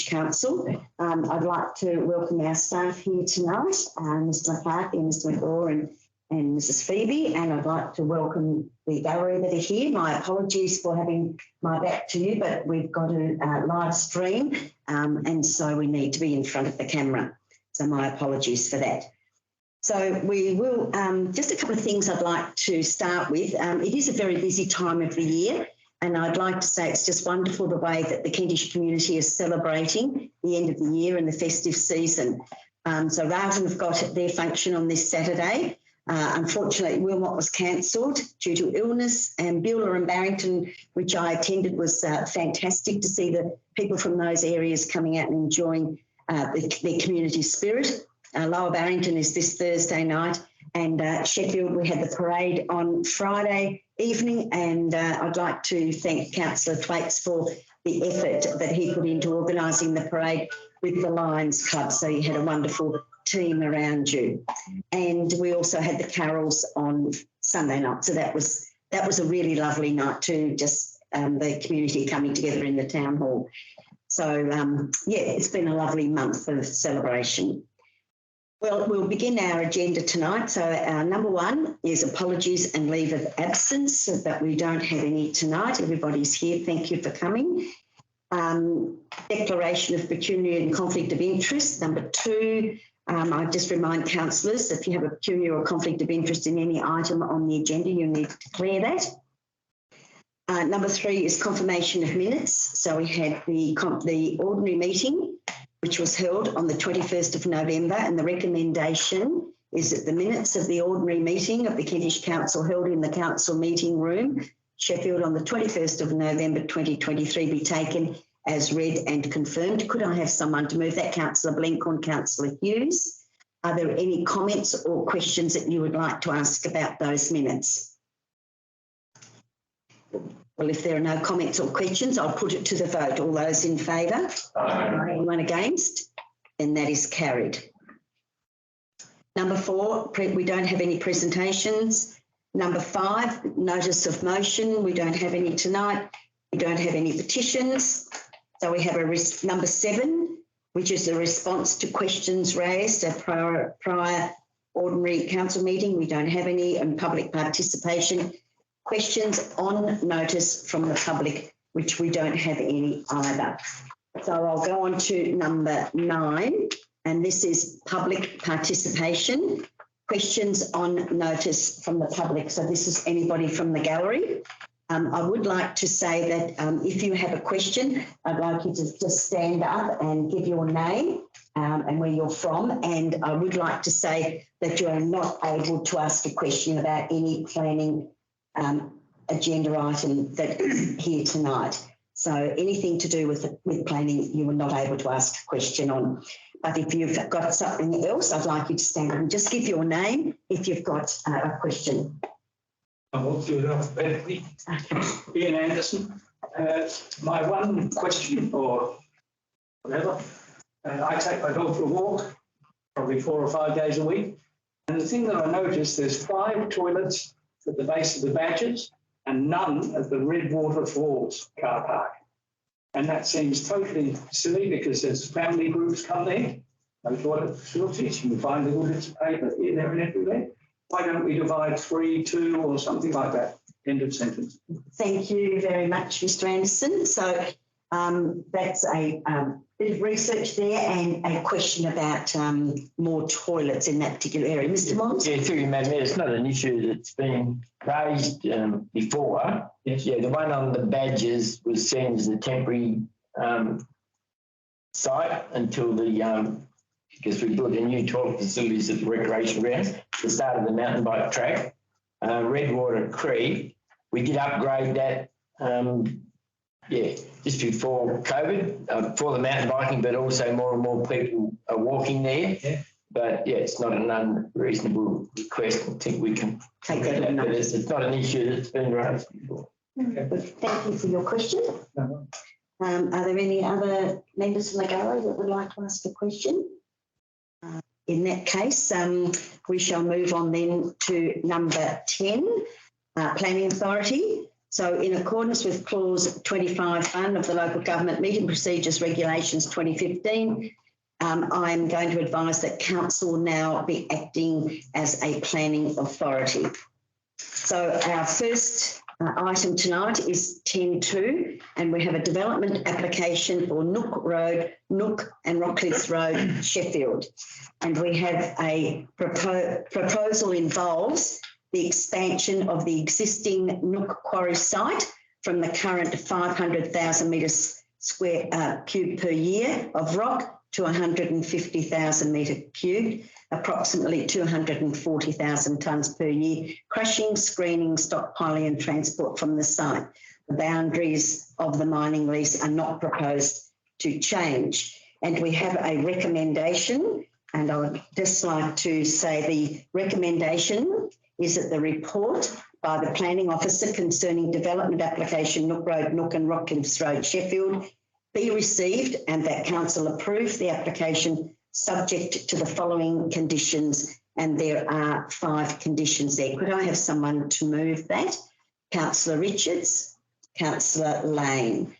Council. I'd like to welcome our staff here tonight, Mr McCarthy, Mr McGraw and Mrs Phoebe, and I'd like to welcome the gallery that are here. My apologies for having my back to you, but we've got a live stream and so we need to be in front of the camera. So my apologies for that. So we will, just a couple of things I'd like to start with. It is a very busy time of the year, and I'd like to say it's just wonderful the way that the Kentish community is celebrating the end of the year and the festive season. So Raven have got their function on this Saturday. Unfortunately, Wilmot was cancelled due to illness, and Beulah and Barrington, which I attended, was fantastic to see the people from those areas coming out and enjoying their community spirit. Lower Barrington is this Thursday night, and Sheffield, we had the parade on Friday evening, and I'd like to thank Councillor Thwaites for the effort that he put into organising the parade with the Lions Club. So you had a wonderful team around you. And we also had the carols on Sunday night. So that was a really lovely night too, just the community coming together in the town hall. So, yeah, it's been a lovely month of celebration. Well, we'll begin our agenda tonight. So number one is apologies and leave of absence, so that we don't have any tonight. Everybody's here. Thank you for coming. Declaration of pecuniary and conflict of interest. Number two, I just remind councillors, if you have a pecuniary or conflict of interest in any item on the agenda, you need to declare that. Number three is confirmation of minutes. So we had the ordinary meeting, which was held on the 21st of November, and the recommendation is that the minutes of the ordinary meeting of the Kentish Council held in the council meeting room, Sheffield, on the 21st of November 2023 be taken as read and confirmed. Could I have someone to move that? Councillor Blencorn, Councillor Hughes. Are there any comments or questions that you would like to ask about those minutes? Well, if there are no comments or questions, I'll put it to the vote. All those in favour? Aye. Anyone against? And that is carried. Number four, we don't have any presentations. Number five, notice of motion. We don't have any tonight. We don't have any petitions. So we have number seven, which is a response to questions raised at prior ordinary council meeting. We don't have any, and public participation. Questions on notice from the public, which we don't have any either. So I'll go on to number 9, and this is public participation. Questions on notice from the public. So this is anybody from the gallery. I would like to say that if you have a question, I'd like you to just stand up and give your name and where you're from. And I would like to say that you are not able to ask a question about any planning agenda item that is here tonight. So anything to do with planning, you were not able to ask a question on. But if you've got something else, I'd like you to stand up and just give your name if you've got a question. I will do it alphabetically. Ian Anderson. My one question, or whatever, I take my dog for a walk, probably 4 or 5 days a week. And the thing that I noticed, there's 5 toilets at the base of the Badgers and none at the Redwater Falls car park. And that seems totally silly because there's family groups come there, no toilet facilities, you can find little bits of paper here, there and everywhere. Why don't we divide 3, 2 or something like that? End of sentence. Thank you very much, Mr Anderson. So that's a bit of research there and a question about more toilets in that particular area. Mr Mons? Yeah, through you, Madam Mayor, it's not an issue that's been raised before. Yes. Yeah, the one on the Badgers was seen as a temporary site until the because we built a new toilet facilities at the recreation grounds, the start of the mountain bike track. Redwater Creek, we did upgrade that, just before COVID, for the mountain biking, but also more and more people are walking there. Yeah. But yeah, it's not an unreasonable request. I think we can take that on notice. It's not an issue that's been raised before. Okay. Thank you for your question. No. Are there any other members from the gallery that would like to ask a question? In that case, we shall move on then to number 10, Planning Authority. So in accordance with clause 25(1) of the Local Government Meeting Procedures Regulations 2015, I'm going to advise that council will now be acting as a planning authority. So our first item tonight is 10.2, and we have a development application for Nook and Rockcliffs Road, Sheffield. And we have a proposal involves the expansion of the existing Nook quarry site from the current 500,000 metres cube per year of rock to 150,000 metre cube, approximately 240,000 tonnes per year, crushing, screening, stockpiling and transport from the site. The boundaries of the mining lease are not proposed to change. And we have a recommendation, and I would just like to say the recommendation is that the report by the planning officer concerning development application Nook and Rockcliffs Road, Sheffield, be received and that council approve the application subject to the following conditions, and there are 5 conditions there. Could I have someone to move that? Councillor Richards, Councillor Lane.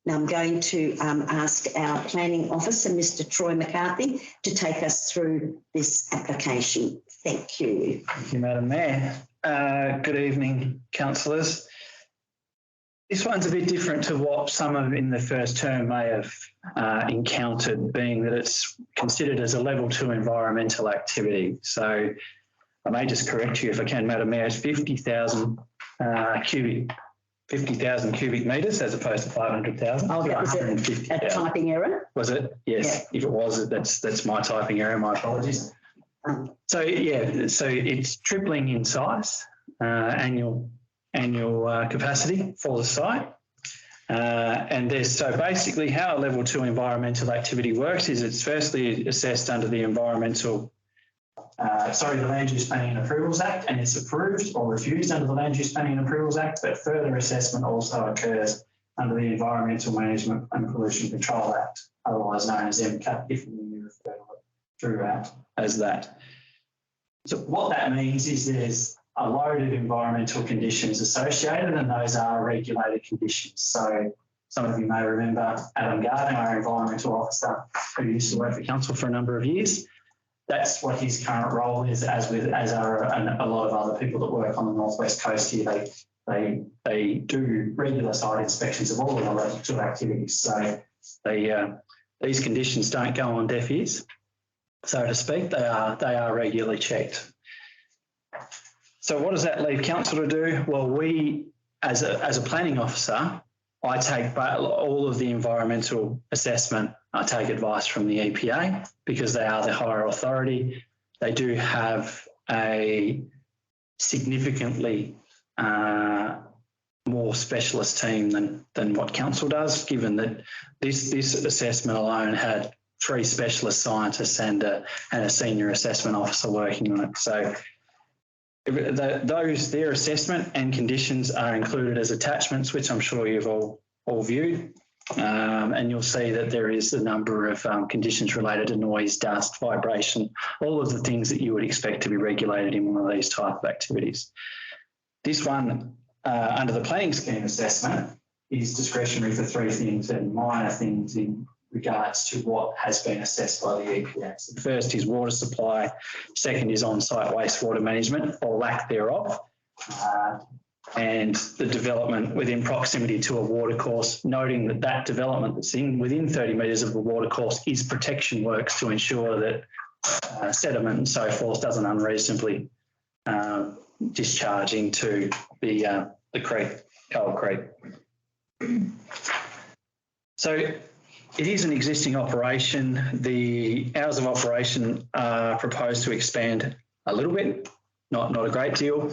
Now I'm going to ask our planning officer, Mr. Troy McCarthy, to take us through this application. Thank you. Thank you, Madam Mayor. Good evening, councillors. This one's a bit different to what some of in the first term may have encountered, being that it's considered as a level 2 environmental activity. So I may just correct you if I can, Madam Mayor, it's 50,000 cubic metres as opposed to 500,000. Oh, that was a typing error? Was it? Yes. Yeah. If it was, that's my typing error. My apologies. So it's tripling in size, annual capacity for the site. And so basically how a level 2 environmental activity works is it's firstly assessed under the the Land Use Planning and Approvals Act, and it's approved or refused under the Land Use Planning and Approvals Act, but further assessment also occurs under the Environmental Management and Pollution Control Act, otherwise known as MCAP, if you refer to it throughout as that. So what that means is there's a load of environmental conditions associated, and those are regulated conditions. So some of you may remember Adam Gardner, our environmental officer, who used to work for council for a number of years. That's what his current role is, as are a lot of other people that work on the northwest coast here. They do regular site inspections of all of the level 2 activities. So these conditions don't go on deaf ears, so to speak. They are regularly checked. So what does that leave council to do? Well, we, as a planning officer, I take all of the environmental assessment. I take advice from the EPA because they are the higher authority. They do have a significantly more specialist team than what council does, given that this assessment alone had 3 specialist scientists and a senior assessment officer working on it. So their assessment and conditions are included as attachments, which I'm sure you've all viewed. And you'll see that there is a number of conditions related to noise, dust, vibration, all of the things that you would expect to be regulated in one of these type of activities. This one, under the planning scheme assessment, is discretionary for 3 things and minor things in regards to what has been assessed by the EPA. So the first is water supply, second is on-site wastewater management or lack thereof, and the development within proximity to a watercourse, noting that development that's within 30 metres of the watercourse is protection works to ensure that sediment and so forth doesn't unreasonably discharge into the creek, Coal Creek. So it is an existing operation. The hours of operation are proposed to expand a little bit, not a great deal.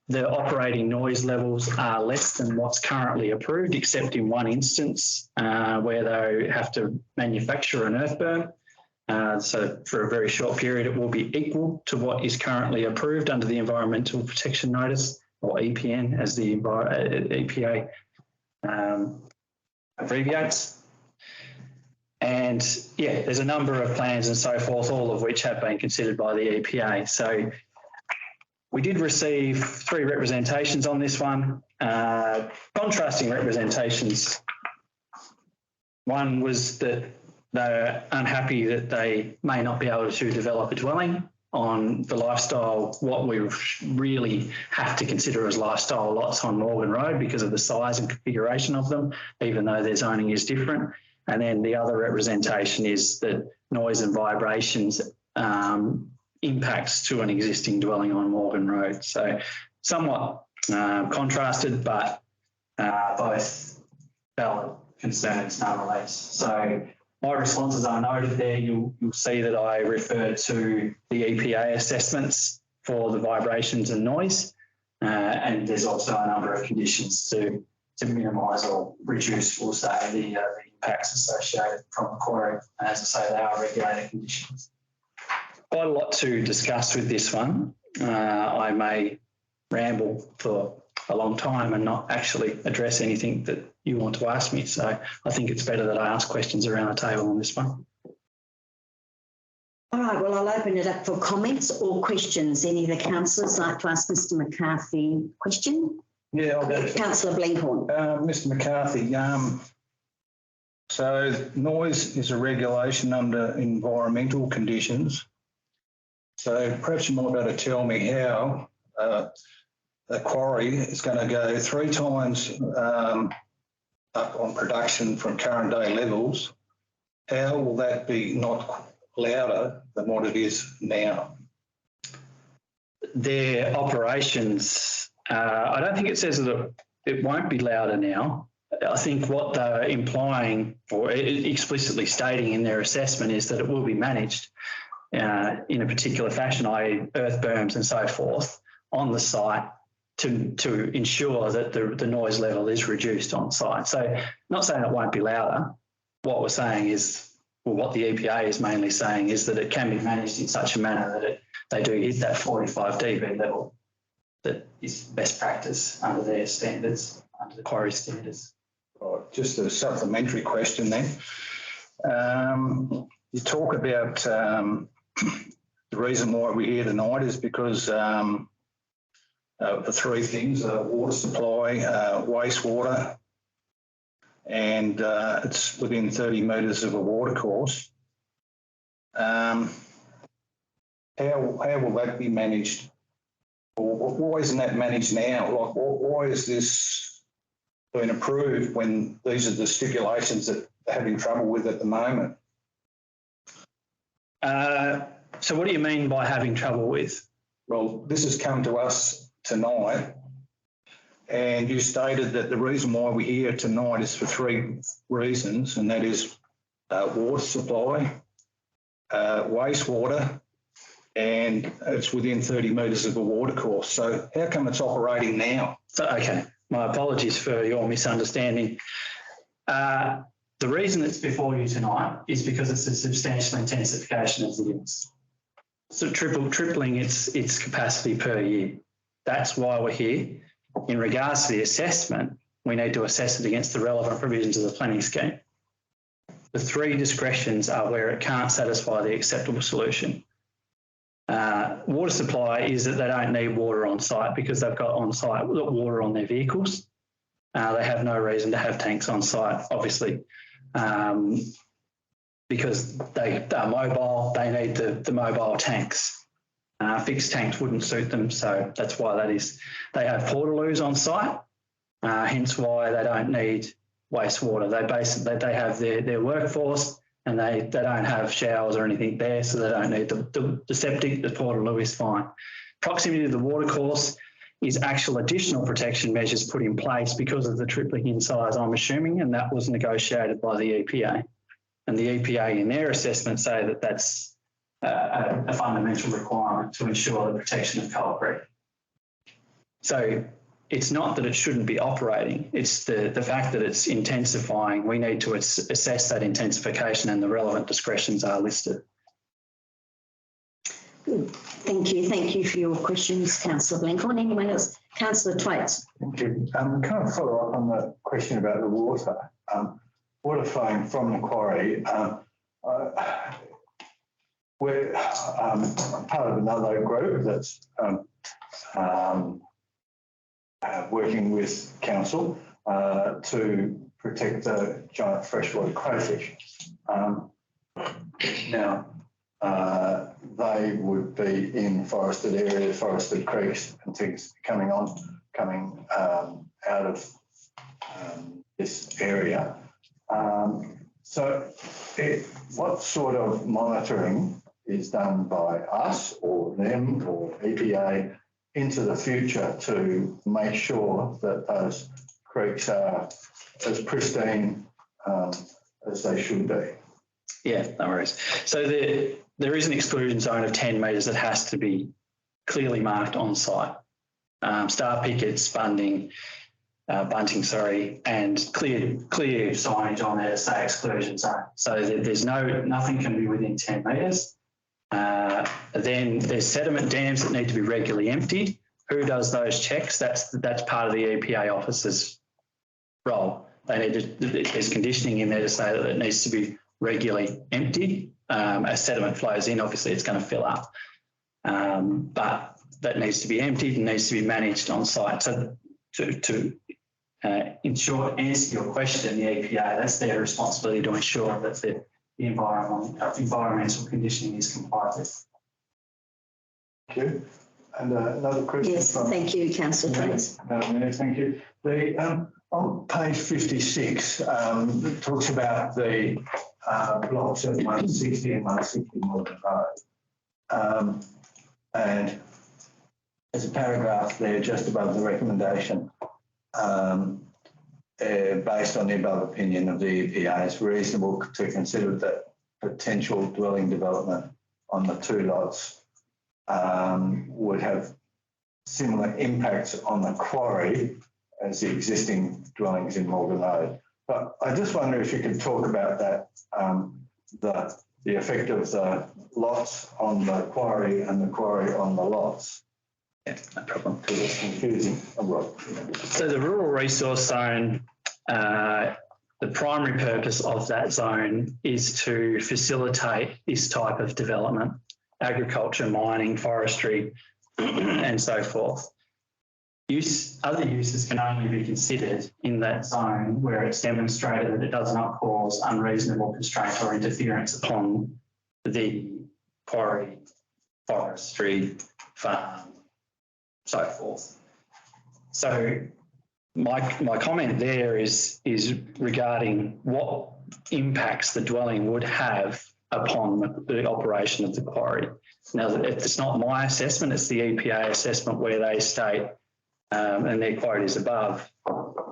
The operating noise levels are less than what's currently approved, except in one instance where they have to manufacture an earth berm. So for a very short period, it will be equal to what is currently approved under the Environmental Protection Notice, or EPN, as the EPA abbreviates. And yeah, there's a number of plans and so forth, all of which have been considered by the EPA. So We did receive 3 representations on this one, contrasting representations. One was that they're unhappy that they may not be able to develop a dwelling on the lifestyle, what we really have to consider as lifestyle lots on Morgan Road because of the size and configuration of them, even though their zoning is different. And then the other representation is that noise and vibrations impacts to an existing dwelling on Morgan Road. So somewhat contrasted, but both valid concerns nonetheless. So my responses are noted there. You'll see that I referred to the EPA assessments for the vibrations and noise, and there's also a number of conditions to minimise or reduce, we'll say, the impacts associated from the quarry. As I say, they are regulated conditions. Quite a lot to discuss with this one. I may ramble for a long time and not actually address anything that you want to ask me. So I think it's better that I ask questions around the table on this one. All right, well, I'll open it up for comments or questions. Any of the councillors like to ask Mr McCarthy a question? Yeah, I'll go. Councillor Blenkhorn. Mr McCarthy, so noise is a regulation under environmental conditions. So perhaps you might be able to tell me how a quarry is going to go 3 times up on production from current day levels. How will that be not louder than what it is now? Their operations, I don't think it says that it won't be louder now. I think what they're implying or explicitly stating in their assessment is that it will be managed in a particular fashion, i.e. earth berms and so forth, on the site to ensure that the noise level is reduced on site. So not saying it won't be louder. What we're saying is, well, what the EPA is mainly saying is that it can be managed in such a manner that they do hit that 45 dB level that is best practice under their standards, under the quarry standards. Right, just a supplementary question then. You talk about the reason why we're here tonight is because the 3 things, water supply, wastewater, and it's within 30 metres of a watercourse. How will that be managed? Or why isn't that managed now? Like, why is this being approved when these are the stipulations that they're having trouble with at the moment? So what do you mean by having trouble with? Well, this has come to us tonight, and you stated that the reason why we're here tonight is for 3 reasons, and that is water supply, wastewater, and it's within 30 metres of a watercourse. So how come it's operating now? So, okay, my apologies for your misunderstanding. The reason it's before you tonight is because it's a substantial intensification of the units. So tripling its capacity per year. That's why we're here. In regards to the assessment, we need to assess it against the relevant provisions of the planning scheme. The 3 discretions are where it can't satisfy the acceptable solution. Water supply is that they don't need water on site because they've got on site water on their vehicles. They have no reason to have tanks on site, obviously, because they are mobile. They need the mobile tanks. Fixed tanks wouldn't suit them, so that's why that is. They have portaloos on site, hence why they don't need wastewater. They have their workforce, and they don't have showers or anything there, so they don't need the septic. The portaloo is fine. Proximity to the watercourse is actual additional protection measures put in place because of the tripling in size, I'm assuming, and that was negotiated by the EPA. And the EPA in their assessment say that that's a fundamental requirement to ensure the protection of Coal Creek. So it's not that it shouldn't be operating, it's the fact that it's intensifying. We need to assess that intensification, and the relevant discretions are listed. Good. Thank you. Thank you for your questions, Councillor Blenkhorn. Anyone else? Councillor Twaits. Thank you. Can I follow up on the question about the water? Water flowing from the quarry. we're part of another group that's working with council to protect the giant freshwater crayfish. Now, they would be in forested areas, forested creeks and things coming out of this area. What sort of monitoring is done by us or them or EPA into the future to make sure that those creeks are as pristine as they should be? Yeah, no worries. So there is an exclusion zone of 10 metres that has to be clearly marked on site. Star pickets, bunting, and clear signage on there to say exclusion zone. So there's nothing can be within 10 metres. Then there's sediment dams that need to be regularly emptied. Who does those checks? That's part of the EPA officer's role. They need to, there's conditioning in there to say that it needs to be regularly emptied. As sediment flows in, obviously it's going to fill up, but that needs to be emptied and needs to be managed on site. So to in short, answer your question, the EPA, that's their responsibility to ensure that the environmental conditioning is complied with. Thank you. And another question. Yes, thank you, Councillor Trace. Thank you. On page 56, it talks about the blocks at 160 and 160 Morgan Road. And there's a paragraph there just above the recommendation. Based on the above opinion of the EPA, it's reasonable to consider that potential dwelling development on the two lots would have similar impacts on the quarry as the existing dwellings in Morgan Road. But I just wonder if you could talk about that, the effect of the lots on the quarry and the quarry on the lots. Yeah, no problem. Because it's confusing. So the rural resource zone, the primary purpose of that zone is to facilitate this type of development, agriculture, mining, forestry, and so forth. Other uses can only be considered in that zone where it's demonstrated that it does not cause unreasonable constraint or interference upon the quarry, forestry, farm, so forth. So my comment there is regarding what impacts the dwelling would have upon the operation of the quarry. Now, it's not my assessment, it's the EPA assessment where they state, and their quote is above,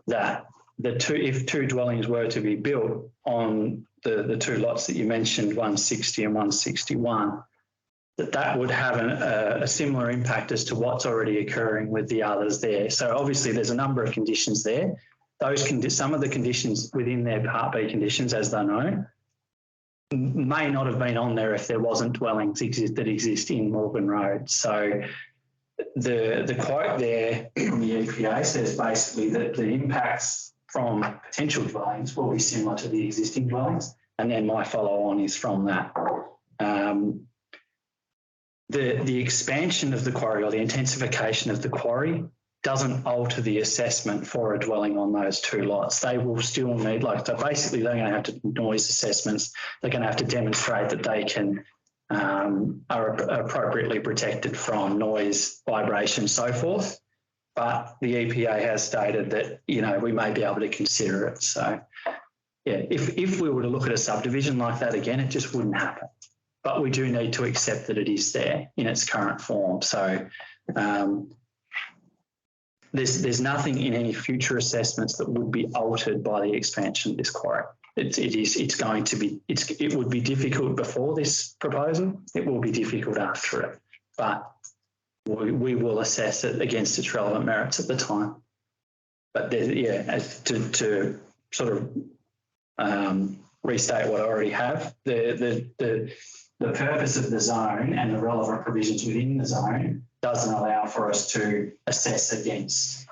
that if two dwellings were to be built on the two lots that you mentioned, 160 and 161, that would have a similar impact as to what's already occurring with the others there. So obviously there's a number of conditions there. Some of the conditions within their Part B conditions, as they know, may not have been on there if there wasn't dwellings that exist in Morgan Road. So the quote there from the EPA says basically that the impacts from potential dwellings will be similar to the existing dwellings, and then my follow-on is from that. The expansion of the quarry or the intensification of the quarry doesn't alter the assessment for a dwelling on those two lots. They will still need, so basically they're going to have to do noise assessments. They're going to have to demonstrate that they can are appropriately protected from noise, vibration, so forth. But the EPA has stated that, we may be able to consider it. So, yeah, if we were to look at a subdivision like that again, it just wouldn't happen. But we do need to accept that it is there in its current form. So there's nothing in any future assessments that would be altered by the expansion of this quarry. It would be difficult before this proposal. It will be difficult after it, but we will assess it against its relevant merits at the time. But to sort of restate what I already have, the purpose of the zone and the relevant provisions within the zone doesn't allow for us to assess against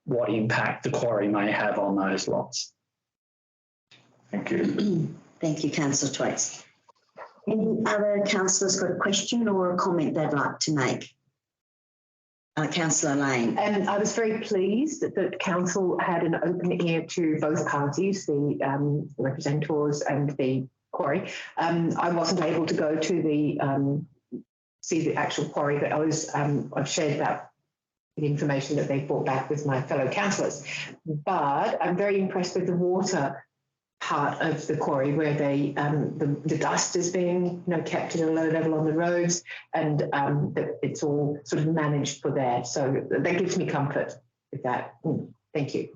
what impact the quarry may have on those lots. Thank you. Thank you, Councillor Twaits. Any other councillors got a question or a comment they'd like to make? Councillor Lane. I was very pleased that the council had an open ear to both parties, the representatives and the quarry. I wasn't able to go to the see the actual quarry, but I've shared that the information that they brought back with my fellow councillors. But I'm very impressed with the water part of the quarry, where they the dust is being kept at a low level on the roads, and that it's all sort of managed for there. So that gives me comfort with that. Thank you.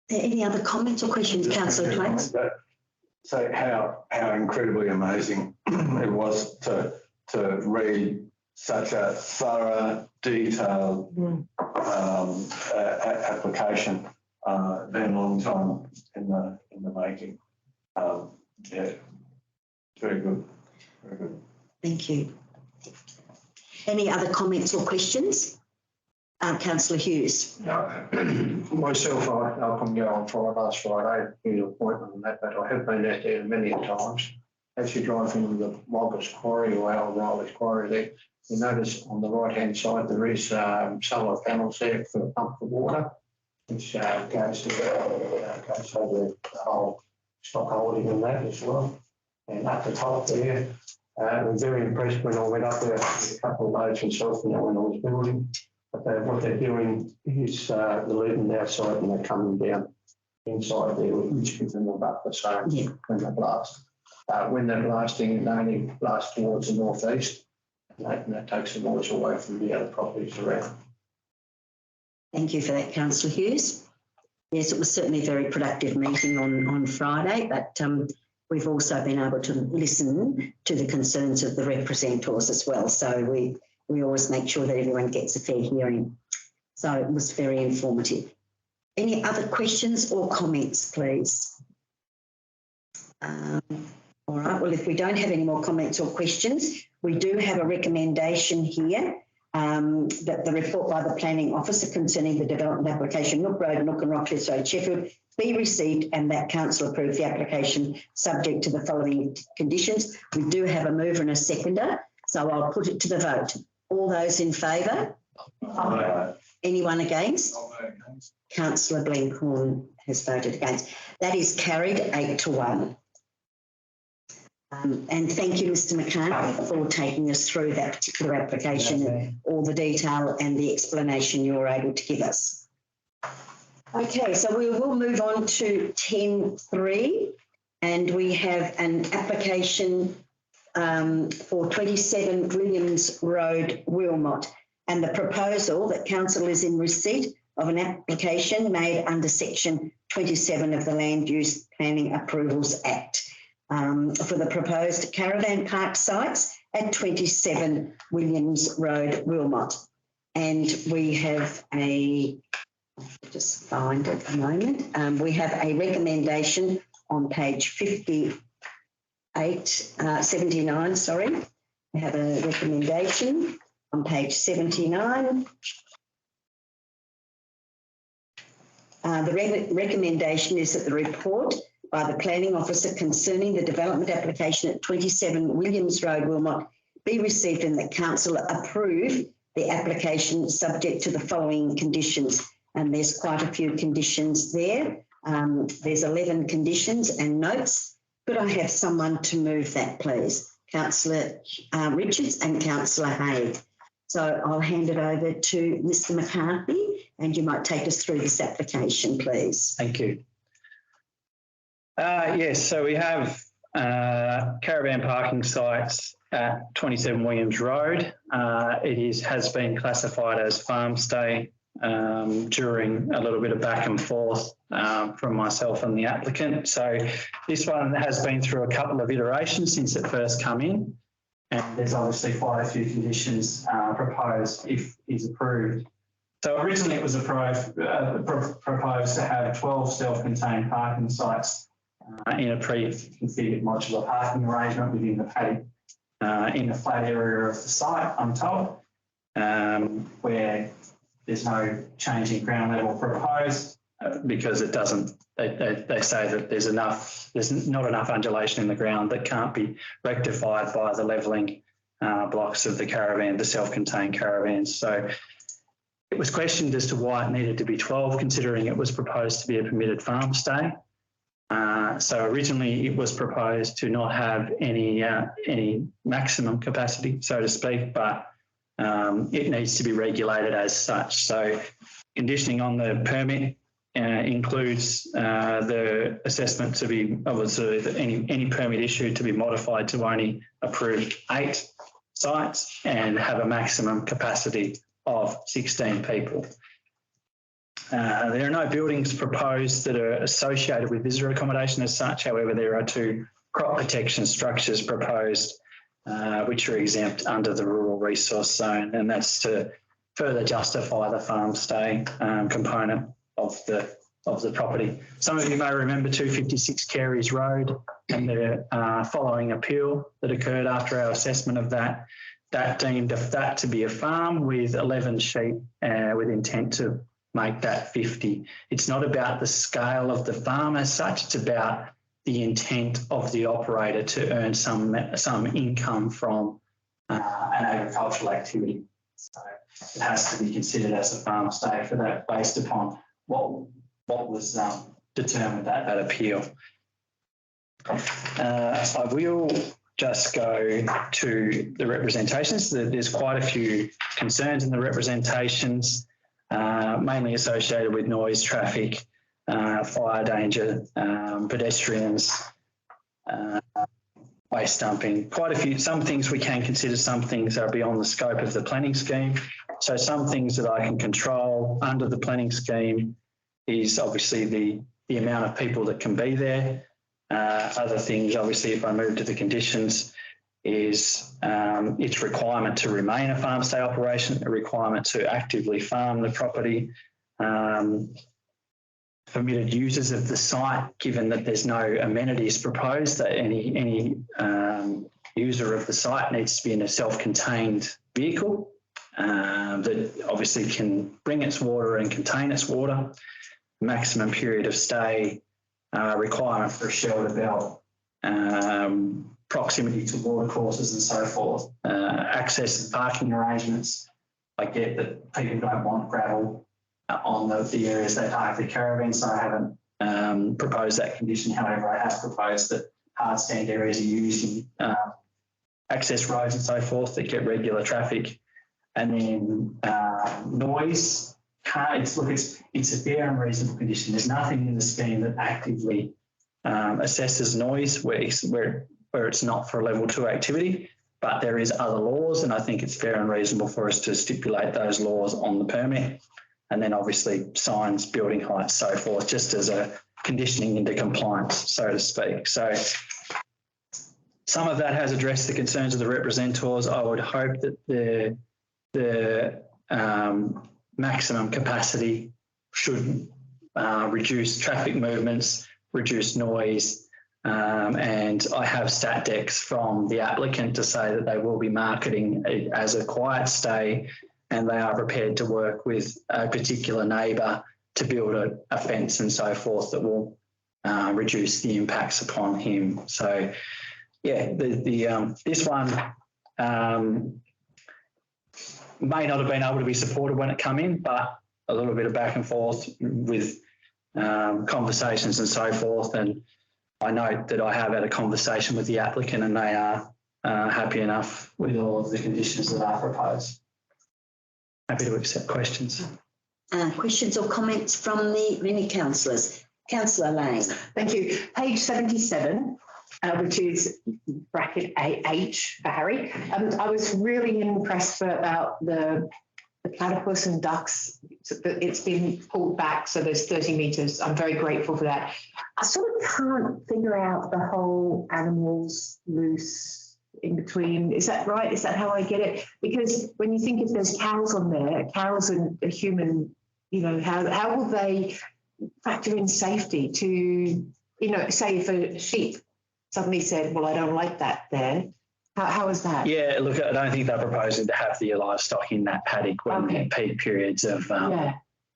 Any other comments or questions, Councillor Clates? So how incredibly amazing it was to read such a thorough, detailed application. Been a long time in the making. Yeah, very good, very good. Thank you. Any other comments or questions? Councillor Hughes. Myself, I couldn't go on Friday, last Friday, an appointment and that, but I have been out there many times. As you drive into the Moggers Quarry or Al Riley's Quarry there, you notice on the right-hand side there is solar panels there for pump for water, which goes over the whole stock holding and that as well. And up the top there, I was very impressed when I went up there with a couple of loads myself when I was building. But what they're doing is they're leaving the outside and they're coming down inside there, which gives them a buffer so when they blast. When they're blasting, they only blast towards the northeast, and that takes the noise away from the other properties around. Thank you for that, Councillor Hughes. Yes, it was certainly a very productive meeting on Friday, but we've also been able to listen to the concerns of the representatives as well. So we always make sure that everyone gets a fair hearing. So it was very informative. Any other questions or comments, please? All right, well, if we don't have any more comments or questions, we do have a recommendation here that the report by the planning officer concerning the development application Nook Road, Nook and Rockcliffe Road, Sheffield, be received and that council approve the application subject to the following conditions. We do have a mover and a seconder, so I'll put it to the vote. All those in favour? Anyone against? Councillor Blenkhorn has voted against. That is carried 8-1. And thank you, Mr. McCarthy, for taking us through that particular application and all the detail and the explanation you were able to give us. Okay, so we will move on to 10.3, and we have an application for 27 Williams Road, Wilmot, and the proposal that council is in receipt of an application made under section 27 of the Land Use Planning Approvals Act for the proposed caravan park sites at 27 Williams Road, Wilmot. And we have just find it a moment. We have a recommendation on page 79, sorry. We have a recommendation on page 79. The recommendation is that the report by the planning officer concerning the development application at 27 Williams Road, Wilmot, be received and that council approve the application subject to the following conditions. And there's quite a few conditions there. There's 11 conditions and notes. Could I have someone to move that, please? Councillor Richards and Councillor Haig. So I'll hand it over to Mr. McCarthy, and you might take us through this application, please. Thank you. Yes, so we have caravan parking sites at 27 Williams Road. It has been classified as farm stay during a little bit of back and forth from myself and the applicant. So this one has been through a couple of iterations since it first came in, and there's obviously quite a few conditions proposed if is approved. So originally it was proposed to have 12 self-contained parking sites in a pre-configured modular parking arrangement within the paddock in the flat area of the site, I'm told, where there's no change in ground level proposed. because it doesn't, they say that there's not enough undulation in the ground that can't be rectified by the levelling blocks of the caravan, the self-contained caravans. So it was questioned as to why it needed to be 12, considering it was proposed to be a permitted farm stay. So originally it was proposed to not have any maximum capacity, so to speak, but it needs to be regulated as such. So conditioning on the permit includes the assessment to be, obviously, any permit issued to be modified to only approve 8 sites and have a maximum capacity of 16 people. There are no buildings proposed that are associated with visitor accommodation as such. However, there are 2 crop protection structures proposed, which are exempt under the rural resource zone, and that's to further justify the farm stay component of the property. Some of you may remember 256 Careys Road and the following appeal that occurred after our assessment of that. That deemed that to be a farm with 11 sheep with intent to make that 50. It's not about the scale of the farm as such, it's about the intent of the operator to earn some income from an agricultural activity. So it has to be considered as a farm stay for that, based upon what was determined at that appeal. I will just go to the representations. There's quite a few concerns in the representations, mainly associated with noise, traffic, fire danger, pedestrians, waste dumping. Quite a few. Some things we can consider, some things are beyond the scope of the planning scheme. So some things that I can control under the planning scheme is obviously the amount of people that can be there. Other things, obviously, if I move to the conditions, is its requirement to remain a farm stay operation, a requirement to actively farm the property, permitted users of the site, given that there's no amenities proposed, that any user of the site needs to be in a self-contained vehicle that obviously can bring its water and contain its water, maximum period of stay, requirement for a shelter belt, proximity to water courses and so forth, access and parking arrangements. I get that people don't want gravel on the areas they park their caravans, so I haven't proposed that condition. However, I have proposed that hard stand areas are used in access roads and so forth that get regular traffic. And then noise. It's a fair and reasonable condition. There's nothing in the scheme that actively assesses noise where it's not for a level 2 activity, but there is other laws, and I think it's fair and reasonable for us to stipulate those laws on the permit. And then obviously signs, building heights, so forth, just as a conditioning into compliance, so to speak. So some of that has addressed the concerns of the representatives. I would hope that the maximum capacity should reduce traffic movements, reduce noise, and I have stat decks from the applicant to say that they will be marketing it as a quiet stay, and they are prepared to work with a particular neighbour to build a fence and so forth that will reduce the impacts upon him. So, yeah, this one may not have been able to be supported when it came in, but a little bit of back and forth with conversations and so forth. And I note that I have had a conversation with the applicant and they are happy enough with all of the conditions that are proposed. Happy to accept questions. Questions or comments from any councillors? Councillor Lang. Thank you. Page 77, which is bracket H for Harry. I was really impressed about the platypus and ducks. It's been pulled back, so there's 30 metres. I'm very grateful for that. I sort of can't figure out the whole animals loose in between. Is that right? Is that how I get it? Because when you think if there's cows on there, cows and a human, you know, how will they factor in safety to, you know, say if a sheep suddenly said, well, I don't like that there. How is that? Yeah, look, I don't think they're proposing to have the livestock in that paddock when the peak periods of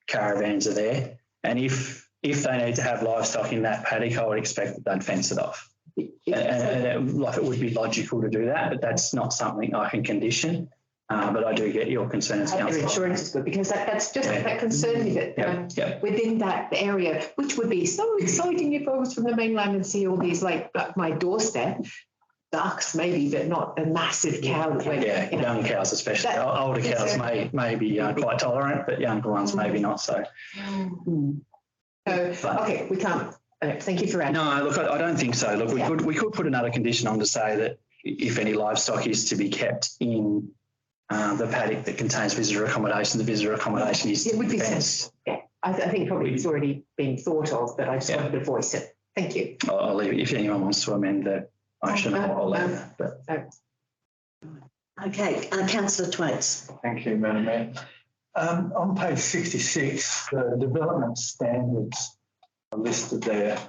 caravans are there. And if they need to have livestock in that paddock, I would expect that they'd fence it off. And it would be logical to do that, but that's not something I can condition. But I do get your concerns, Your Councillor. insurance is good because that's just that concerned me that within that area, which would be so exciting if I was from the mainland and see all these like my doorstep. Ducks maybe, but not a massive cow. Young cows especially. Older cows may be quite tolerant, but younger ones maybe not so. Okay, we can't. Thank you for that. No, look, I don't think so. Look, we could put another condition on to say that if any livestock is to be kept in the paddock that contains visitor accommodation, the visitor accommodation is it would be fenced. Yeah, I think probably it's already been thought of, but I just wanted to voice it. Thank you. I'll leave it. If anyone wants to amend the motion, I'll let them. Okay, Councillor Twaits. Thank you, Madam Mayor. On page 66, the development standards are listed there.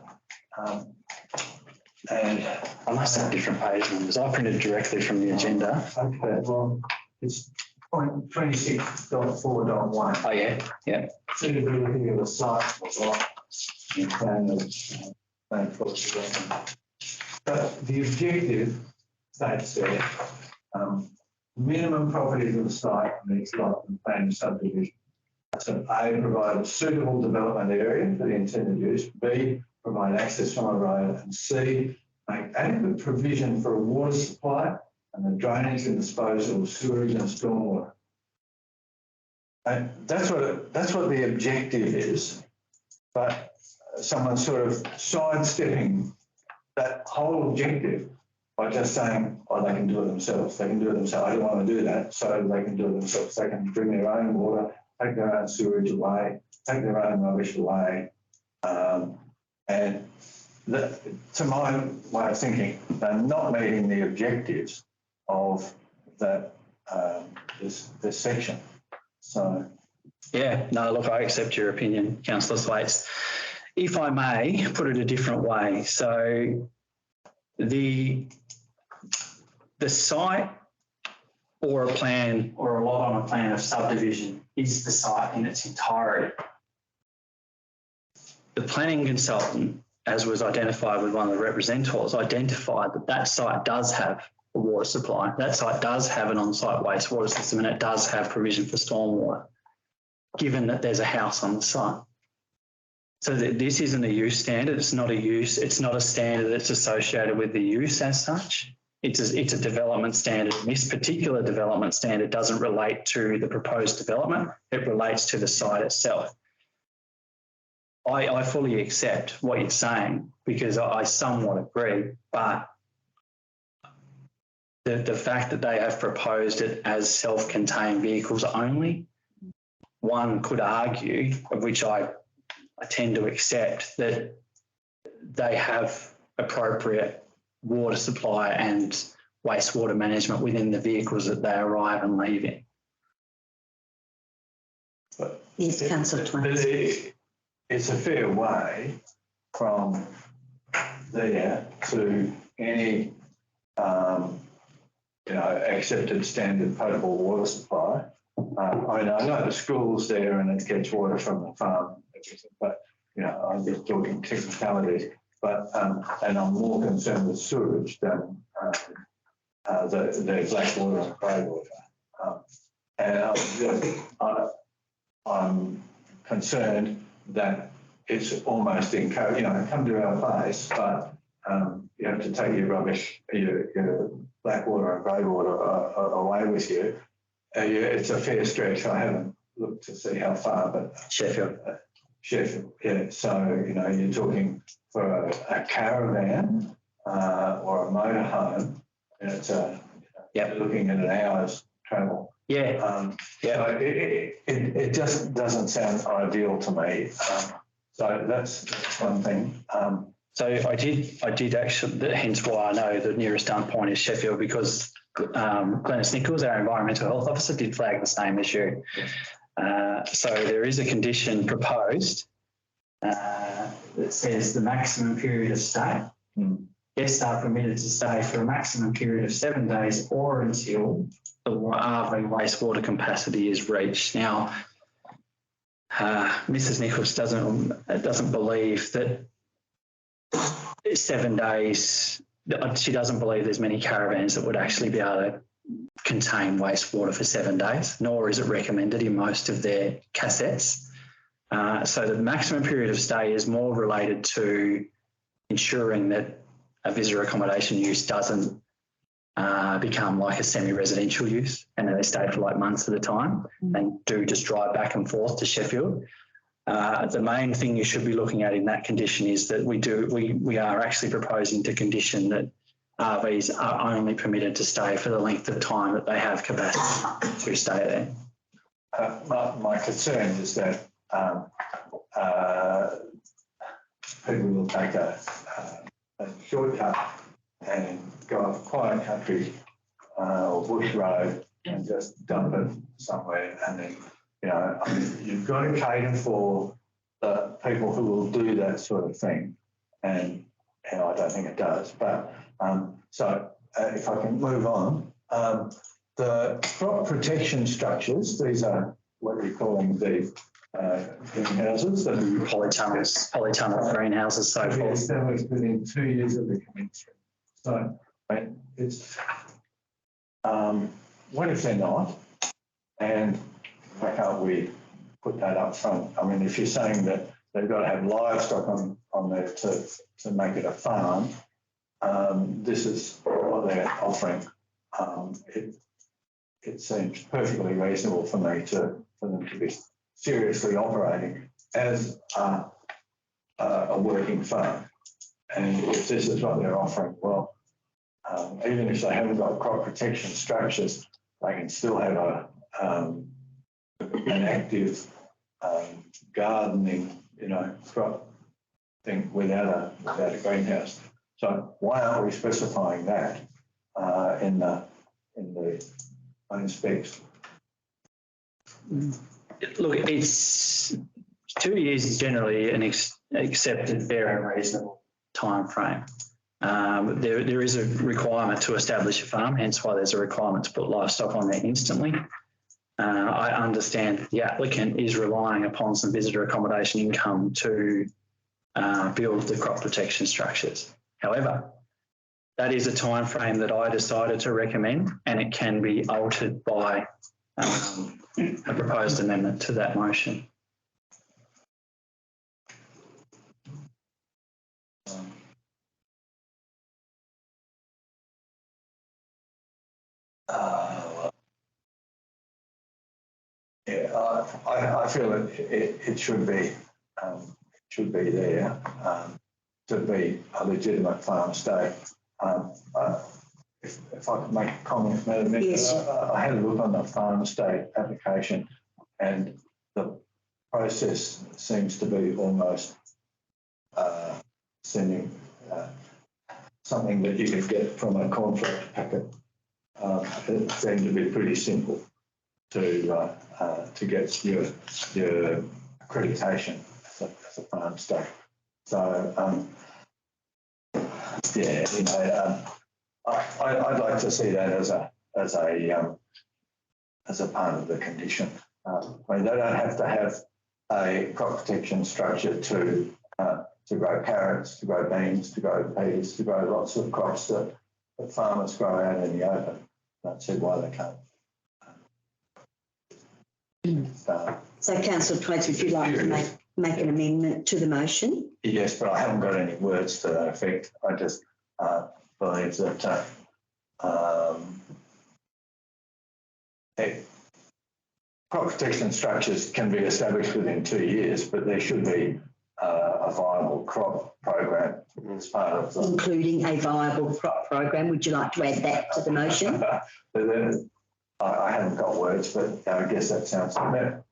And I must have different page numbers. I printed directly from the agenda. okay, well, it's point 26.4.1. Oh, yeah. Suitability of the site for lot and plan of plan for development. But the objective states there, minimum properties of the site needs lot and plan subdivision. So A, provide a suitable development area for the intended use. B, provide access from a road. And C, make adequate provision for a water supply and the drainage and disposal of sewage and stormwater. And that's what the objective is. But someone's sort of sidestepping that whole objective by just saying, oh, they can do it themselves. They can do it themselves. I don't want to do that, so they can do it themselves. They can bring their own water, take their own sewage away, take their own rubbish away. And that, to my way of thinking, they're not meeting the objectives of that this section. So, yeah, no, look, I accept your opinion, Councillor Thwaites. If I may put it a different way, so the site or a plan or a lot on a plan of subdivision is the site in its entirety. The planning consultant, as was identified with one of the representatives, identified that site does have a water supply. That site does have an on-site wastewater system and it does have provision for stormwater, given that there's a house on the site. So that this isn't a use standard. It's not a use. It's not a standard that's associated with the use as such. It's a development standard. This particular development standard doesn't relate to the proposed development. It relates to the site itself. I fully accept what you're saying because I somewhat agree, but the fact that they have proposed it as self-contained vehicles only, one could argue, of which I tend to accept, that they have appropriate water supply and wastewater management within the vehicles that they arrive and leave in. Yes, Councillor Twaits. It's a fair way from there to any accepted standard potable water supply. I know the school's there and it gets water from the farm, but I'm just talking technicalities. But and I'm more concerned with sewage than the black water and grey water. And I'm concerned that it's almost encouraged. Come to our place, but you have to take your rubbish, your black water and grey water away with you. It's a fair stretch. I haven't looked to see how far, but Sheffield, yeah. So you're talking for a caravan or a motorhome, and it's you're looking at an hour's travel. Yeah. So it just doesn't sound ideal to me. So that's one thing. So I did actually, hence why I know the nearest dump point is Sheffield, because Glenys Nichols, our environmental health officer, did flag the same issue. So there is a condition proposed that says the maximum period of stay. Guests are permitted to stay for a maximum period of 7 days or until the RV wastewater capacity is reached. Now, Mrs. Nichols doesn't believe that 7 days. She doesn't believe there's many caravans that would actually be able to contain wastewater for 7 days, nor is it recommended in most of their cassettes. So the maximum period of stay is more related to ensuring that a visitor accommodation use doesn't become like a semi-residential use, and then they stay for like months at a time and do just drive back and forth to Sheffield. The main thing you should be looking at in that condition is that we are actually proposing to condition that RVs are only permitted to stay for the length of time that they have capacity to stay there. My concern is that people will take a shortcut and go up a quiet country or bush road and just dump it somewhere. And then, I mean, you've got to cater for the people who will do that sort of thing. And I don't think it does. But if I can move on, the crop protection structures, these are what we call them the greenhouses. Polytunnel greenhouses, so forth. Established within 2 years of the commencement. So it's, what if they're not? And why can't we put that up front? I mean, if you're saying that they've got to have livestock on there to make it a farm, this is what they're offering. It seems perfectly reasonable for me for them to be seriously operating as a working farm. And if this is what they're offering, well, even if they haven't got crop protection structures, they can still have an active gardening, crop thing without a greenhouse. So why aren't we specifying that in the main specs? Look, it's 2 years is generally an accepted, fair and reasonable time frame. There is a requirement to establish a farm, hence why there's a requirement to put livestock on there instantly. I understand that the applicant is relying upon some visitor accommodation income to build the crop protection structures. However, that is a time frame that I decided to recommend, and it can be altered by a proposed amendment to that motion. I feel it should be there to be a legitimate farm stay. If I could make a comment, Madam Mayor, yes. I had a look on the farm stay application, and the process seems to be almost sending something that you could get from a cornflake packet. It seemed to be pretty simple to get your accreditation as a farm stay. So I'd like to see that as a part of the condition. I mean, they don't have to have a crop protection structure to grow carrots, to grow beans, to grow peas, to grow lots of crops that farmers grow out in the open. I don't see why they can't. So, Councillor Twaits, would you like to make an amendment to the motion? Yes, but I haven't got any words to that effect. I just believe that crop protection structures can be established within 2 years, but there should be a viable crop program as part of the... Including a viable crop program. Would you like to add that to the motion? But then, I haven't got words, but I guess that sounds better.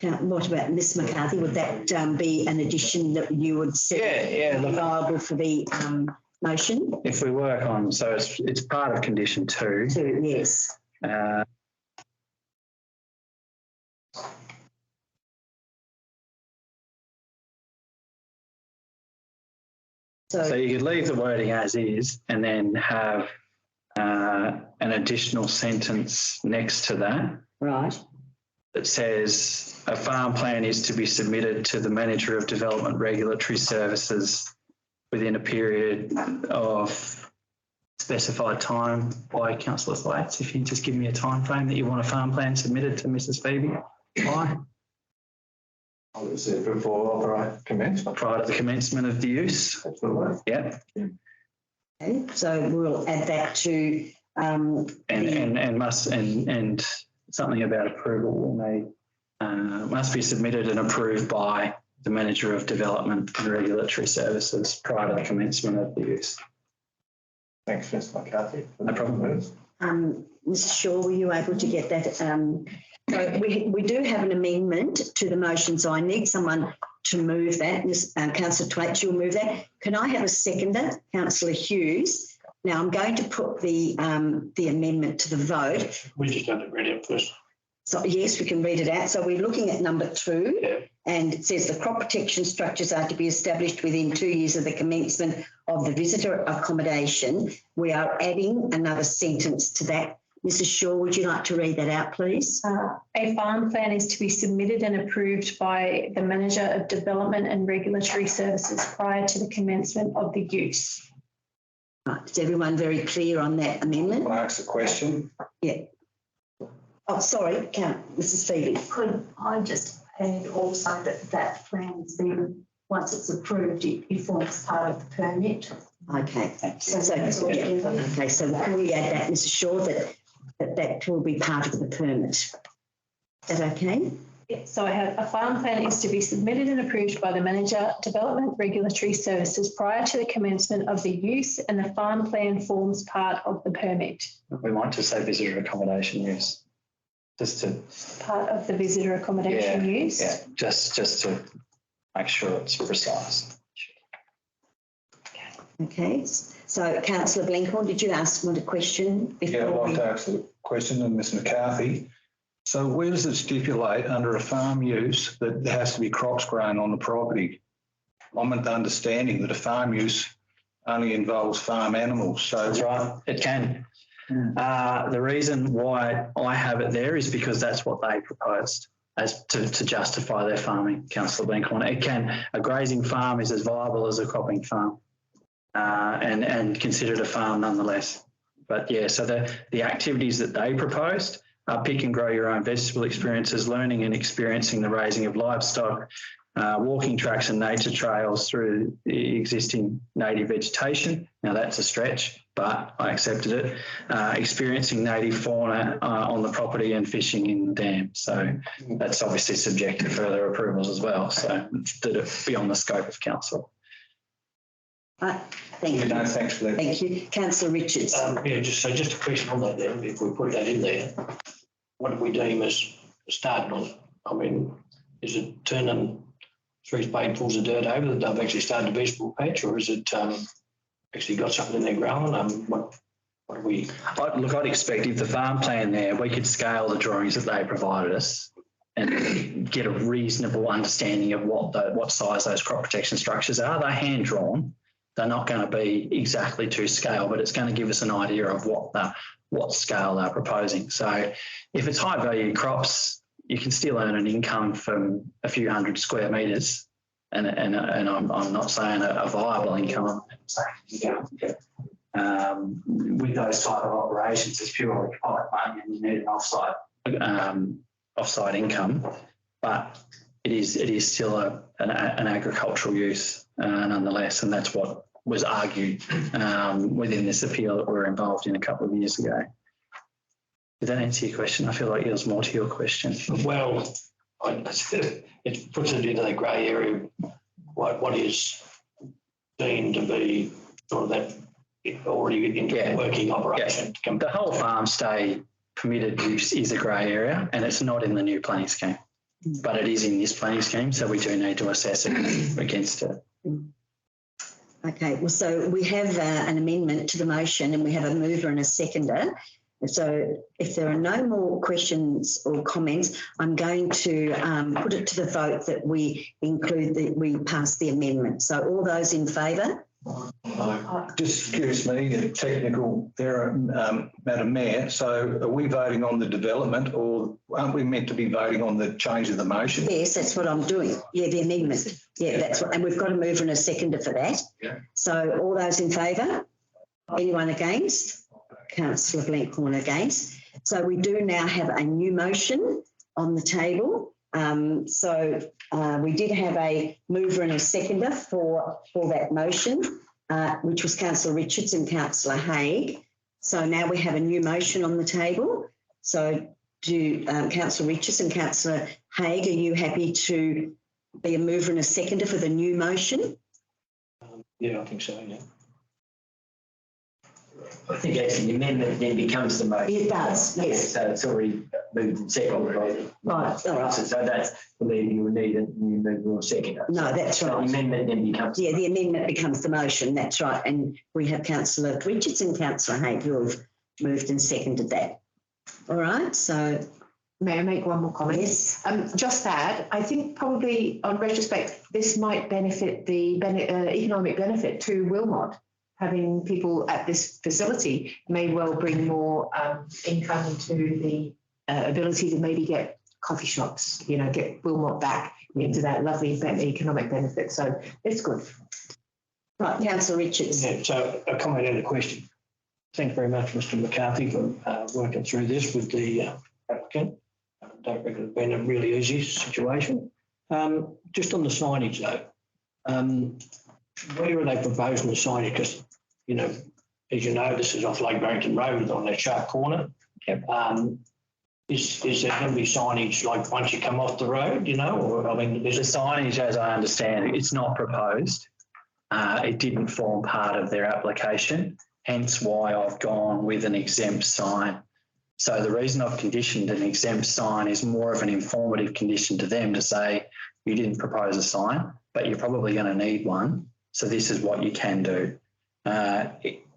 What about Ms McCarthy? Would that be an addition that you would say viable for the motion? If we work on, so it's part of condition 2. 2, yes. So you could leave the wording as is and then have an additional sentence next to that. Right. that says a farm plan is to be submitted to the Manager of Development Regulatory Services within a period of specified time by Councillor Thwaites. If you can just give me a time frame that you want a farm plan submitted to Mrs. Phoebe by. I would say before commencement. Prior to the commencement of the use. Absolutely. Yeah. Okay, so we'll add that to and something about approval will need must be submitted and approved by the Manager of Development and Regulatory Services prior to the commencement of the use. Thanks, Mr. McCarthy. No problem. Mr. Shaw, were you able to get that? So we do have an amendment to the motion, so I need someone to move that. Councillor Thwaites, you'll move that. Can I have a seconder? Councillor Hughes. Now I'm going to put the amendment to the vote. We just have to read it first. So yes, we can read it out. So we're looking at number 2, Yeah. and it says the crop protection structures are to be established within 2 years of the commencement of the visitor accommodation. We are adding another sentence to that. Mrs. Shaw, would you like to read that out, please? A farm plan is to be submitted and approved by the Manager of Development and Regulatory Services prior to the commencement of the use. Right, is everyone very clear on that amendment? Can I ask a question? Yeah. Oh, sorry, Mrs. Phoebe. Could I just add also that that plan's been, once it's approved, it forms part of the permit. Okay. Okay, so before we add that, Mrs. Shaw, that will be part of the permit. Is that okay? So I have a farm plan is to be submitted and approved by the Manager, Development Regulatory Services prior to the commencement of the use, and the farm plan forms part of the permit. We might just say visitor accommodation use. Just to part of the visitor accommodation use. Yeah, just to make sure it's precise. Okay, so Councillor Blencorn, did you want a question before? Yeah, I'd like to ask a question of Ms. McCarthy. So where does it stipulate under a farm use that there has to be crops grown on the property? I'm of the understanding that a farm use only involves farm animals. So that's right, it can. The reason why I have it there is because that's what they proposed as to justify their farming, Councillor Blencorn. A grazing farm is as viable as a cropping farm and considered a farm nonetheless. But yeah, so the activities that they proposed are pick and grow your own vegetable experiences, learning and experiencing the raising of livestock, walking tracks and nature trails through the existing native vegetation. Now that's a stretch, but I accepted it. Experiencing native fauna on the property and fishing in the dam. So that's obviously subject to further approvals as well. So it's beyond the scope of council. Thank you. No, thanks for that. Thank you. Councillor Richards. Yeah, just a question on that then. If we put that in there, what do we deem as starting on? I mean, is it turning 3 spadefuls of dirt over that they've actually started a vegetable patch, or is it actually got something in there growing? What do we? Look, I'd expect if the farm plan there, we could scale the drawings that they provided us and get a reasonable understanding of what size those crop protection structures are. They're hand drawn. They're not going to be exactly to scale, but it's going to give us an idea of what scale they're proposing. So if it's high value crops, you can still earn an income from a few hundred square metres, and I'm not saying a viable income. With those type of operations, it's purely pilot money, and you need an offsite income, but it is still an agricultural use nonetheless, and that's what was argued within this appeal that we were involved in a couple of years ago. Did that answer your question? I feel like there was more to your question. Well, it puts it into the grey area. What is deemed to be sort of that already in working operation? Yeah. The whole farm stay permitted use is a grey area, and it's not in the new planning scheme, but it is in this planning scheme, so we do need to assess it against it. Okay, well, so we have an amendment to the motion, and we have a mover and a seconder. So if there are no more questions or comments, I'm going to put it to the vote that we pass the amendment. So all those in favour? Just excuse me, a technical error, Madam Mayor. So are we voting on the development or aren't we meant to be voting on the change of the motion? Yes, that's what I'm doing. Yeah, the amendment. Yeah, that's what, and we've got a mover and a seconder for that. Yeah. So all those in favour? Anyone against? Councillor Blenkhorn against. So we do now have a new motion on the table. We did have a mover and a seconder for that motion, which was Councillor Richards and Councillor Haig. So now we have a new motion on the table. So do Councillor Richards and Councillor Haig, are you happy to be a mover and a seconder for the new motion? Yeah, I think so, yeah. I think actually the amendment then becomes the motion. It does, yes. So it's already moved and seconded. Right, all right. So that's believe you would need a new mover or seconder. No, that's So right. the amendment then becomes. Yeah, the amendment becomes the motion, that's right. And we have Councillor Richards and Councillor Haig who have moved and seconded that. All right, so. May I make one more comment? Yes. Just that, I think probably on retrospect, this might benefit the economic benefit to Wilmot. Having people at this facility may well bring more income into the ability to maybe get coffee shops, you know, get Wilmot back into that lovely economic benefit. So it's good. Right, Councillor Richards. Yeah, so a comment and a question. Thank you very much, Mr. McCarthy, for working through this with the applicant. I don't reckon it's been a really easy situation. Just on the signage though, where are they proposing the signage? Because, you know, as you know, this is off Lake Barrington Road on that sharp corner. Yep. Is there going to be signage like once you come off the road, you know, or I mean, there's The signage, as I understand it, it's not proposed. It didn't form part of their application, hence why I've gone with an exempt sign. So the reason I've conditioned an exempt sign is more of an informative condition to them to say, you didn't propose a sign, but you're probably going to need one. So this is what you can do.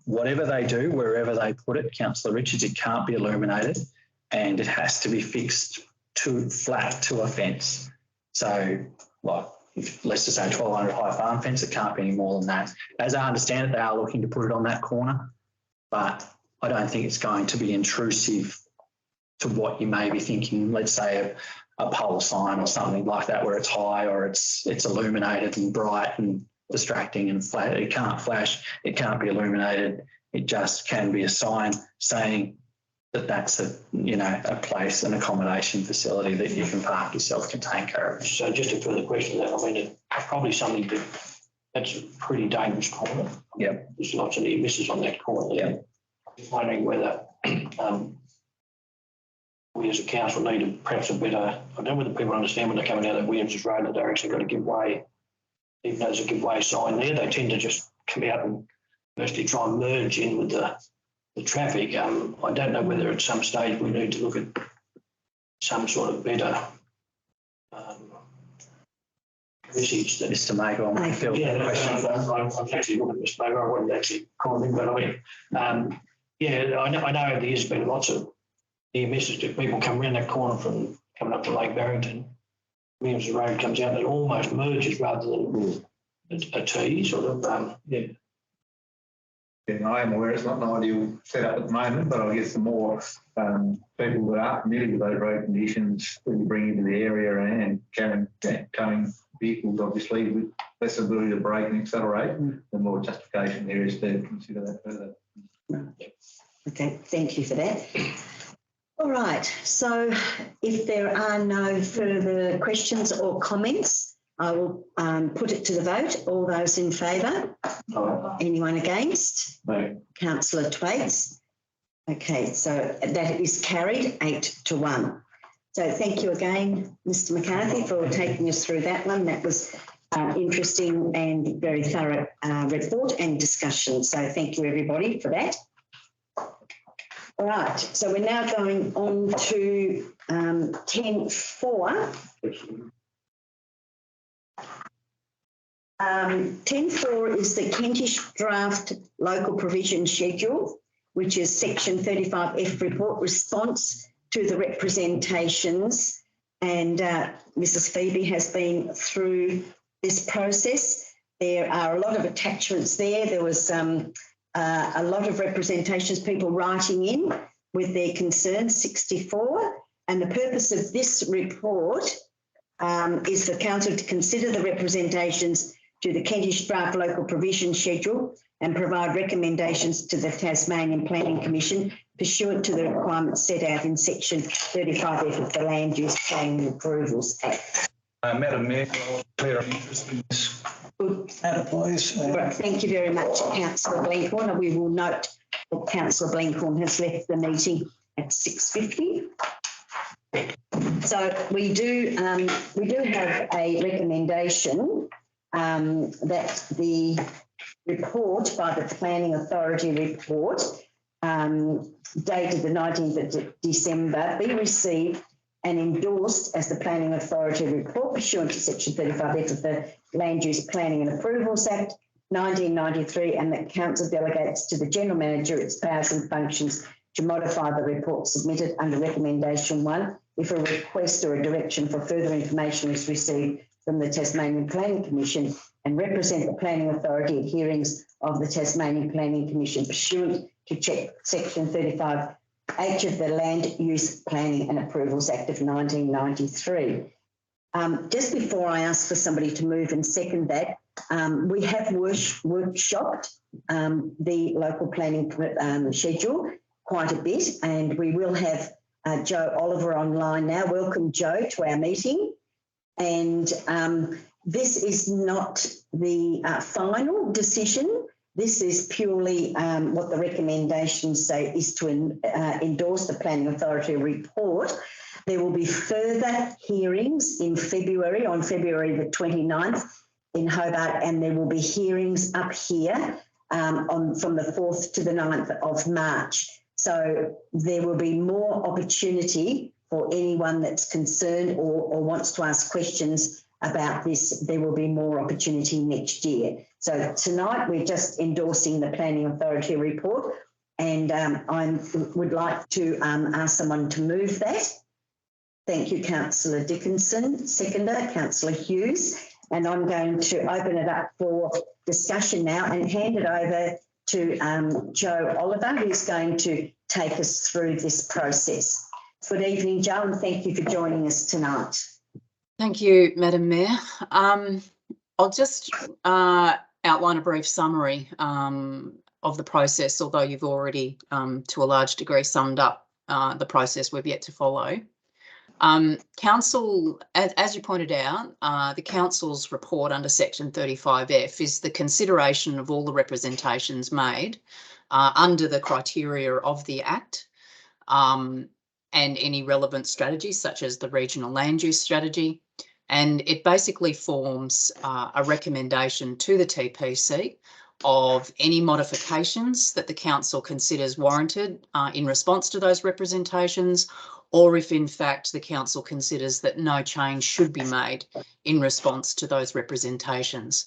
Whatever they do, wherever they put it, Councillor Richards, it can't be illuminated and it has to be fixed to flat to a fence. So like, let's just say 1,200 high farm fence, it can't be any more than that. As I understand it, they are looking to put it on that corner, but I don't think it's going to be intrusive to what you may be thinking. Let's say a pole sign or something like that where it's high or it's illuminated and bright and distracting and flat. It can't flash, it can't be illuminated. It just can be a sign saying that that's a place, an accommodation facility that you can park your self-contained carriage. so just a further question that I mean, it's probably something that's a pretty dangerous corner. Yep. There's lots of near misses on that corner. Yeah. I'm wondering whether we as a council need perhaps a better, I don't know whether people understand when they're coming out of Williams's Road that they're actually got to give way, even though there's a give way sign there, they tend to just come out and mostly try and merge in with the traffic. I don't know whether at some stage we need to look at some sort of better message that Mr. Maker, I feel yeah, the question. I'm actually looking at Mr. Maker. I wouldn't actually call him, but I mean, yeah, I know over the years there's been lots of near misses that people come around that corner from coming up to Lake Barrington. Williams Road comes out and it almost merges rather than a T sort of, yeah. Yeah, I am aware it's not an ideal setup at the moment, but I guess the more people that are familiar with those road conditions that you bring into the area and carrying vehicles, obviously, with less ability to brake and accelerate, the more justification there is to consider that further. Okay, thank you for that. All right, so if there are no further questions or comments, I will put it to the vote. All those in favour? Anyone against? No. Councillor Twaits? Okay, so that is carried 8-1. So thank you again, Mr. McCarthy, for taking us through that one. That was interesting and very thorough report and discussion. So thank you, everybody, for that. All right, so we're now going on to 10.4. 10.4 is the Kentish draft local provision schedule, which is section 35F report response to the representations. And Mrs. Phoebe has been through this process. There are a lot of attachments there. There was a lot of representations, people writing in with their concerns, 64. And the purpose of this report is for council to consider the representations to the Kentish Draft Local Provision Schedule and provide recommendations to the Tasmanian Planning Commission pursuant to the requirements set out in section 35F of the Land Use Planning and Approvals Act. Madam Mayor, clear interest in this matter, please. Right, thank you very much, Councillor Blencorn. We will note that Councillor Blencorn has left the meeting at 6:50. So we do have a recommendation that the report by the Planning Authority report dated the 19th of December be received and endorsed as the Planning Authority report pursuant to section 35F of the Land Use Planning and Approvals Act 1993, and that council delegates to the General Manager its powers and functions to modify the report submitted under recommendation 1 if a request or a direction for further information is received from the Tasmanian Planning Commission, and represent the Planning Authority at hearings of the Tasmanian Planning Commission pursuant to section 35H of the Land Use Planning and Approvals Act of 1993. Just before I ask for somebody to move and second that, we have workshopped the local planning schedule quite a bit, and we will have Joe Oliver online now. Welcome, Joe, to our meeting. And this is not the final decision. This is purely what the recommendations say is to endorse the Planning Authority report. There will be further hearings in February, on February the 29th in Hobart, and there will be hearings up here from the 4th to the 9th of March. So there will be more opportunity for anyone that's concerned or wants to ask questions about this. There will be more opportunity next year. So tonight we're just endorsing the Planning Authority report, and I would like to ask someone to move that. Thank you, Councillor Dickinson. Seconder, Councillor Hughes. And I'm going to open it up for discussion now and hand it over to Joe Oliver, who's going to take us through this process. Good evening, Joe, and thank you for joining us tonight. Thank you, Madam Mayor. I'll just outline a brief summary of the process, although you've already, to a large degree, summed up the process we've yet to follow. Council, as you pointed out, the Council's report under section 35F is the consideration of all the representations made under the criteria of the Act, and any relevant strategies such as the regional land use strategy. And it basically forms a recommendation to the TPC of any modifications that the Council considers warranted in response to those representations, or if in fact the Council considers that no change should be made in response to those representations.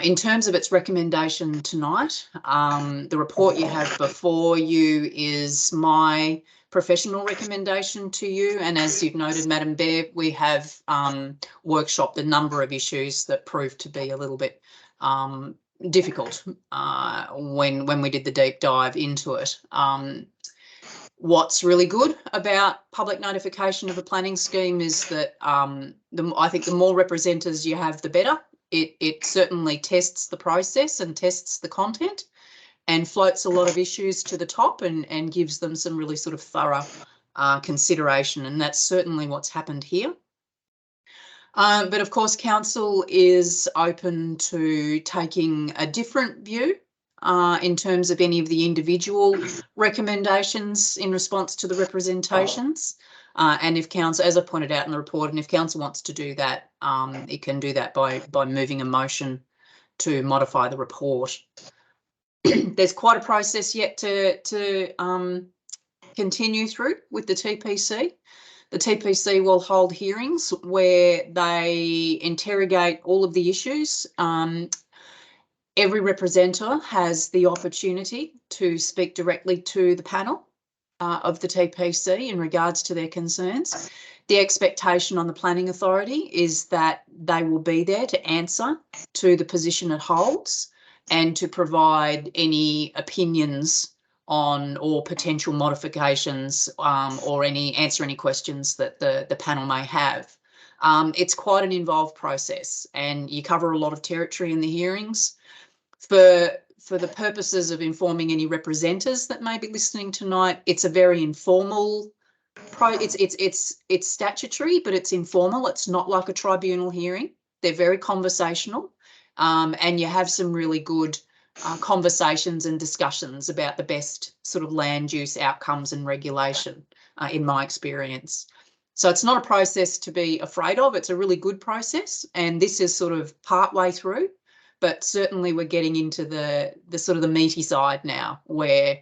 In terms of its recommendation tonight, the report you have before you is my professional recommendation to you, and as you've noted, Madam Mayor, we have workshopped a number of issues that proved to be a little bit difficult when we did the deep dive into it. What's really good about public notification of a planning scheme is that I think the more representatives you have, the better. It certainly tests the process and tests the content and floats a lot of issues to the top and gives them some really sort of thorough consideration, and that's certainly what's happened here. But of course, Council is open to taking a different view in terms of any of the individual recommendations in response to the representations. And if Council, as I pointed out in the report, and if Council wants to do that, it can do that by moving a motion to modify the report. There's quite a process yet to continue through with the TPC. The TPC will hold hearings where they interrogate all of the issues. Every representative has the opportunity to speak directly to the panel of the TPC in regards to their concerns. The expectation on the planning authority is that they will be there to answer to the position it holds and to provide any opinions on or potential modifications or answer any questions that the panel may have. It's quite an involved process and you cover a lot of territory in the hearings. For the purposes of informing any representatives that may be listening tonight, it's a very informal it's statutory, but it's informal. It's not like a tribunal hearing. They're very conversational, and you have some really good conversations and discussions about the best sort of land use outcomes and regulation, in my experience. So it's not a process to be afraid of. It's a really good process, and this is sort of part way through. But certainly we're getting into the sort of the meaty side now, where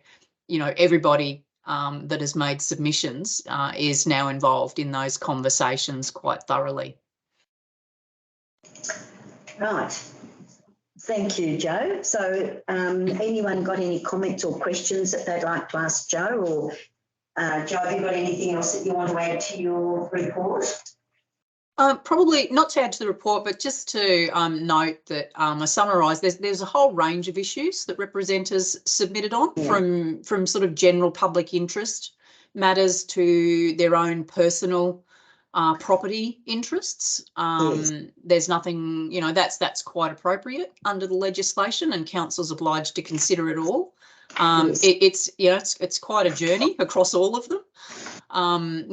everybody that has made submissions is now involved in those conversations quite thoroughly. Right. Thank you, Jo. So anyone got any comments or questions that they'd like to ask Jo? Or Jo, have you got anything else that you want to add to your report? Probably not to add to the report, but just to note that I summarise, there's a whole range of issues that representatives submitted on, from sort of general public interest matters to their own personal property interests. There's nothing, that's quite appropriate under the legislation, and council's obliged to consider it all. It's quite a journey across all of them,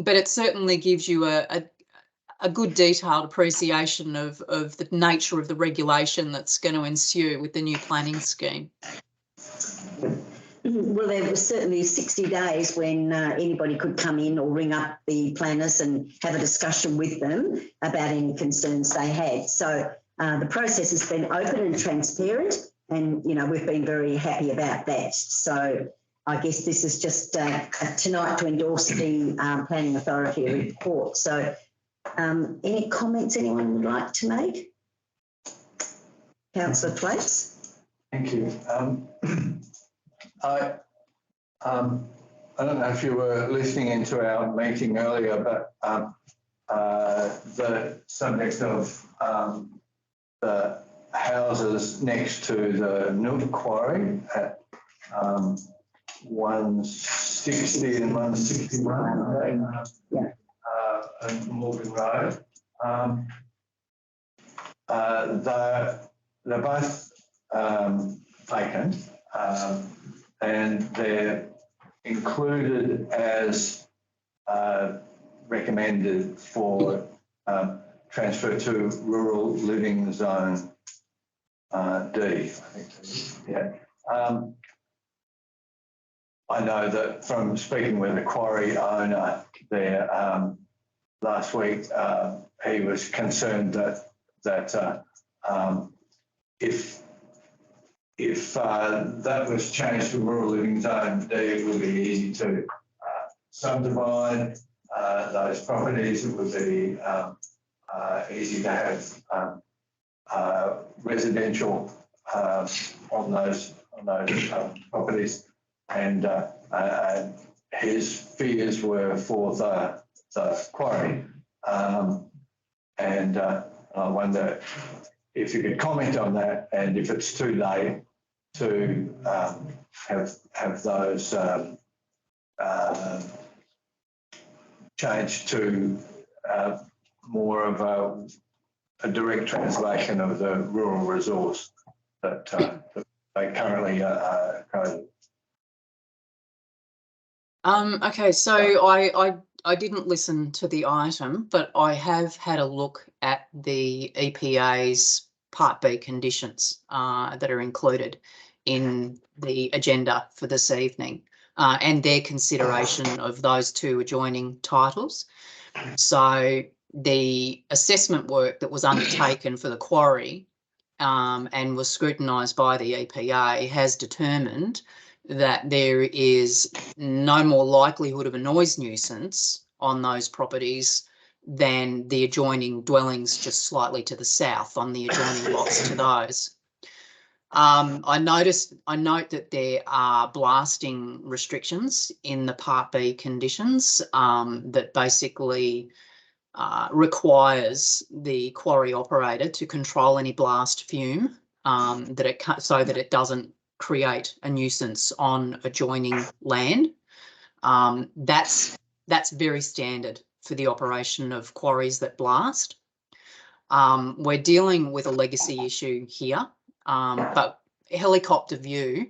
but it certainly gives you a good detailed appreciation of the nature of the regulation that's going to ensue with the new planning scheme. Well, there was certainly 60 days when anybody could come in or ring up the planners and have a discussion with them about any concerns they had. So the process has been open and transparent, and, we've been very happy about that. So I guess this is just tonight to endorse the Planning Authority report. So any comments anyone would like to make? Councillor Twaits. Thank you. I don't know if you were listening into our meeting earlier, but the subject of the houses next to the Nook Quarry at 160 and 161. Morgan Road. They're both vacant, and they're included as recommended for transfer to rural living zone D. I think. Yeah. I know that from speaking with the quarry owner there last week, he was concerned that if that was changed to rural living zone D, it would be easy to subdivide those properties. It would be easy to have residential on those properties, and his fears were for the quarry, and I wonder if you could comment on that, and if it's too late to have those changed to more of a direct translation of the rural resource that they currently code. Okay, so I didn't listen to the item, but I have had a look at the EPA's Part B conditions that are included in the agenda for this evening, and their consideration of those two adjoining titles. So the assessment work that was undertaken for the quarry and was scrutinised by the EPA has determined that there is no more likelihood of a noise nuisance on those properties than the adjoining dwellings just slightly to the south on the adjoining lots to those. I note that there are blasting restrictions in the Part B conditions that basically requires the quarry operator to control any blast fume so that it doesn't create a nuisance on adjoining land. That's very standard for the operation of quarries that blast. We're dealing with a legacy issue here, but helicopter view,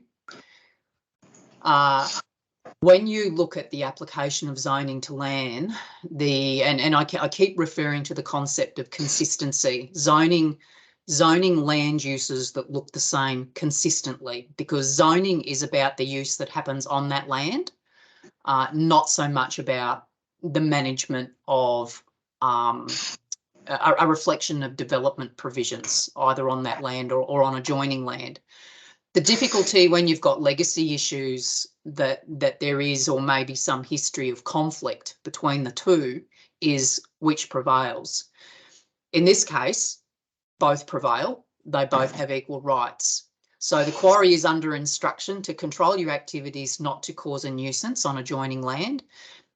when you look at the application of zoning to land, I keep referring to the concept of consistency, zoning land uses that look the same consistently, because zoning is about the use that happens on that land, not so much about the management of a reflection of development provisions either on that land or on adjoining land. The difficulty when you've got legacy issues that there is, or maybe some history of conflict between the two, is which prevails. In this case, both prevail. They both have equal rights. So the quarry is under instruction to control your activities not to cause a nuisance on adjoining land.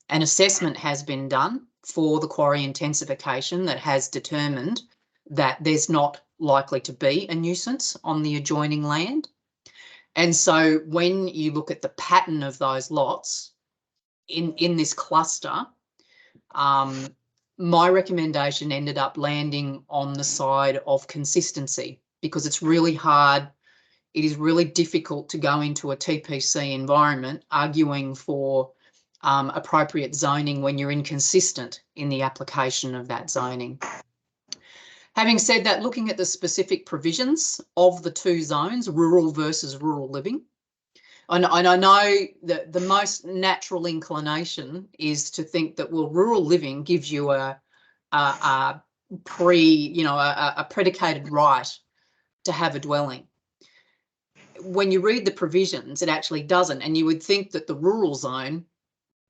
An assessment has been done for the quarry intensification that has determined that there's not likely to be a nuisance on the adjoining land. And so when you look at the pattern of those lots in this cluster, my recommendation ended up landing on the side of consistency, because it's really hard. It is really difficult to go into a TPC environment arguing for appropriate zoning when you're inconsistent in the application of that zoning. Having said that, looking at the specific provisions of the two zones, rural versus rural living, and I know that the most natural inclination is to think that, well, rural living gives you a predicated right to have a dwelling. When you read the provisions, it actually doesn't, and you would think that the rural zone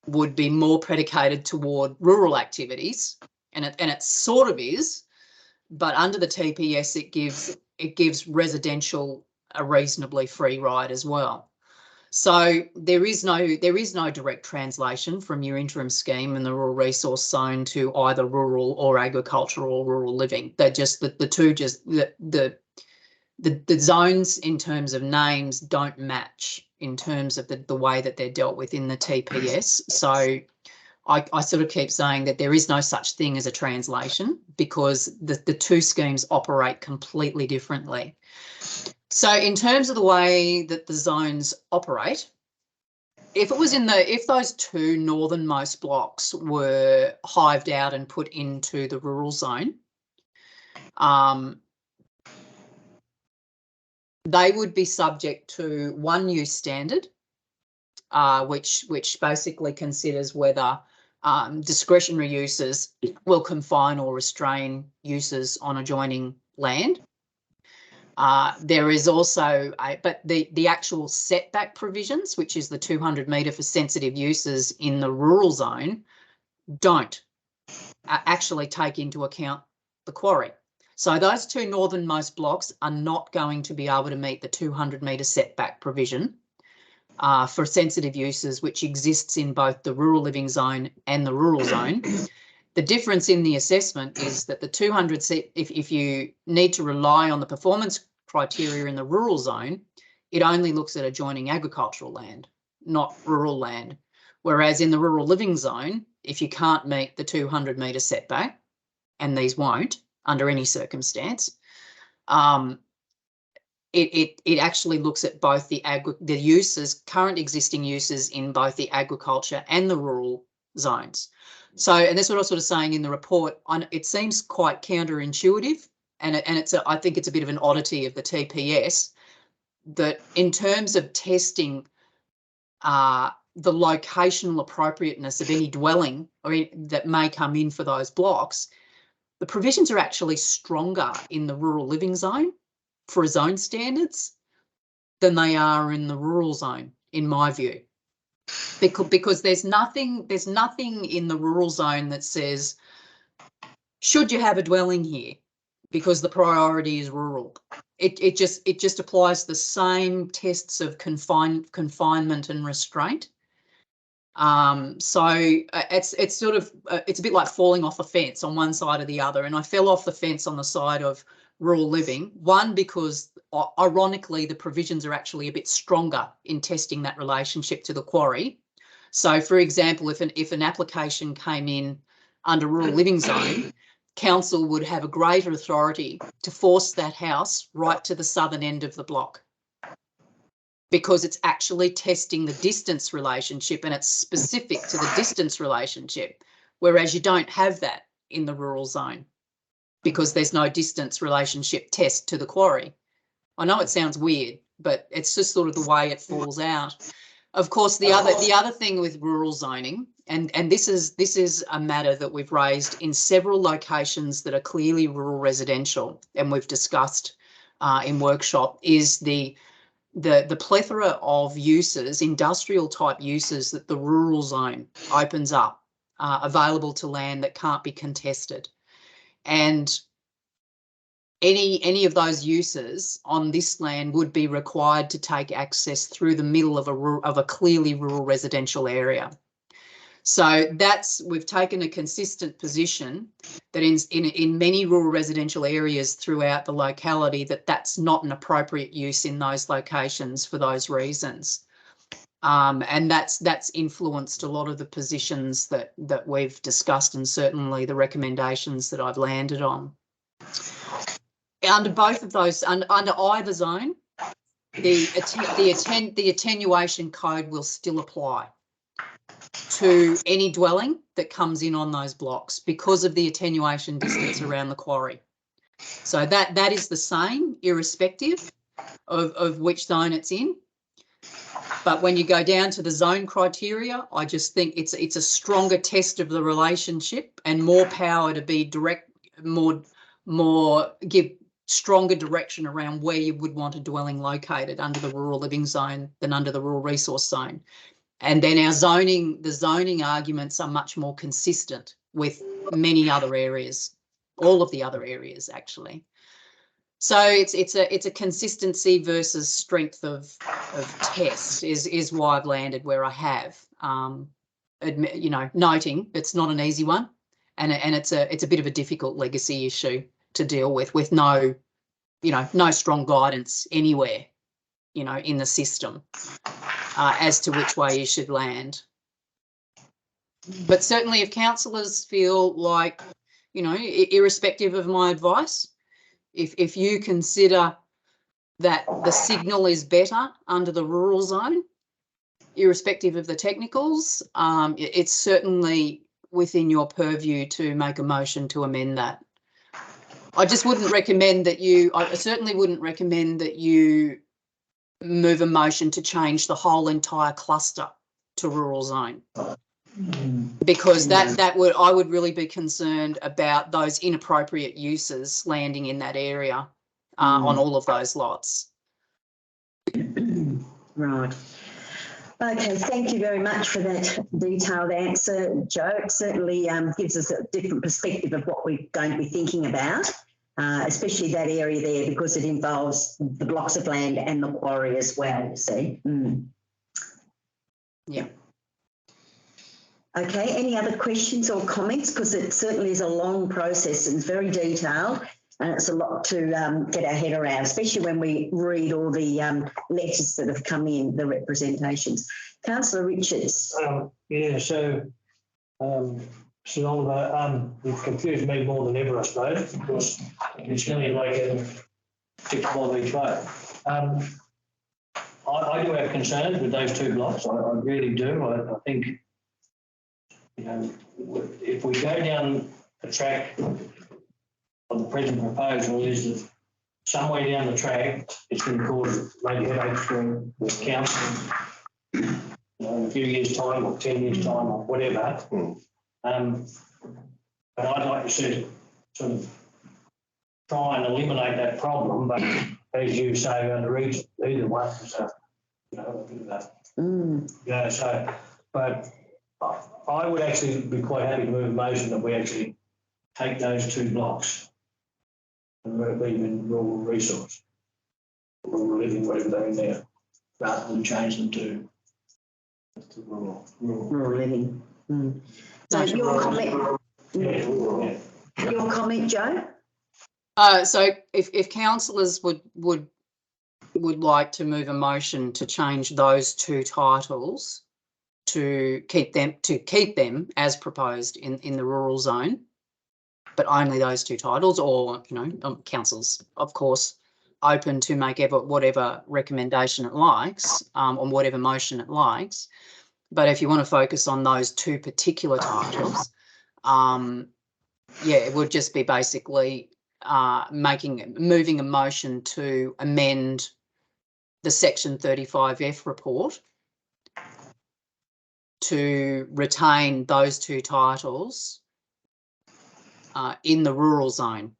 would be more predicated toward rural activities, and it sort of is. But under the TPS, it gives residential a reasonably free ride as well. So there is no direct translation from your interim scheme in the rural resource zone to either rural or agricultural or rural living. They're just the zones in terms of names don't match in terms of the way that they're dealt with in the TPS. So I sort of keep saying that there is no such thing as a translation, because the two schemes operate completely differently. So in terms of the way that the zones operate, if those two northernmost blocks were hived out and put into the rural zone, they would be subject to one use standard, which basically considers whether discretionary uses will confine or restrain uses on adjoining land. There is also but the actual setback provisions, which is the 200 metre for sensitive uses in the rural zone, don't actually take into account the quarry. So those two northernmost blocks are not going to be able to meet the 200 metre setback provision for sensitive uses, which exists in both the rural living zone and the rural zone. The difference in the assessment is that the 200, if you need to rely on the performance criteria in the rural zone, it only looks at adjoining agricultural land, not rural land. Whereas in the rural living zone, if you can't meet the 200 metre setback, and these won't under any circumstance, it actually looks at both the uses, current existing uses in both the agriculture and the rural zones. So, and that's what I was sort of saying in the report. It seems quite counterintuitive, and I think it's a bit of an oddity of the TPS that in terms of testing the locational appropriateness of any dwelling that may come in for those blocks, the provisions are actually stronger in the rural living zone for zone standards than they are in the rural zone, in my view, because there's nothing in the rural zone that says, should you have a dwelling here, because the priority is rural. it just applies the same tests of confinement and restraint. So it's sort of it's a bit like falling off a fence on one side or the other. And I fell off the fence on the side of rural living. One, because ironically the provisions are actually a bit stronger in testing that relationship to the quarry. So, for example, if an application came in under rural living zone, council would have a greater authority to force that house right to the southern end of the block, because it's actually testing the distance relationship and it's specific to the distance relationship, whereas you don't have that in the rural zone because there's no distance relationship test to the quarry. I know it sounds weird, but it's just sort of the way it falls out. Of course, the other thing with rural zoning, and this is a matter that we've raised in several locations that are clearly rural residential, and we've discussed in workshop, is the plethora of uses, industrial type uses that the rural zone opens up available to land that can't be contested. And any of those uses on this land would be required to take access through the middle of a clearly rural residential area. So we've taken a consistent position that in many rural residential areas throughout the locality that's not an appropriate use in those locations for those reasons. And that's influenced a lot of the positions that we've discussed, and certainly the recommendations that I've landed on. Under both of those, under either zone, the attenuation code will still apply to any dwelling that comes in on those blocks because of the attenuation distance around the quarry. So that is the same irrespective of which zone it's in. But when you go down to the zone criteria, I just think it's a stronger test of the relationship and more power to be direct, more give stronger direction around where you would want a dwelling located under the rural living zone than under the rural resource zone. And then the zoning arguments are much more consistent with many other areas, all of the other areas actually. So it's a consistency versus strength of test is why I've landed where I have. Noting it's not an easy one, and it's a bit of a difficult legacy issue to deal with no strong guidance anywhere, in the system as to which way you should land. But certainly if councillors feel like, irrespective of my advice, if you consider that the signal is better under the rural zone, irrespective of the technicals, it's certainly within your purview to make a motion to amend that. I certainly wouldn't recommend that you move a motion to change the whole entire cluster to rural zone, because I would really be concerned about those inappropriate uses landing in that area on all of those lots. Right. Okay, thank you very much for that detailed answer, Jo. It certainly gives us a different perspective of what we're going to be thinking about, especially that area there, because it involves the blocks of land and the quarry as well, you see. Yeah. Okay, any other questions or comments? Because it certainly is a long process and it's very detailed, and it's a lot to get our head around, especially when we read all the letters that have come in, the representations. Councillor Richards. Sir Oliver, you've confused me more than ever, I suppose, because it's nearly like getting 6 miles each way. I do have concerns with those 2 blocks. I really do. I think, if we go down the track of the present proposal, is that somewhere down the track it's going to cause maybe headaches for the council, in a few years' time or 10 years' time or whatever. But I'd like to see sort of try and eliminate that problem. But as you say, under either one, so but I would actually be quite happy to move a motion that we actually take those 2 blocks and move them in rural resource. rural living, whatever they're in there, rather than change them to rural. Rural living. So No. your comment, Yeah, rural, yeah. your comment, Joe? So if councillors would like to move a motion to change those two titles to keep them as proposed in the rural zone, but only those two titles, or council's of course open to make whatever recommendation it likes, on whatever motion it likes. But if you want to focus on those two particular titles, it would just be basically moving a motion to amend the Section 35F report to retain those two titles in the rural zone.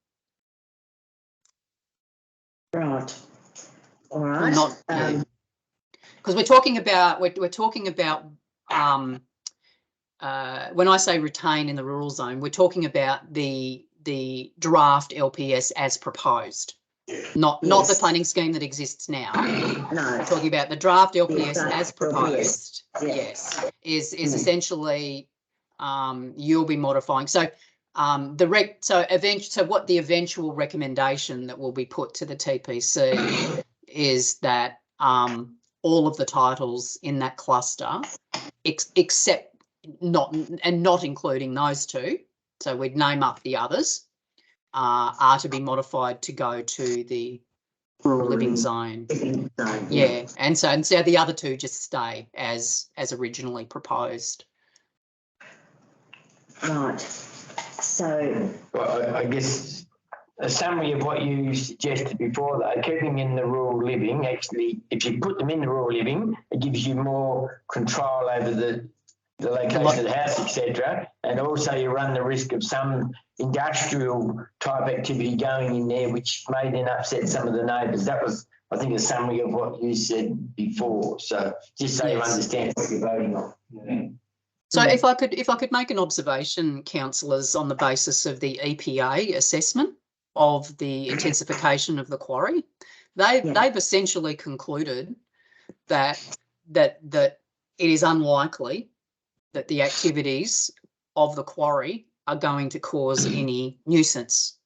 Right. All right. Not because we're talking about when I say retain in the rural zone, we're talking about the draft LPS as proposed, not the planning scheme that exists now. No. We're talking about the draft LPS as proposed. LPS. Yes, is essentially you'll be modifying. So what the eventual recommendation that will be put to the TPC is that all of the titles in that cluster, except not including those two, so we'd name up the others, are to be modified to go to the rural living zone. Yeah, and so the other two just stay as originally proposed. Right. So. Well, I guess a summary of what you suggested before, though, keeping in the rural living, actually, if you put them in the rural living, it gives you more control over the location of the house, etc. And also you run the risk of some industrial type activity going in there, which may then upset some of the neighbours. That was, I think, a summary of what you said before. So just so you understand what you're voting on. Yeah. So if I could make an observation, councillors, on the basis of the EPA assessment of the intensification of the quarry, they've essentially concluded that it is unlikely that the activities of the quarry are going to cause any nuisance.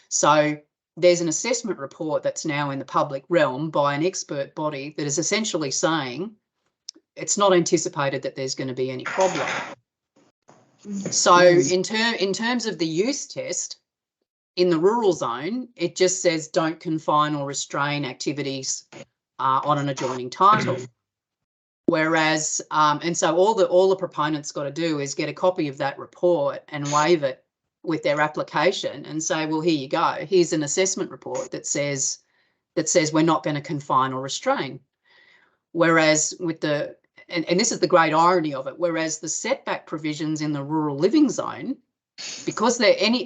So there's an assessment report that's now in the public realm by an expert body that is essentially saying it's not anticipated that there's going to be any problem. So in terms of the use test in the rural zone, it just says don't confine or restrain activities on an adjoining title. Whereas, and so all the proponents got to do is get a copy of that report and waive it with their application and say, well, here you go. Here's an assessment report that says we're not going to confine or restrain. Whereas with and this is the great irony of it, whereas the setback provisions in the rural living zone, because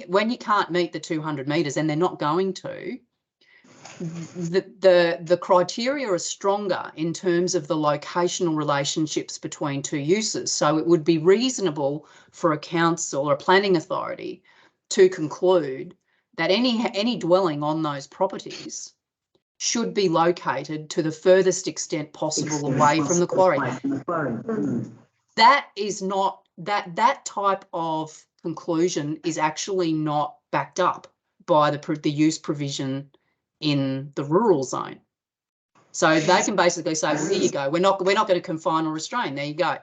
when you can't meet the 200 metres, and they're not going to, the criteria are stronger in terms of the locational relationships between two uses. So it would be reasonable for a council or a planning authority to conclude that any dwelling on those properties should be located to the furthest extent possible away from the quarry. That is not, that type of conclusion is actually not backed up by the use provision in the rural zone. So they can basically say, well, here you go, we're not going to confine or restrain, there you go.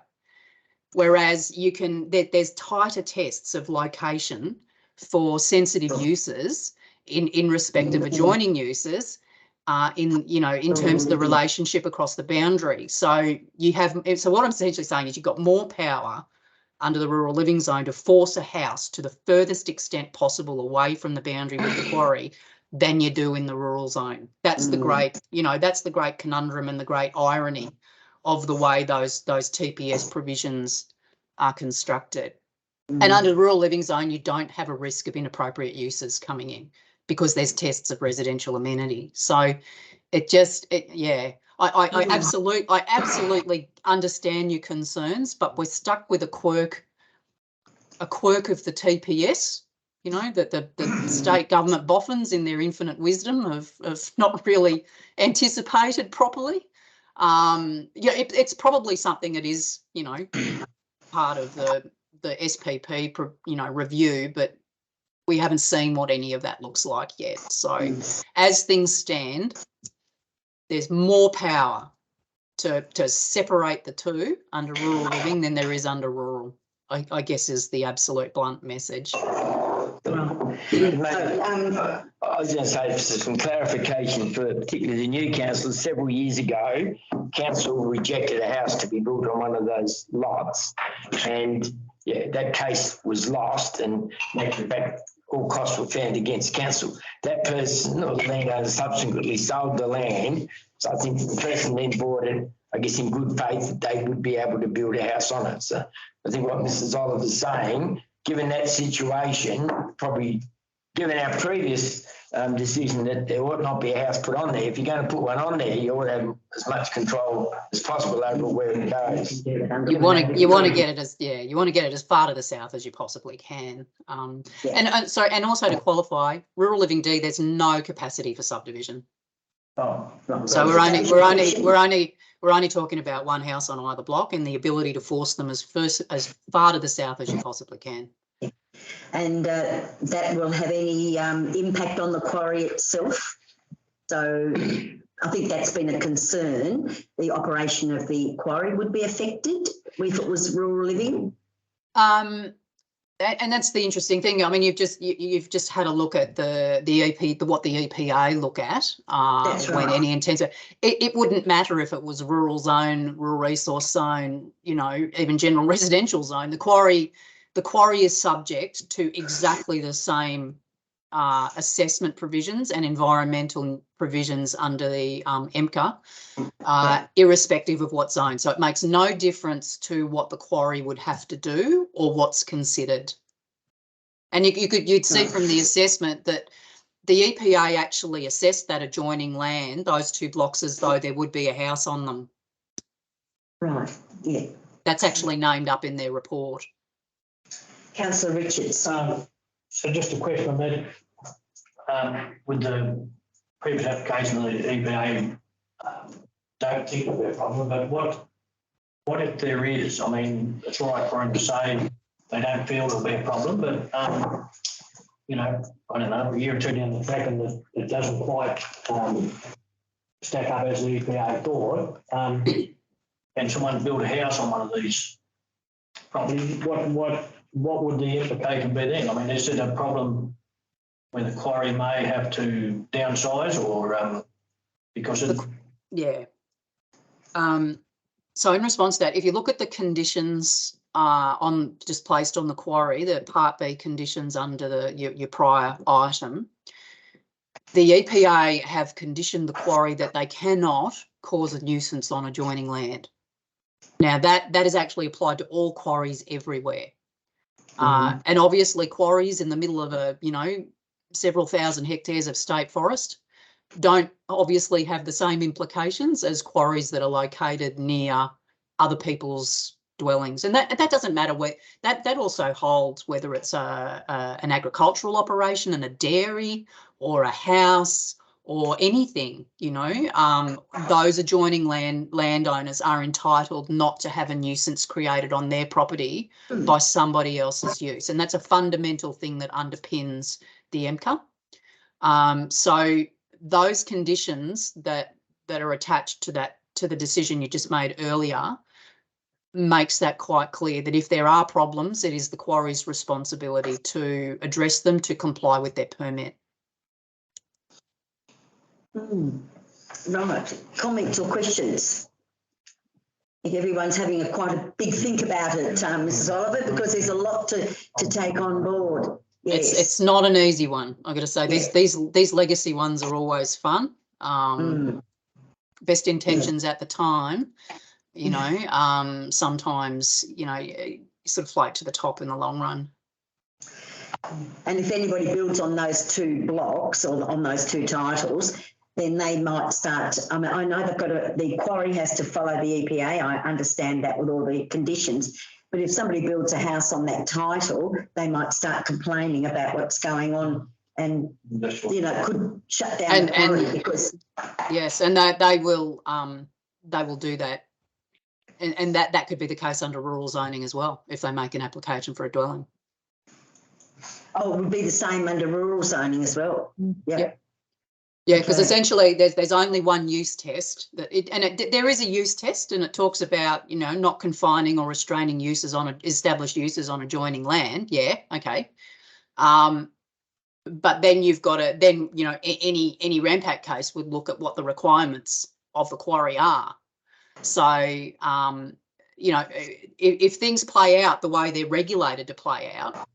Whereas there's tighter tests of location for sensitive uses in respect of adjoining uses, in terms of the relationship across the boundary. So what I'm essentially saying is you've got more power under the rural living zone to force a house to the furthest extent possible away from the boundary with the quarry than you do in the rural zone. That's the great, that's the great conundrum and the great irony of the way those TPS provisions are constructed. And under the rural living zone, you don't have a risk of inappropriate uses coming in because there's tests of residential amenity. So I absolutely understand your concerns, but we're stuck with a quirk of the TPS you know, that the state government boffins in their infinite wisdom have not really anticipated properly. Yeah, it's probably something that is, you know, part of the SPP, you know, review, but we haven't seen what any of that looks like yet. So as things stand, there's more power to separate the two under rural living than there is under rural, I guess is the absolute blunt message. I was going to say, for some clarification for particularly the new councillors, several years ago, council rejected a house to be built on one of those lots, and yeah, that case was lost, and in fact, all costs were found against council. That person or the landowner subsequently sold the land, so I think the person then bought it, I guess in good faith, that they would be able to build a house on it. So I think what Mrs. Oliver's saying, given that situation, probably given our previous decision that there ought not be a house put on there, if you're going to put one on there, you ought to have as much control as possible over where it goes. You want to get it as, yeah, you want to get it as far to the south as you possibly can. And also to qualify, rural living D, there's no capacity for subdivision. Oh, so we're only talking about one house on either block and the ability to force them as far to the south as you possibly can. And that will have any impact on the quarry itself. So I think that's been a concern. The operation of the quarry would be affected if it was rural living. And that's the interesting thing. I mean, you've just had a look at what the EPA look at when any intensive. It wouldn't matter if it was rural zone, rural resource zone, you know, even general residential zone. The quarry is subject to exactly the same assessment provisions and environmental provisions under the MCA, irrespective of what zone. So it makes no difference to what the quarry would have to do or what's considered. And you'd see from the assessment that the EPA actually assessed that adjoining land, those two blocks, as though there would be a house on them. Right. Yeah. That's actually named up in their report. Councillor Richards. So just a question on that. With the previous application, the EPA don't think it'll be a problem, but what if there is? I mean, it's right for them to say they don't feel it'll be a problem, but you know, I don't know, a year or two down the track and it doesn't quite stack up as the EPA thought, and someone build a house on one of these properties, what would the implication be then? I mean, is it a problem where the quarry may have to downsize or because of... Yeah. So in response to that, if you look at the conditions just placed on the quarry, the Part B conditions under your prior item, the EPA have conditioned the quarry that they cannot cause a nuisance on adjoining land. Now that is actually applied to all quarries everywhere. And obviously quarries in the middle of several thousand hectares of state forest don't obviously have the same implications as quarries that are located near other people's dwellings. And that doesn't matter where, that also holds whether it's an agricultural operation and a dairy or a house or anything, those adjoining landowners are entitled not to have a nuisance created on their property by somebody else's use. And that's a fundamental thing that underpins the MCA. So those conditions that are attached to the decision you just made earlier makes that quite clear, that if there are problems, it is the quarry's responsibility to address them, to comply with their permit. Right. Comments or questions? I think everyone's having quite a big think about it, Mrs. Oliver, because there's a lot to take on board. Yes. It's not an easy one, I've got to say. These legacy ones are always fun. Best intentions at the time, sometimes, you sort of float to the top in the long run. And if anybody builds on those two blocks or on those two titles, then they might start, I know the quarry has to follow the EPA, I understand that with all the conditions, But if somebody builds a house on that title, they might start complaining about what's going on and, you know, could shut down the quarry because. Yes, and they will do that. And that could be the case under rural zoning as well, if they make an application for a dwelling. Oh, it would be the same under rural zoning as well. Yeah. Yeah, because essentially there's only one use test there is a use test, and it talks about, you know, not confining or restraining uses on established uses on adjoining land. Yeah, okay. But then you've got to you know, any RAMPAC case would look at what the requirements of the quarry are. So you know, if things play out the way they're regulated to play out,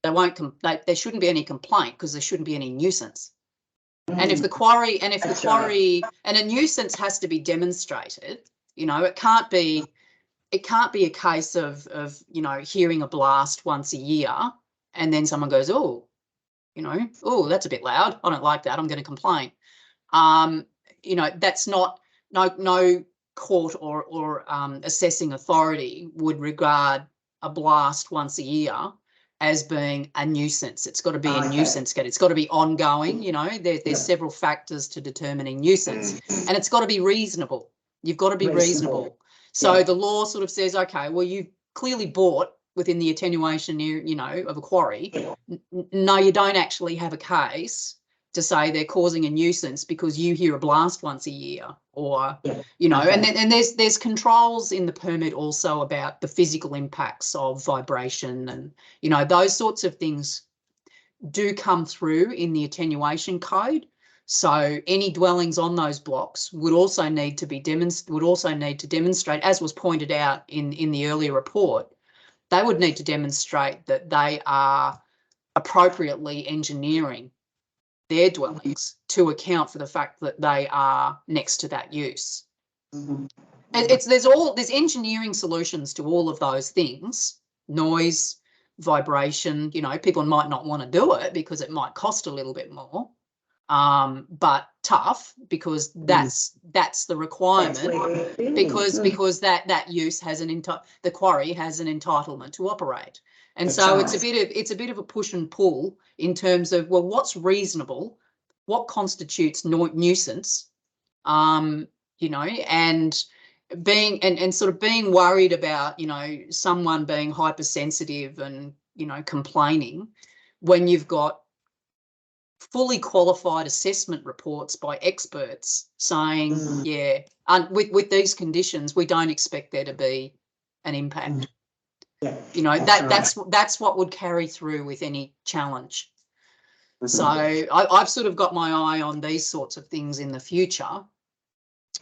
there shouldn't be any complaint because there shouldn't be any nuisance. And if the quarry and a nuisance has to be demonstrated, you know, it can't be a case of you know, hearing a blast once a year and then someone goes, oh, you know, oh, that's a bit loud, I don't like that, I'm going to complain. You know, that's not, no court or assessing authority would regard a blast once a year as being a nuisance. It's got to be a nuisance. It's got to be ongoing. You know, there's several factors to determining nuisance, and it's got to be reasonable. You've got to be reasonable. So the law sort of says, okay, well, you clearly bought within the attenuation, you know, of a quarry. No, you don't actually have a case to say they're causing a nuisance because you hear a blast once a year, or you know, and there's controls in the permit also about the physical impacts of vibration, and you know, those sorts of things do come through in the attenuation code. So any dwellings on those blocks would also need to demonstrate, as was pointed out in the earlier report, they would need to demonstrate that they are appropriately engineering their dwellings to account for the fact that they are next to that use. There's engineering solutions to all of those things: noise, vibration. You know, people might not want to do it because it might cost a little bit more, but tough, because that's the requirement, because that use has the quarry has an entitlement to operate. And so it's a bit of a push and pull in terms of, well, what's reasonable, what constitutes nuisance, you know, and sort of being worried about, you know, someone being hypersensitive and, you know, complaining when you've got fully qualified assessment reports by experts saying, with these conditions, we don't expect there to be an impact. You know, that's what would carry through with any challenge. So I've sort of got my eye on these sorts of things in the future,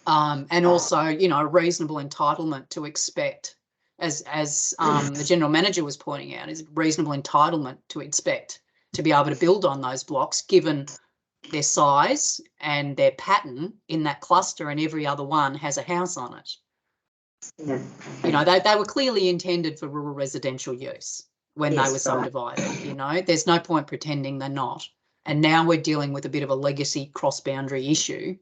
and also, you know, a reasonable entitlement to expect, as the general manager was pointing out, is a reasonable entitlement to expect to be able to build on those blocks given their size and their pattern in that cluster, and every other one has a house on it. You know, they were clearly intended for rural residential use when they were subdivided. You know, there's no point pretending they're not. And now we're dealing with a bit of a legacy cross-boundary issue,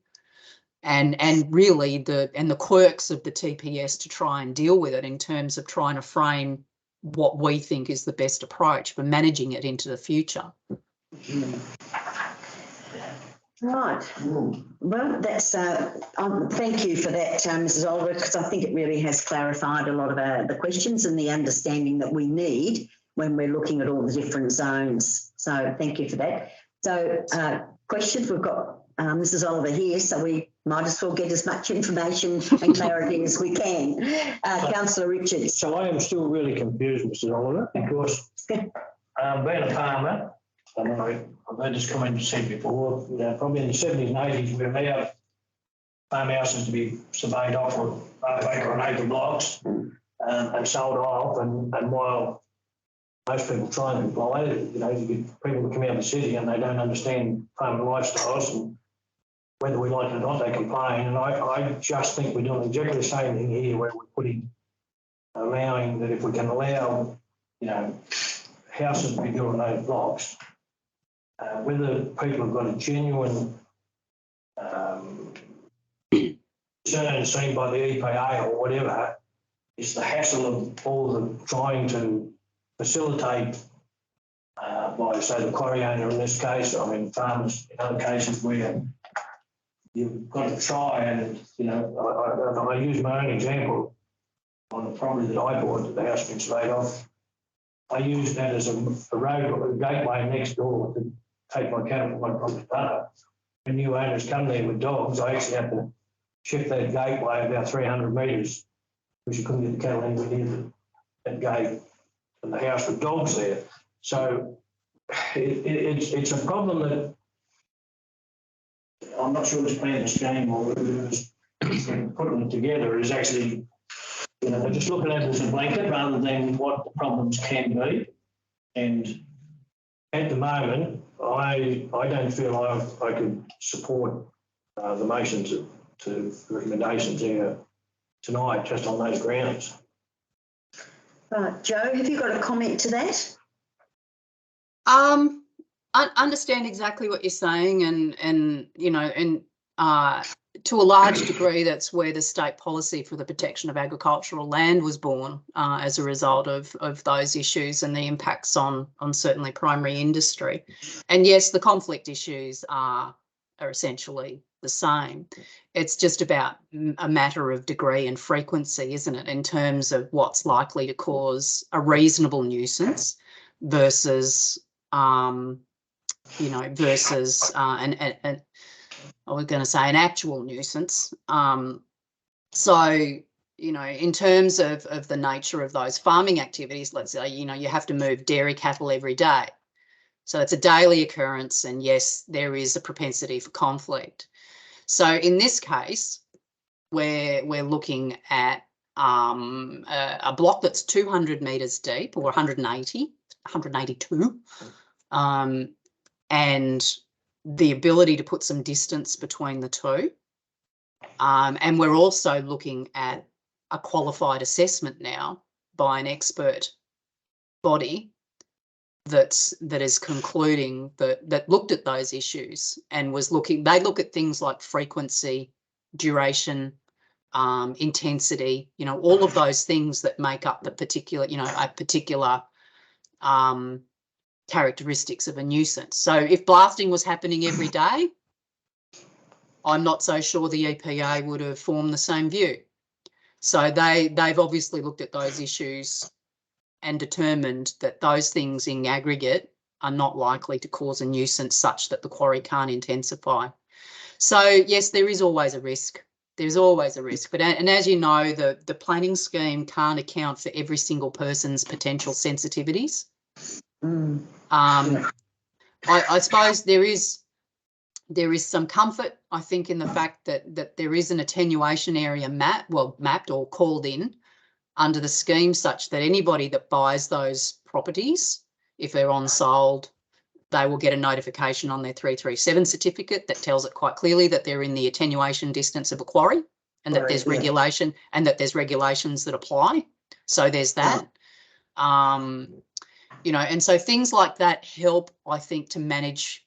and really the quirks of the TPS to try and deal with it in terms of trying to frame what we think is the best approach for managing it into the future. Right. Well, that's thank you for that, Mrs. Oliver, because I think it really has clarified a lot of the questions and the understanding that we need when we're looking at all the different zones. So thank you for that. So questions, we've got Mrs. Oliver here, so we might as well get as much information and clarity as we can. Councillor Richards. So I am still really confused, Mrs. Oliver, because being a farmer, I know I've heard this comment said before, you know, probably in the 70s and 80s, we allowed farmhouses to be surveyed off of half-acre and acre blocks and sold off. And while most people try and comply, you know, you get people that come out of the city and they don't understand farming lifestyles, and whether we like it or not, they complain. And I just think we're doing exactly the same thing here, where we're allowing that, if we can allow, you know, houses to be built on those blocks, whether people have got a genuine concern seen by the EPA or whatever, is the hassle of all the trying to facilitate by, say, the quarry owner in this case, I mean, farmers in other cases where you've got to try and, you know, I use my own example on the property that I bought that the house been surveyed off. I used that as a road or a gateway next door to take my cattle from my property data. When new owners come there with dogs, I actually have to shift that gateway about 300 metres because you couldn't get the cattle anywhere near that gate and the house with dogs there. So it's a problem that I'm not sure this plan is scheme or putting it together is actually, you know, they're just looking at it as a blanket rather than what the problems can be. And at the moment, I don't feel I could support the motion to recommendations here tonight just on those grounds. Right, Joe, have you got a comment to that? I understand exactly what you're saying, and you know, and to a large degree, that's where the state policy for the protection of agricultural land was born as a result of those issues and the impacts on certainly primary industry. And yes, the conflict issues are essentially the same. It's just about a matter of degree and frequency, isn't it, in terms of what's likely to cause a reasonable nuisance versus you know, versus I was going to say an actual nuisance. So, you know, in terms of the nature of those farming activities, let's say, you know, you have to move dairy cattle every day. So it's a daily occurrence, and yes, there is a propensity for conflict. So in this case, we're looking at a block that's 200 metres deep or 182. And the ability to put some distance between the two. And we're also looking at a qualified assessment now by an expert body that is concluding that looked at those issues and was looking, they look at things like frequency, duration, intensity, you know, all of those things that make up the particular, you know, a particular characteristics of a nuisance. So if blasting was happening every day, I'm not so sure the EPA would have formed the same view. So they've obviously looked at those issues and determined that those things in aggregate are not likely to cause a nuisance such that the quarry can't intensify. So yes, there is always a risk. There's always a risk. But and as you know, the planning scheme can't account for every single person's potential sensitivities. I suppose there is some comfort, I think, in the fact that there is an attenuation area mapped or called in under the scheme, such that anybody that buys those properties, if they're on sold, they will get a notification on their 337 certificate that tells it quite clearly that they're in the attenuation distance of a quarry, and that there's regulation and that there's regulations that apply. So there's that. You know, and so things like that help, I think, to manage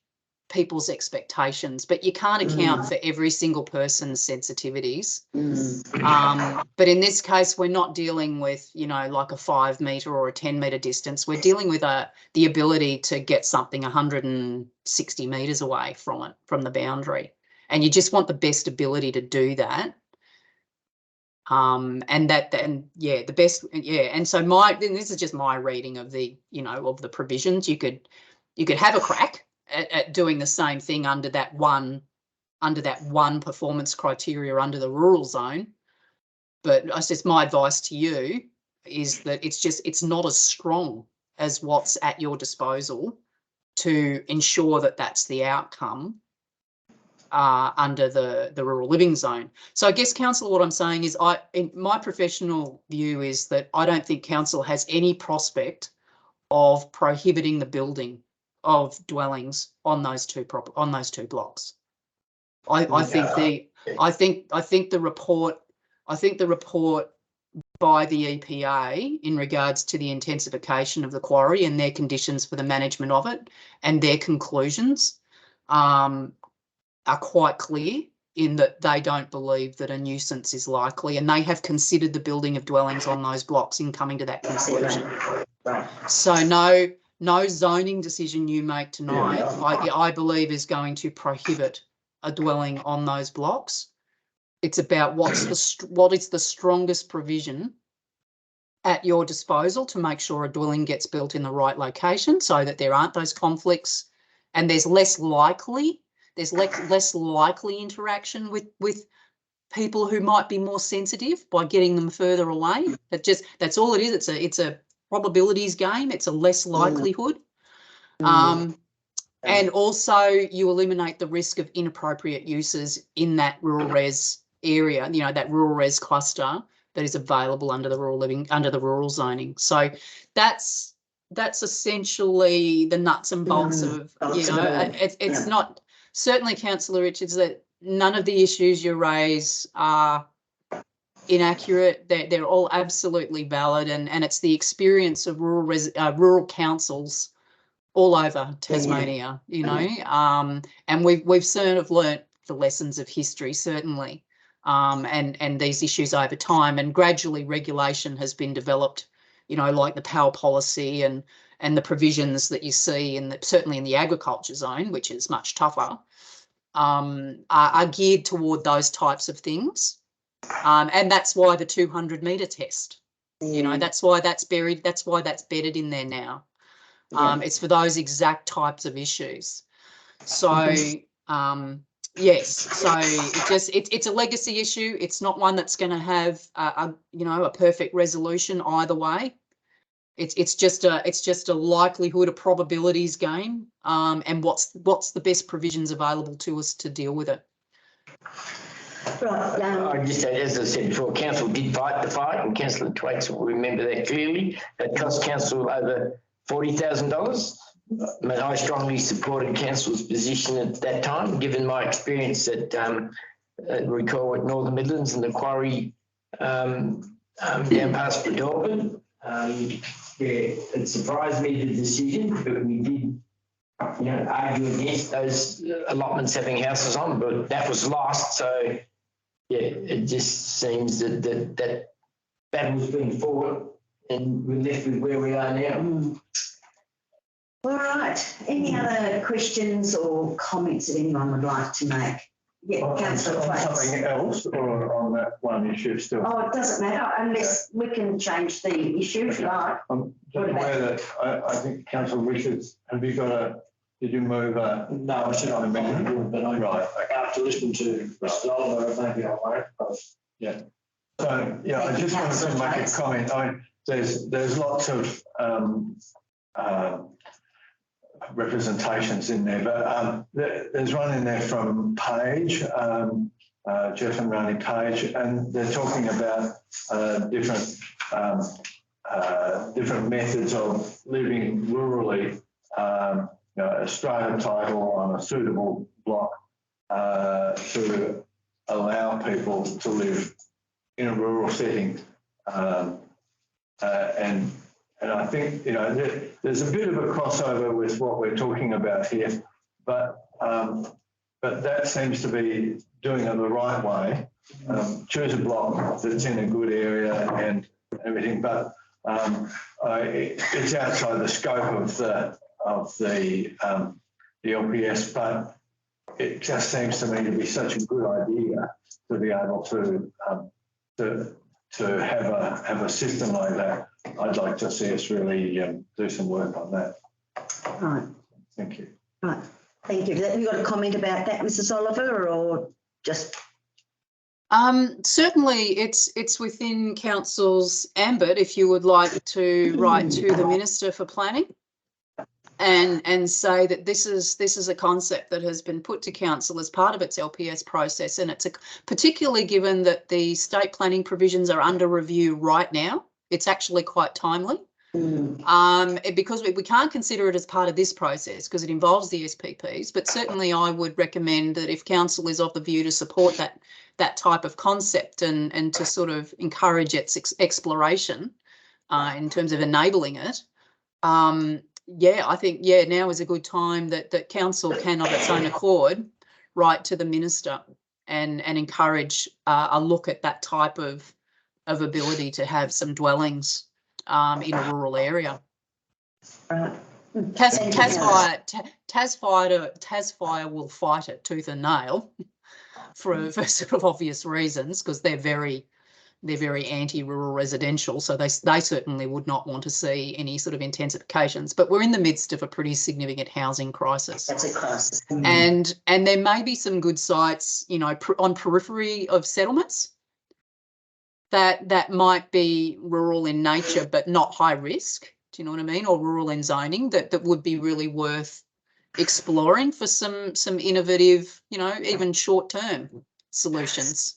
people's expectations, but you can't account for every single person's sensitivities. But in this case, we're not dealing with, you know, like a 5 metre or a 10 metre distance. We're dealing with the ability to get something 160 metres away from it, from the boundary. And you just want the best ability to do that. And the best, and so this is just my reading of the, you know, of the provisions. You could have a crack at doing the same thing under that one performance criteria under the rural zone, but I guess my advice to you is that it's not as strong as what's at your disposal to ensure that that's the outcome under the rural living zone. So I guess, council, what I'm saying is, in my professional view is that I don't think council has any prospect of prohibiting the building of dwellings on those two blocks. I think the report by the EPA in regards to the intensification of the quarry and their conditions for the management of it and their conclusions are quite clear in that they don't believe that a nuisance is likely, and they have considered the building of dwellings on those blocks in coming to that conclusion. So no zoning decision you make tonight, I believe, is going to prohibit a dwelling on those blocks. It's about what is the strongest provision at your disposal to make sure a dwelling gets built in the right location, so that there aren't those conflicts, and there's less likely interaction with people who might be more sensitive by getting them further away. That's all it is. It's a probabilities game. It's a less likelihood. And also you eliminate the risk of inappropriate uses in that rural res area, you know, that rural res cluster that is available under the rural zoning. So that's essentially the nuts and bolts of, you know, it's not, certainly, Councillor Richards, that none of the issues you raise are inaccurate. They're all absolutely valid, and it's the experience of rural councils all over Tasmania, you know, and we've sort of learnt the lessons of history, certainly, and these issues over time, and gradually regulation has been developed, you know, like the power policy and the provisions that you see certainly in the agriculture zone, which is much tougher, are geared toward those types of things, and that's why the 200-metre test, you know, that's why that's buried, that's why that's bedded in there now. It's for those exact types of issues. So yes, so it's a legacy issue. It's not one that's going to have a perfect resolution either way. It's just a likelihood, a probabilities game, and what's the best provisions available to us to deal with it. Right. I just, as I said before, council did fight the fight, and Councillor Twaits will remember that clearly. That cost council over $40,000. I mean, I strongly supported council's position at that time, given my experience at recall at Northern Midlands and the quarry down past Godolphin. It surprised me, the decision, but we did, you know, argue against those allotments having houses on, but that was lost. So yeah, it just seems that battle's been fought, and we're left with where we are now. All right. Any other questions or comments that anyone would like to make? Yeah, Councillor Twaits. Something else, or on that one issue still? Oh, it doesn't matter unless we can change the issue if you like. I'm just aware that I think Councillor Richards, did you move? No, I should not have mentioned, but I right. after listening to Mr. Oliver, maybe I won't. Yeah. So yeah, I just wanted to make a comment. There's lots of representations in there, but there's one in there from Page, Jeff and Ronnie Page, and they're talking about different methods of living rurally. You know, a strata title on a suitable block to allow people to live in a rural setting, and I think, you know, there's a bit of a crossover with what we're talking about here, but that seems to be doing it the right way. Choose a block that's in a good area and everything, but it's outside the scope of the LPS, but it just seems to me to be such a good idea to be able to have a system like that. I'd like to see us really do some work on that. Right. Thank you. Right. Thank you. Have you got a comment about that, Mrs. Oliver, or just? Certainly, it's within council's ambit if you would like to write to the Minister for Planning and say that this is a concept that has been put to council as part of its LPS process, and it's particularly given that the state planning provisions are under review right now. It's actually quite timely, because we can't consider it as part of this process because it involves the SPPs. But certainly, I would recommend that if council is of the view to support that type of concept and to sort of encourage its exploration in terms of enabling it. I think now is a good time that council can, of its own accord, write to the minister and encourage a look at that type of ability to have some dwellings in a rural area. Tasfire will fight it tooth and nail for sort of obvious reasons, because they're very anti-rural residential, so they certainly would not want to see any sort of intensifications. But we're in the midst of a pretty significant housing crisis. That's a crisis. And there may be some good sites, you know, on periphery of settlements that might be rural in nature but not high risk. Do you know what I mean? Or rural in zoning that would be really worth exploring for some innovative, you know, even short-term solutions.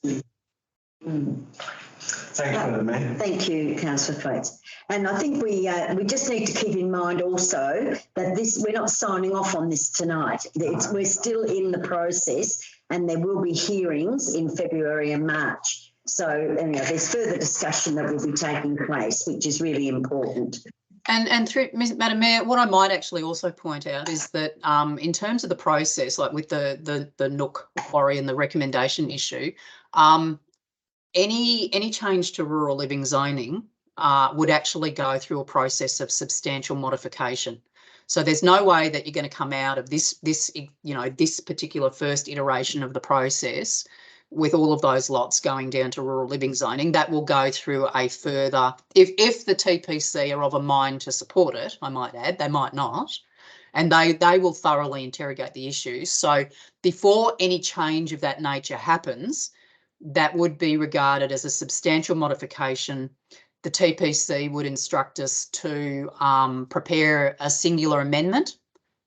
Thank you, Madam Mayor. Thank you, Councillor Thwaites. And I think we just need to keep in mind also that we're not signing off on this tonight. We're still in the process, and there will be hearings in February and March. So, you know, there's further discussion that will be taking place, which is really important. And through Madam Mayor, what I might actually also point out is that in terms of the process, like with the Nook quarry and the recommendation issue, any change to rural living zoning would actually go through a process of substantial modification. So there's no way that you're going to come out of this particular first iteration of the process with all of those lots going down to rural living zoning. That will go through a further, if the TPC are of a mind to support it, I might add, they might not, and they will thoroughly interrogate the issues. So before any change of that nature happens, that would be regarded as a substantial modification. The TPC would instruct us to prepare a singular amendment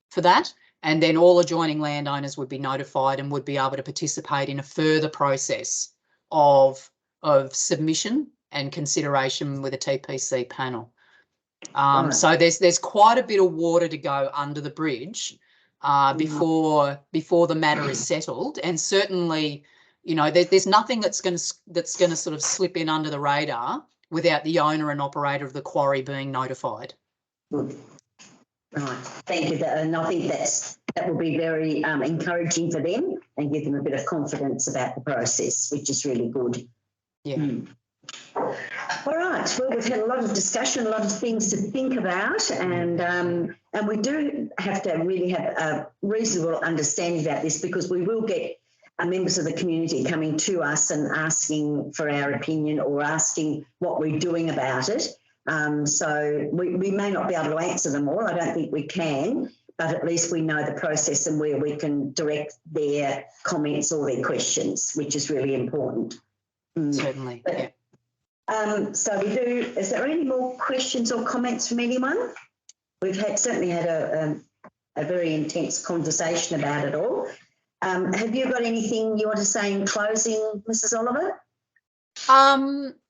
for that, and then all adjoining landowners would be notified and would be able to participate in a further process of submission and consideration with a TPC panel. So there's quite a bit of water to go under the bridge before the matter is settled, and certainly, you know, there's nothing that's going to sort of slip in under the radar without the owner and operator of the quarry being notified. Good. Right, thank you. And I think that will be very encouraging for them and give them a bit of confidence about the process, which is really good. Yeah. All right. Well, we've had a lot of discussion, a lot of things to think about, and we do have to really have a reasonable understanding about this, because we will get members of the community coming to us and asking for our opinion or asking what we're doing about it. So we may not be able to answer them all. I don't think we can, but at least we know the process and where we can direct their comments or their questions, which is really important. Certainly. Yeah. So is there any more questions or comments from anyone? We've certainly had a very intense conversation about it all. Have you got anything you want to say in closing, Mrs. Oliver?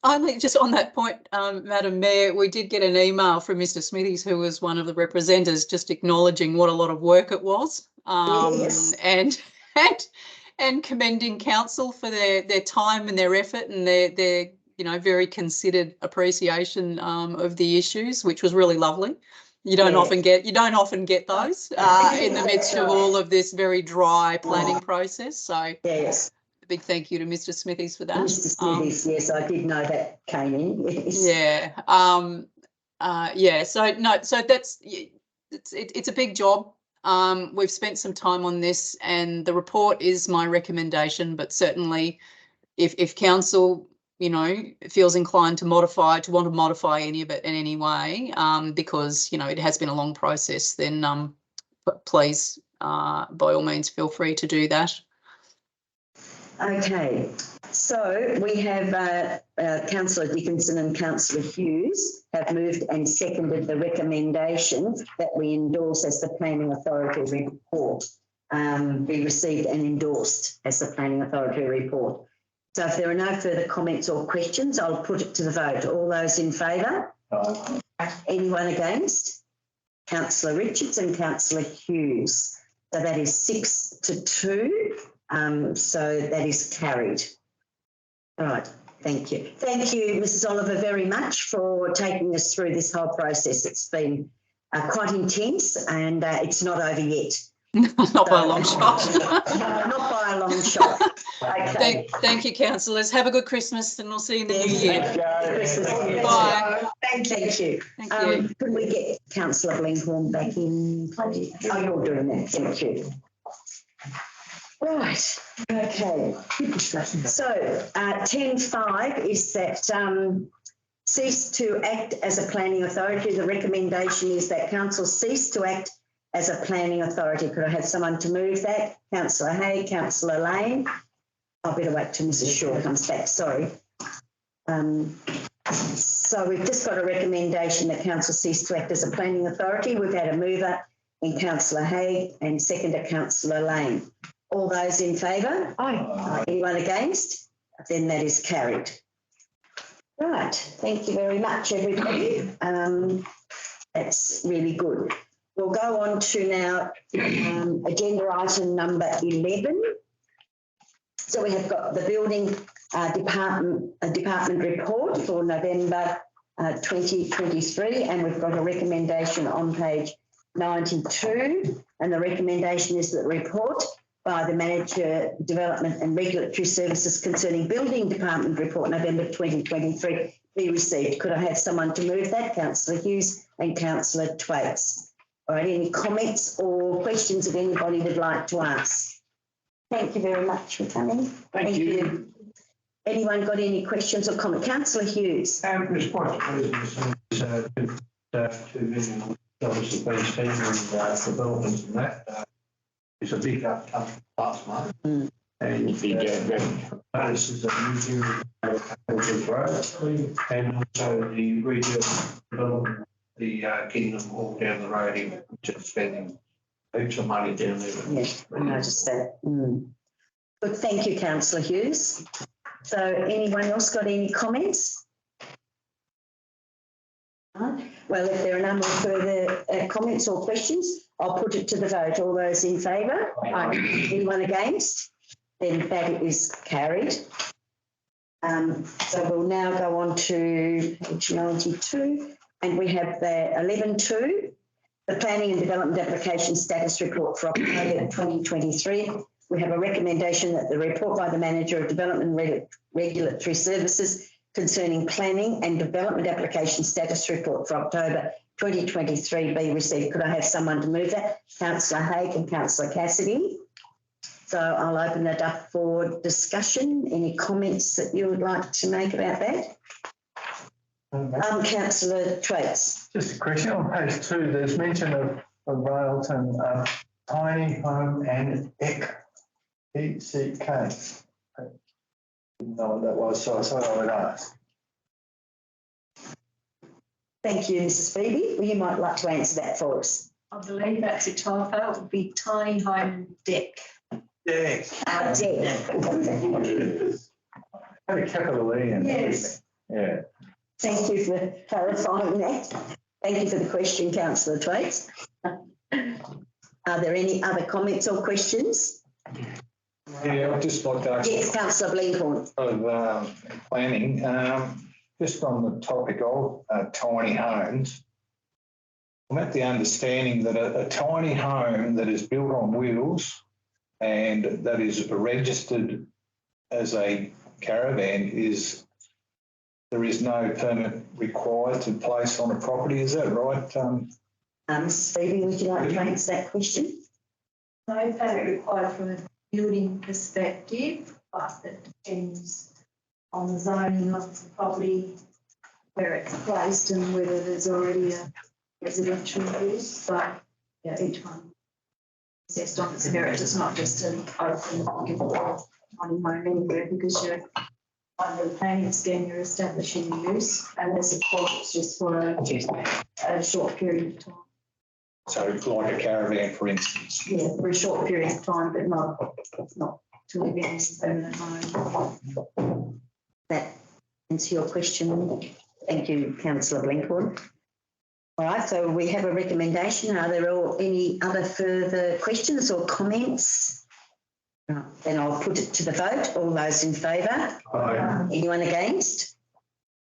Only just on that point, Madam Mayor, we did get an email from Mr. Smithies, who was one of the representatives, just acknowledging what a lot of work it was, yes. and commending council for their time and their effort and their very considered appreciation of the issues, which was really lovely. You don't often get those in the midst of all of this very dry planning process. So yes. A big thank you to Mr. Smithies for that. Mr. Smithies, yes, I did know that came in. Yes. Yeah. So that's it's a big job. We've spent some time on this, and the report is my recommendation. But certainly, if council, feels inclined to want to modify any of it in any way, because it has been a long process, then please, by all means, feel free to do that. Okay, so we have Councillor Dickinson and Councillor Hughes have moved and seconded the recommendation that we endorse as the Planning Authority report, be received and endorsed as the Planning Authority report. So if there are no further comments or questions, I'll put it to the vote. All those in favour? Anyone against? Councillor Richards and Councillor Hughes. So that is 6-2. So that is carried. All right, thank you. Thank you, Mrs. Oliver, very much for taking us through this whole process. It's been quite intense, and it's not over yet. Not by a long shot. Not by a long shot. Okay. Thank you, councillors. Have a good Christmas and we'll see you in the new year. Bye. Thank you. Thank you. Can we get Councillor Blenkhorn back in, please? Oh, you're doing that. Thank you. Right. Okay. So 10.5 is that cease to act as a planning authority. The recommendation is that council cease to act as a planning authority. Could I have someone to move that? Councillor Hay, Councillor Lane. I'll better wait till Mrs. Shaw comes back, sorry. So we've just got a recommendation that council cease to act as a planning authority. We've had a mover in Councillor Hay and seconder Councillor Lane. All those in favour? Aye. Anyone against? Then that is carried. Right, thank you very much, everybody. That's really good. We'll go on to now agenda item number 11. So we have got the building department report for November 2023, and we've got a recommendation on page 92, and the recommendation is that the report by the Manager, Development and Regulatory Services concerning Building Department report November 2023 be received. Could I have someone to move that? Councillor Hughes and Councillor Twaits. All right, any comments or questions that anybody would like to ask? Thank you very much for coming. Thank you. Anyone got any questions or comments? Councillor Hughes. It's quite pleasing to see $2 million has been spent on developments and that. It's a big up last month. And this is a new road, and also the regional development, the Kingdom Hall down the road, just spending heaps of money down there. Yes, I noticed that. Good, thank you, Councillor Hughes. So anyone else got any comments? Well, if there are no more further comments or questions, I'll put it to the vote. All those in favour? Anyone against? Then that is carried. So we'll now go on to page 92, and we have the 11.2, the Planning and Development Application Status Report for October 2023. We have a recommendation that the report by the Manager of Development and Regulatory Services concerning Planning and Development Application Status Report for October 2023 be received. Could I have someone to move that? Councillor Haig and Councillor Cassidy. So I'll open it up for discussion. Any comments that you would like to make about that? Councillor Twaits. Just a question on page 2. There's mention of Railton tiny home and ECK. ECK. I didn't know what that was, so I thought I would ask. Thank you, Mrs. Phoebe. Well, you might like to answer that for us. I believe that's a typo. It would be tiny home deck. Deck. Deck. Had a capital E in it. Yes. Yeah. Thank you for clarifying that. Thank you for the question, Councillor Twaits. Are there any other comments or questions? Yeah, I'd just like to ask. Yes, Councillor Blenkhorn. Of planning, just on the topic of tiny homes, I'm at the understanding that a tiny home that is built on wheels and that is registered as a caravan there is no permit required to place on a property. Is that right? Mrs. Phoebe, would you like to answer that question? No permit required from a building perspective, but it depends on the zoning of the property, where it's placed and whether there's already a residential use. But yeah, each one assessed on its merit. It's not just an open home anywhere, because you're under the planning scheme, you're establishing use, and this of course it's just for a short period of time. So like a caravan, for instance. Yeah, for a short period of time, but not to live in a permanent home. That answer your question. Thank you, Councillor Blenkhorn. All right, so we have a recommendation. Are there any other further questions or comments? No. Then I'll put it to the vote. All those in favour? Aye. Anyone against?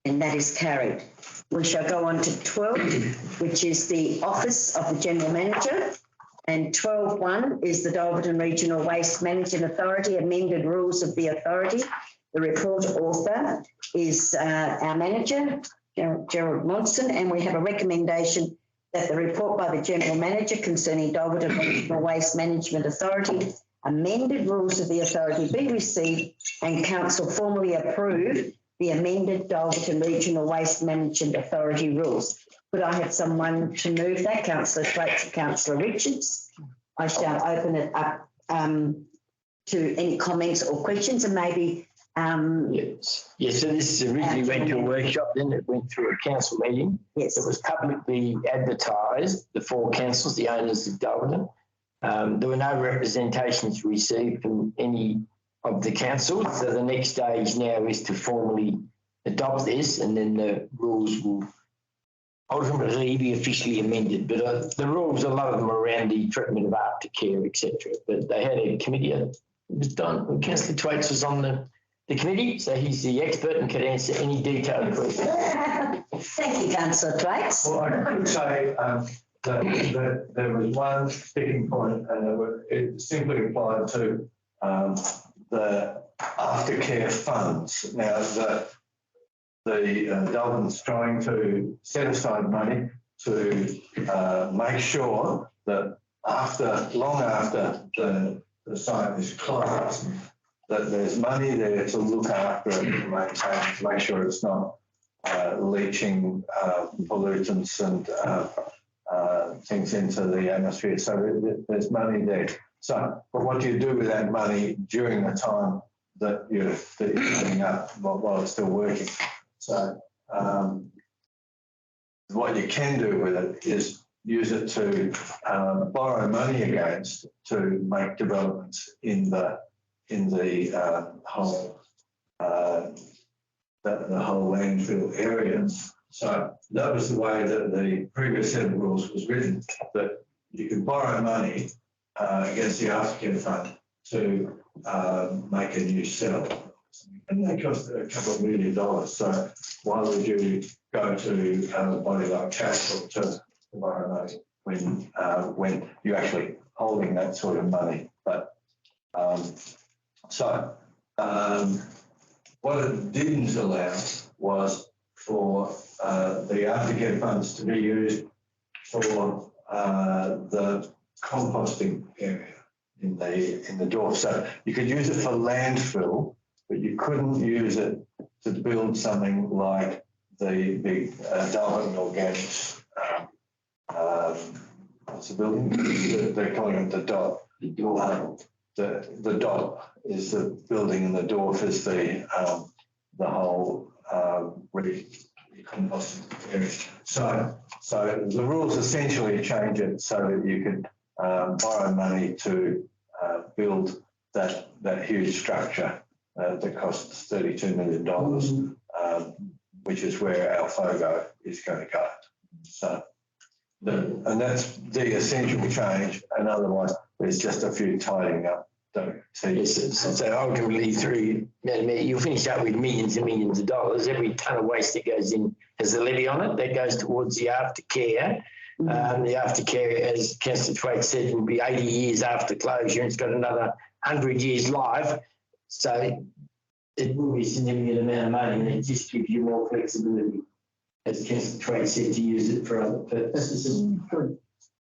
And that is carried. We shall go on to 12, which is the Office of the General Manager. And 12.1 is the Dalberton Regional Waste Management Authority, amended rules of the authority. The report author is our manager, Gerald Monson, and we have a recommendation that the report by the General Manager concerning Dalberton Regional Waste Management Authority amended rules of the authority be received and Council formally approve the amended Dalberton Regional Waste Management Authority rules. Could I have someone to move that? Councillor Thwaites and Councillor Richards. I shall open it up to any comments or questions, and maybe Yes, so this originally went to a workshop, then it went through a council meeting. Yes. It was publicly advertised, the 4 councils, the owners of Dalberton. There were no representations received from any of the councils. So the next stage now is to formally adopt this, and then the rules will ultimately be officially amended. But the rules, a lot of them are around the treatment of aftercare, etc. But they had a committee, it was done. Councillor Thwaites was on the committee, so he's the expert and can answer any detailed questions. Thank you, Councillor Thwaites. Well, I could say that there was one sticking point, and it simply applied to the aftercare funds. Now, the Dalberton's trying to set aside money to make sure that long after the site is closed, that there's money there to look after it and maintain, to make sure it's not leaching pollutants and things into the atmosphere. So there's money there. So, but what do you do with that money during the time that you're putting up while it's still working? So what you can do with it is use it to borrow money against to make developments in the whole the whole landfill area. So that was the way that the previous set of rules was written, that you could borrow money against the aftercare fund to make a new cell. And that cost a couple of $1 million. So why would you go to a body like Castle to borrow money when you're actually holding that sort of money? But what it didn't allow was for the aftercare funds to be used for the composting area in the Dorf. So you could use it for landfill, but you couldn't use it to build something like the big Dalberton Organics. What's the building? They're calling it the DOT. The DOT is the building, and the Dorf is the whole composting area. So the rules essentially change it so that you could borrow money to build that huge structure that costs $32 million, which is where our FOGO is going to go. So, and that's the essential change, and otherwise there's just a few tidying up. So ultimately, through you'll finish up with millions and millions of dollars. Every tonne of waste that goes in has a levy on it that goes towards the aftercare. The aftercare, as Councillor Thwaites said, will be 80 years after closure, and it's got another 100 years life. So it will be a significant amount of money, and it just gives you more flexibility, as Councillor Thwaites said, to use it for other purposes.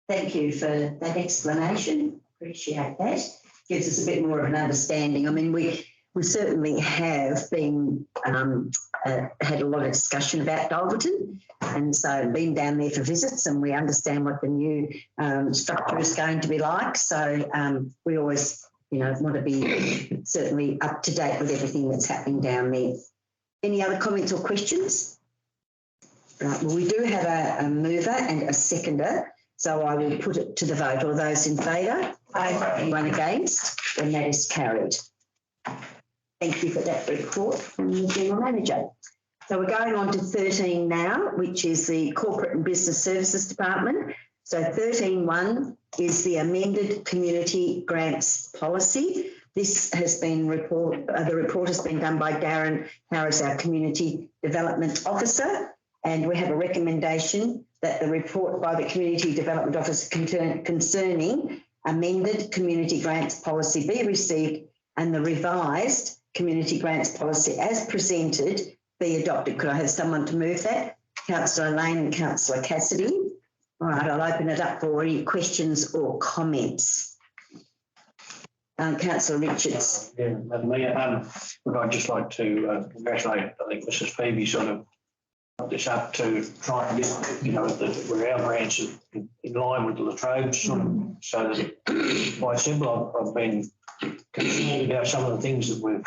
Thank you for that explanation. Appreciate that. Gives us a bit more of an understanding. I mean, we certainly have been had a lot of discussion about Dalberton, and so been down there for visits, and we understand what the new structure is going to be like. So we always, want to be certainly up to date with everything that's happening down there. Any other comments or questions? Right. Well, we do have a mover and a seconder, so I will put it to the vote. All those in favour? Aye. Anyone against? Then that is carried. Thank you for that report from the General Manager. So we're going on to 13 now, which is the Corporate and Business Services Department. So 13.1 is the amended Community Grants Policy. This has been the report has been done by Darren Harris, our Community Development Officer, and we have a recommendation that the report by the Community Development Officer concerning amended community grants policy be received and the revised community grants policy as presented be adopted. Could I have someone to move that? Councillor Lane and Councillor Cassidy. All right, I'll open it up for any questions or comments. Councillor Richards. Yeah, Madam Mayor, look, I'd just like to congratulate, I think, Mrs. Phoebe sort of got this up to try and get, you know, where our grants are in line with the Latrobe sort of, so that quite simple. I've been concerned about some of the things that we've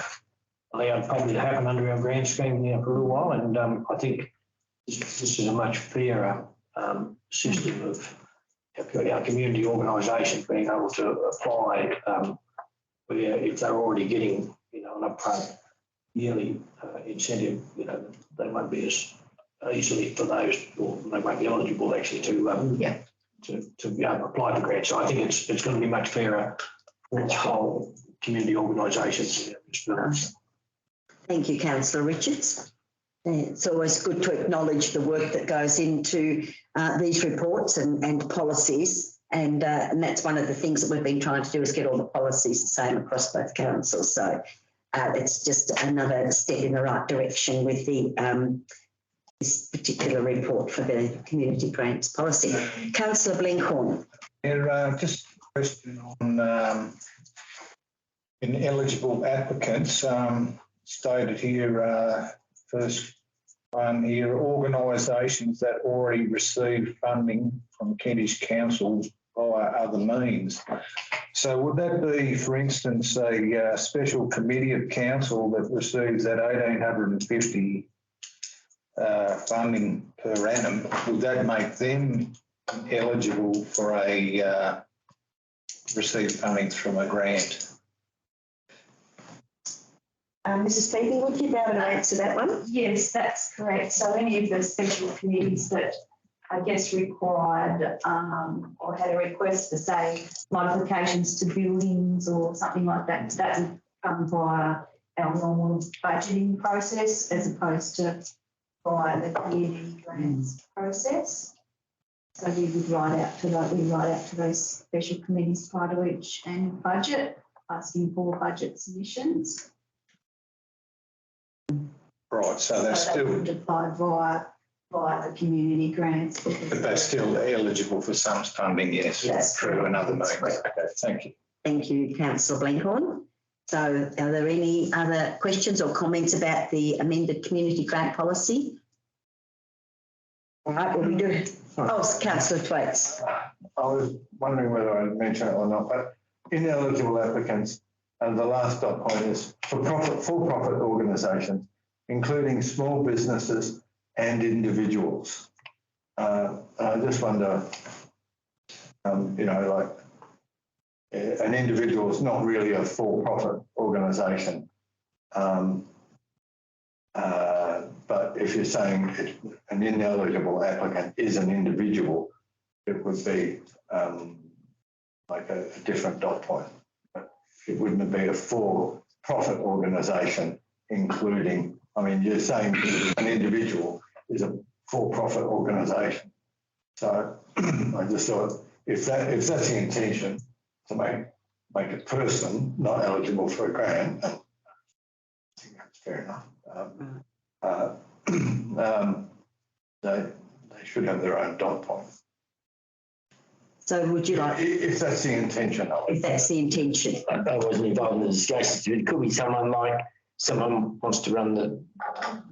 allowed probably to happen under our grant scheme now for a little while, and I think this is a much fairer system of our community organisations being able to apply where if they're already getting, you know, an upfront yearly incentive, you know, they won't be as easily for those, or they won't be eligible actually to be able to apply for grants. So I think it's going to be much fairer for the whole community organisations. Thank you, Councillor Richards. It's always good to acknowledge the work that goes into these reports and policies, and that's one of the things that we've been trying to do is get all the policies the same across both councils. So it's just another step in the right direction with the this particular report for the community grants policy. Councillor Blenkhorn. Yeah, just a question on ineligible applicants. Stated here, first one here, organisations that already receive funding from Kentish councils via other means. So would that be, for instance, a special committee of council that receives that 1,850 funding per annum? Would that make them eligible for a receive funding from a grant? Mrs. Phoebe, would you be able to answer that one? Yes, that's correct. So any of the special committees that I guess required or had a request for, say, modifications to buildings or something like that, that would come via our normal budgeting process as opposed to via the community grants process. So we would write out to those special committees prior to each annual budget, asking for budget submissions. Right, so that's so still would apply via the community grants. But that's still eligible for some funding, yes, That's through another means. correct. Okay, thank you. Thank you, Councillor Blenkhorn. So are there any other questions or comments about the amended community grant policy? All right, well, we do. Oh, Councillor Thwaites. I was wondering whether I'd mention it or not, but ineligible applicants, and the last dot point is for-profit organisations, including small businesses and individuals. I just wonder, you know, like an individual is not really a for-profit organisation. But if you're saying an ineligible applicant is an individual, it would be like a different dot point. But it wouldn't be a for-profit organisation, including, I mean, you're saying an individual is a for-profit organisation. So I just thought if that's the intention, to make a person not eligible for a grant, I think that's fair enough. They should have their own dot point. So would you like? If that's the intention of it. If that's the intention. I wasn't involved in the discussions. It could be someone wants to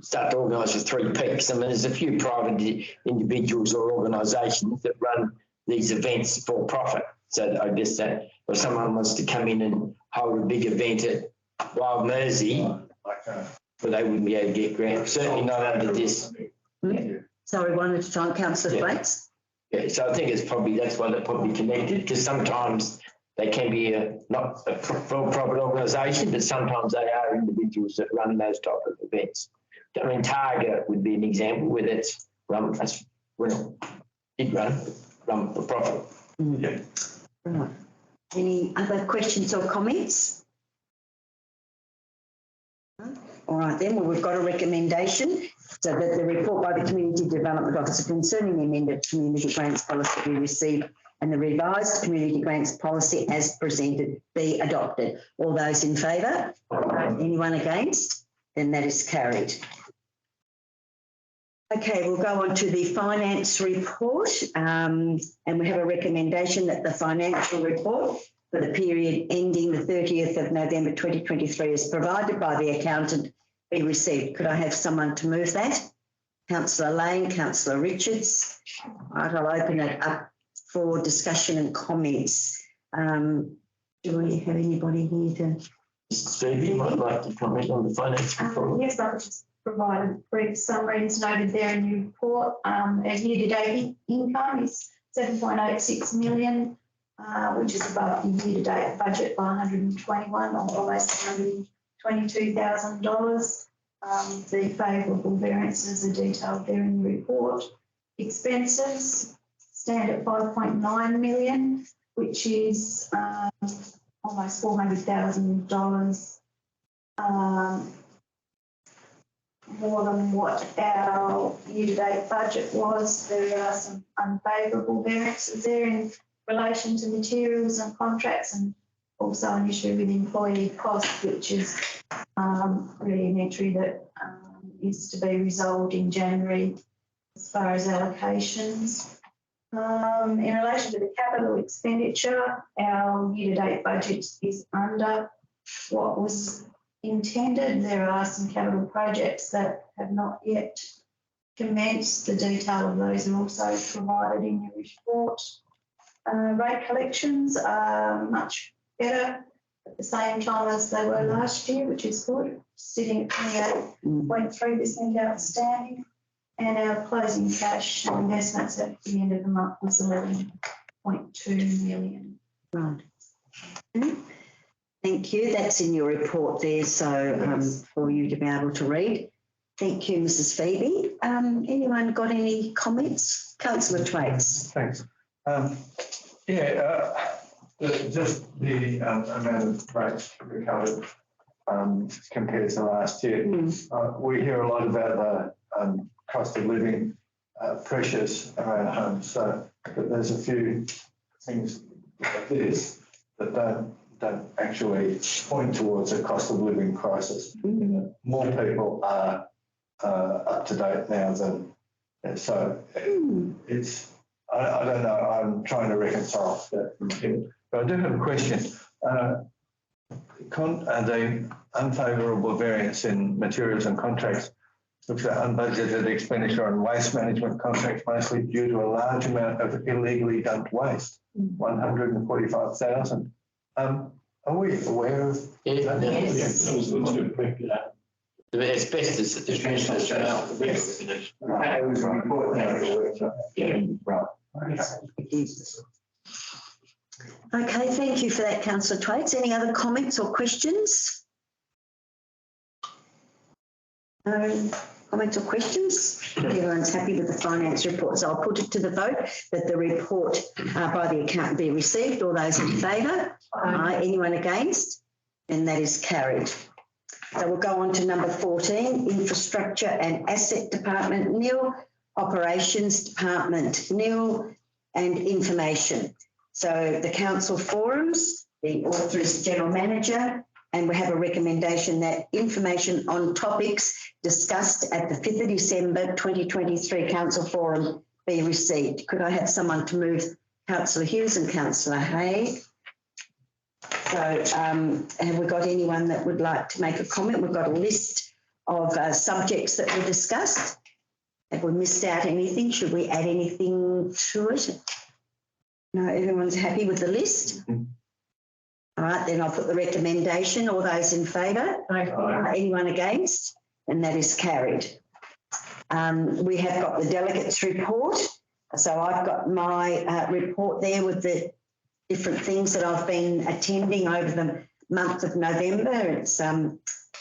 start to organise with 3 peaks. I mean, there's a few private individuals or organisations that run these events for profit. So I guess that, or someone wants to come in and hold a big event at Wild Mersey, but they wouldn't be able to get grants. Certainly not under this. Sorry, one at a time, Councillor Thwaites. Yeah, so I think that's why they're probably connected, because sometimes they can be not a for-profit organisation, but sometimes they are individuals that run those type of events. I mean, Targa would be an example where that's run for profit. Yeah. Right. Any other questions or comments? All right then, well, we've got a recommendation So that the report by the Community Development Officer concerning the amended community grants policy be received and the revised community grants policy as presented be adopted. All those in favour? Anyone against? Then that is carried. Okay, we'll go on to the finance report, and we have a recommendation that the financial report for the period ending the 30th of November 2023 as provided by the accountant be received. Could I have someone to move that? Councillor Lane, Councillor Richards. Right, I'll open it up for discussion and comments. Do we have anybody here to? Stevie might like to comment on the finance report. Yes, I'll just provide a brief summary. It's noted there in the report. Our year-to-date income is 7.86 million, which is above the year-to-date budget by 121 or almost $122,000. The favourable variances are detailed there in the report. Expenses stand at 5.9 million, which is almost $400,000 more than what our year-to-date budget was. There are some unfavourable variances there in relation to materials and contracts, and also an issue with employee costs, which is really an entry that is to be resolved in January as far as allocations. In relation to the capital expenditure, our year-to-date budget is under what was intended. There are some capital projects that have not yet commenced. The detail of those are also provided in your report. Rate collections are much better at the same time as they were last year, which is good, sitting at 28.3% outstanding. And our closing cash and investments at the end of the month was 11.2 million. Right. Thank you. That's in your report there, so for you to be able to read. Thank you, Mrs. Phoebe. Anyone got any comments? Councillor Twaits. Thanks. Just the amount of rates recovered compared to last year. We hear a lot about the cost of living pressures around homes, so but there's a few things like this that don't actually point towards a cost of living crisis. More people are up to date now than so. It's I don't know. I'm trying to reconcile that from here, but I do have a question. The unfavourable variance in materials and contracts looks at unbudgeted expenditure on waste management contracts, mostly due to a large amount of illegally dumped waste, 145,000. Are we aware of that? Yes. The asbestos that the commissioners showed out. Yes. It was a report now. Right. Okay, thank you for that, Councillor Twaits. Any other comments or questions? No comments or questions? Everyone's happy with the finance report, so I'll put it to the vote that the report by the accountant be received. All those in favour? Aye. Anyone against? And that is carried. So we'll go on to number 14, Infrastructure and Asset Department, nil. Operations Department, nil. And Information. So the council forums, the author is the General Manager, and we have a recommendation that information on topics discussed at the 5th of December 2023 Council Forum be received. Could I have someone to move? Councillor Hughes and Councillor Hay. So have we got anyone that would like to make a comment? We've got a list of subjects that were discussed. Have we missed out anything? Should we add anything to it? No, everyone's happy with the list? All right, then I'll put the recommendation. All those in favour? Anyone against? And that is carried. We have got the delegates report. So I've got my report there with the different things that I've been attending over the month of November. It's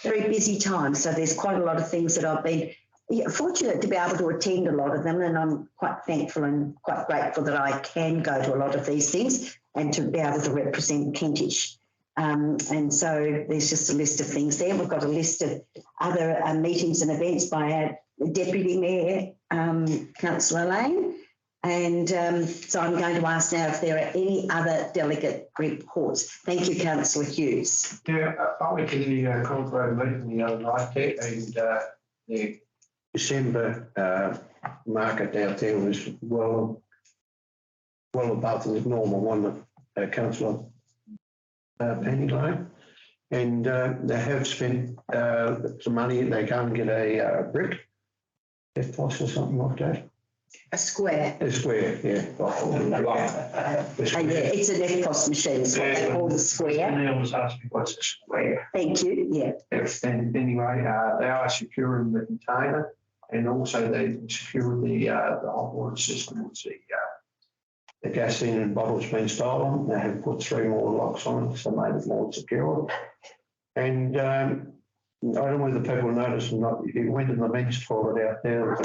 very busy time. So there's quite a lot of things that I've been fortunate to be able to attend a lot of them, and I'm quite thankful and quite grateful that I can go to a lot of these things and to be able to represent Kentish. And so there's just a list of things there. We've got a list of other meetings and events by our Deputy Mayor, Councillor Lane. And so I'm going to ask now if there are any other delegate reports. Thank you, Councillor Hughes. Yeah, I went to the Concord meeting the other night there, and the December market out there was well above the normal one that Councillor Penny Lane. And they have spent some money. They go and get a brick, F-Poss or something like that. A square. A square, yeah. Yeah, it's an F-Poss machine, it's what they call the square. And they always ask me what's a square. Thank you, yeah. And anyway, they are securing the container, and also they secured the hot water system. The gasoline and bottles been stolen. They have put 3 more locks on it, so made it more secure. And I don't know whether people noticed or not. He went in the men's toilet out there.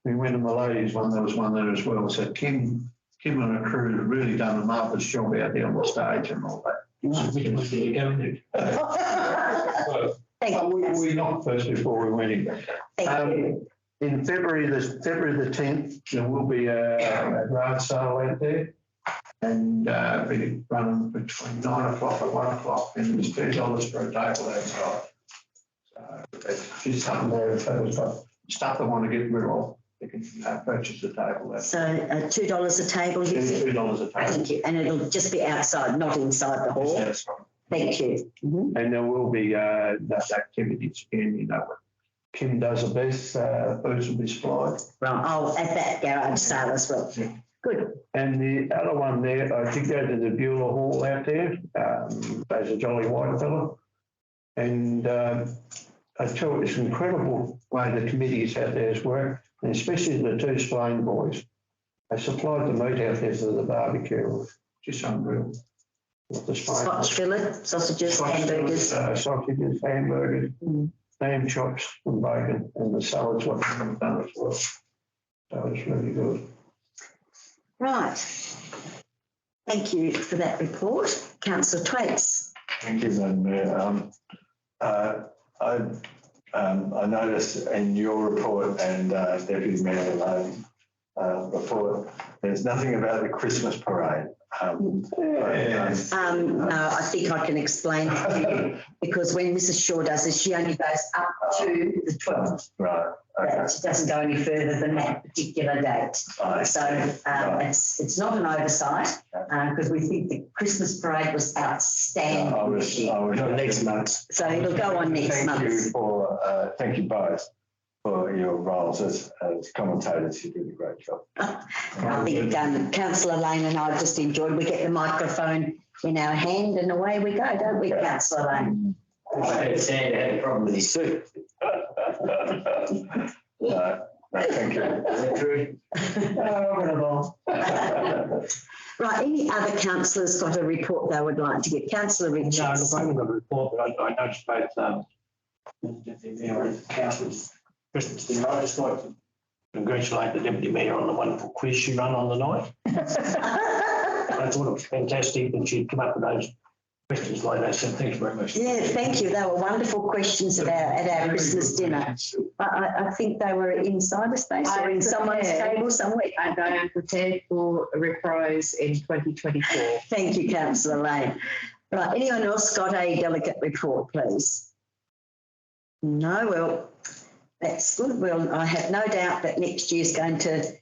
We went in the ladies' one. There was one there as well. So Kim and her crew have really done a marvellous job out there on the stage and all that. So which one did you go into? We knocked first before we went in. Thank you. In February the 10th, there will be a garage sale out there, and we run between 9 o'clock and 1 o'clock, and it's $2 for a table outside. So it's just something there if they've got stuff they want to get rid of, they can purchase a table. So $2 a table, you said? $2 a table. Thank you. And it'll just be outside, not inside the hall. Yes, thank you. Mm-hmm. And there will be those activities again, you know. Kim does the best, boots will be supplied. Right, oh, at that garage sale as well. Yeah. Good. And the other one there, I did go to the Beulah Hall out there. There's a jolly white fellow. And I tell you, it's incredible way the committees out there's work, and especially the 2 Splain boys. They supplied the meat out there for the barbecue. Just unreal. Scotch fillet, sausages, hamburgers. Sausages, hamburgers. Lamb chops and bacon, and the salads what they've done as well. So it's really good. Right. Thank you for that report. Councillor Twaits. Thank you, Madam Mayor. I noticed in your report and Deputy Mayor Lane report, there's nothing about the Christmas parade. No, I think I can explain it to you, because when Mrs. Shaw does it, she only goes up to the 12th. Right. Okay. She doesn't go any further than that particular date. So it's not an oversight, because we think the Christmas parade was outstanding this year. Next month. So it'll go on next month. Thank you both for your roles as commentators. You did a great job. I think Councillor Lane and I just enjoyed. We get the microphone in our hand and away we go, don't we, Councillor Lane? I had a problem with his suit. No, thank you. Right, any other councillors got a report they would like to give? Councillor Richards. No, look, I haven't got a report, but I noticed both Deputy Mayor and Councillors Christmas dinner. I just like to congratulate the Deputy Mayor on the wonderful quiz she ran on the night. I thought it was fantastic that she'd come up with those questions like that, so thank you very much. Yeah, thank you. They were wonderful questions at our Christmas dinner. I think they were in cyberspace or in someone's table somewhere. And I am prepared for a reprise in 2024. Thank you, Councillor Lane. Right, anyone else got a delegate report, please? No, well, that's good. Well, I have no doubt that next year is going to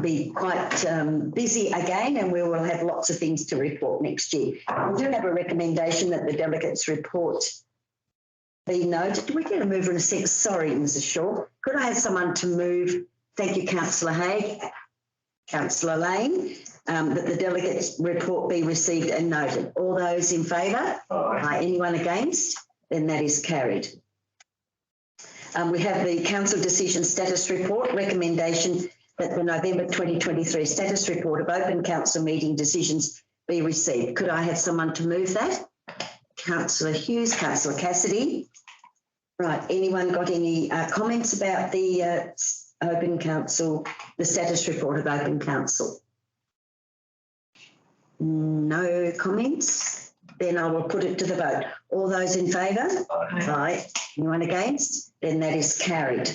be quite busy again, and we will have lots of things to report next year. We do have a recommendation that the delegates' report be noted. Do we get a mover and a second? Sorry, Mrs. Shaw. Could I have someone to move? Thank you, Councillor Haig. Councillor Lane, that the delegates' report be received and noted. All those in favour? Aye. Anyone against? Then that is carried. We have the council decision status report recommendation that the November 2023 status report of open council meeting decisions be received. Could I have someone to move that? Councillor Hughes, Councillor Cassidy. Right, anyone got any comments about the open council, the status report of open council? No comments? Then I will put it to the vote. All those in favour? Aye. Anyone against? Then that is carried.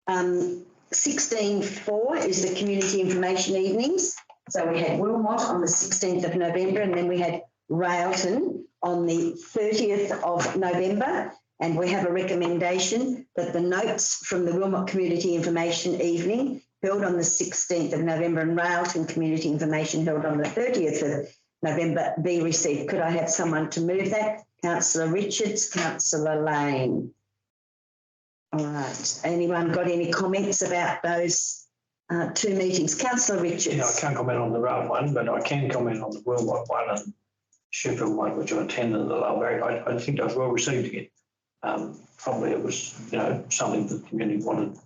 16.4 is the community information evenings. So we had Wilmot on the 16th of November, and then we had Railton on the 30th of November. And we have a recommendation that the notes from the Wilmot Community Information Evening held on the 16th of November and Railton Community Information held on the 30th of November be received. Could I have someone to move that? Councillor Richards, Councillor Lane. All right. Anyone got any comments about those two meetings? Councillor Richards. Yeah, I can't comment on the Rail one, but I can comment on the Wilmot one and Sheffield one, which I attended at the Lower. I think those were well received again. Probably it was, something that the community wanted.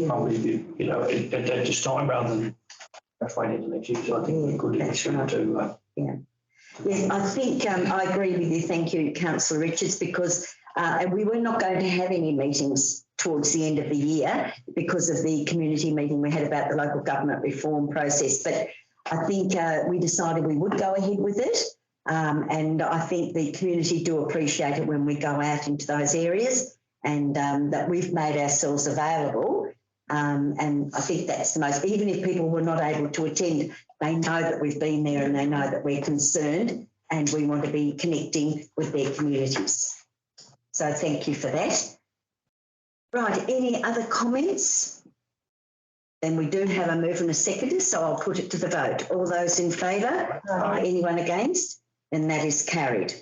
Probably, at this time rather than waiting into next year. So I think we're good initiative to. Yes, I think I agree with you. Thank you, Councillor Richards, because we were not going to have any meetings towards the end of the year because of the community meeting we had about the local government reform process. But I think we decided we would go ahead with it. And I think the community do appreciate it when we go out into those areas and that we've made ourselves available. And I think that's the most, even if people were not able to attend, they know that we've been there and they know that we're concerned and we want to be connecting with their communities. So thank you for that. Right, any other comments? Then we do have a move and a seconder, so I'll put it to the vote. All those in favour? Anyone against? Then that is carried.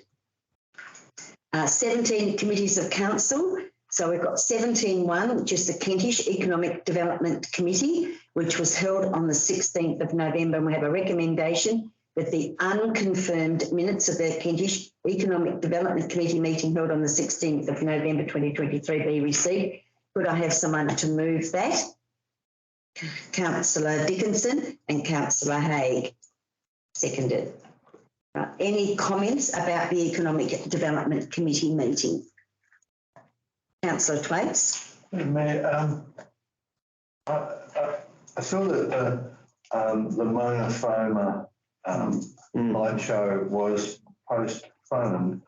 17 committees of council. So we've got 17.1, which is the Kentish Economic Development Committee, which was held on the 16th of November. And we have a recommendation that the unconfirmed minutes of the Kentish Economic Development Committee meeting held on the 16th of November 2023 be received. Could I have someone to move that? Councillor Dickinson and Councillor Haig. Seconded. Any comments about the Economic Development Committee meeting? Councillor Twaits. Mayor, I saw that the Mona Foma light show was postponed.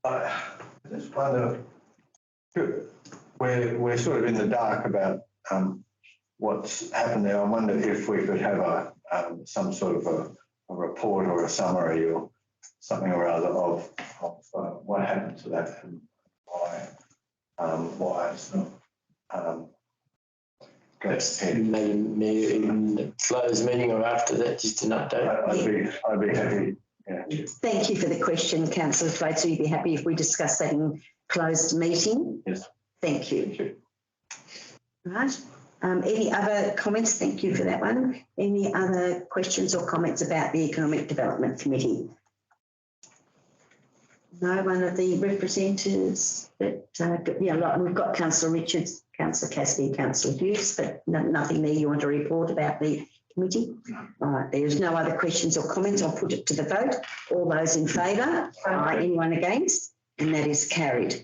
I just wonder, we're sort of in the dark about what's happened there. I wonder if we could have some sort of a report or a summary or something or other of what happened to that and why it's not Maybe in the closed meeting or after that, just an update. I'd be happy. Yeah. Thank you for the question, Councillor Thwaites. You'd be happy if we discuss that in closed meeting? Yes. Thank you. Right. Any other comments? Thank you for that one. Any other questions or comments about the Economic Development Committee? No one of the representatives that, we've got Councillor Richards, Councillor Cassidy, Councillor Hughes, but nothing there you want to report about the committee? All right, there's no other questions or comments. I'll put it to the vote. All those in favour? Anyone against? And that is carried.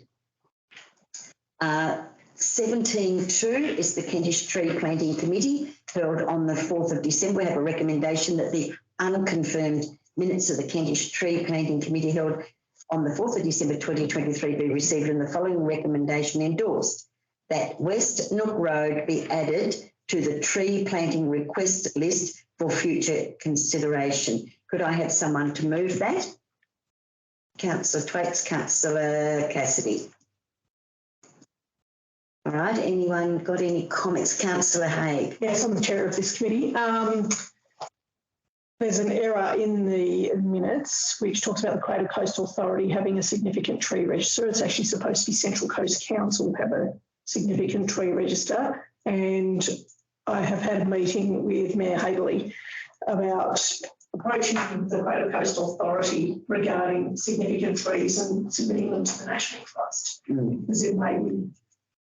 17.2 is the Kentish Tree Planting Committee held on the 4th of December. We have a recommendation that the unconfirmed minutes of the Kentish Tree Planting Committee held on the 4th of December 2023 be received and the following recommendation endorsed, that West Nook Road be added to the tree planting request list for future consideration. Could I have someone to move that? Councillor Thwaites, Councillor Cassidy. All right, anyone got any comments? Councillor Haig. Yes, I'm the chair of this committee. There's an error in the minutes which talks about the Greater Coast Authority having a significant tree register. It's actually supposed to be Central Coast Council have a significant tree register. And I have had a meeting with Mayor Hagley about approaching the Greater Coast Authority regarding significant trees and submitting them to the National Trust. Because it may be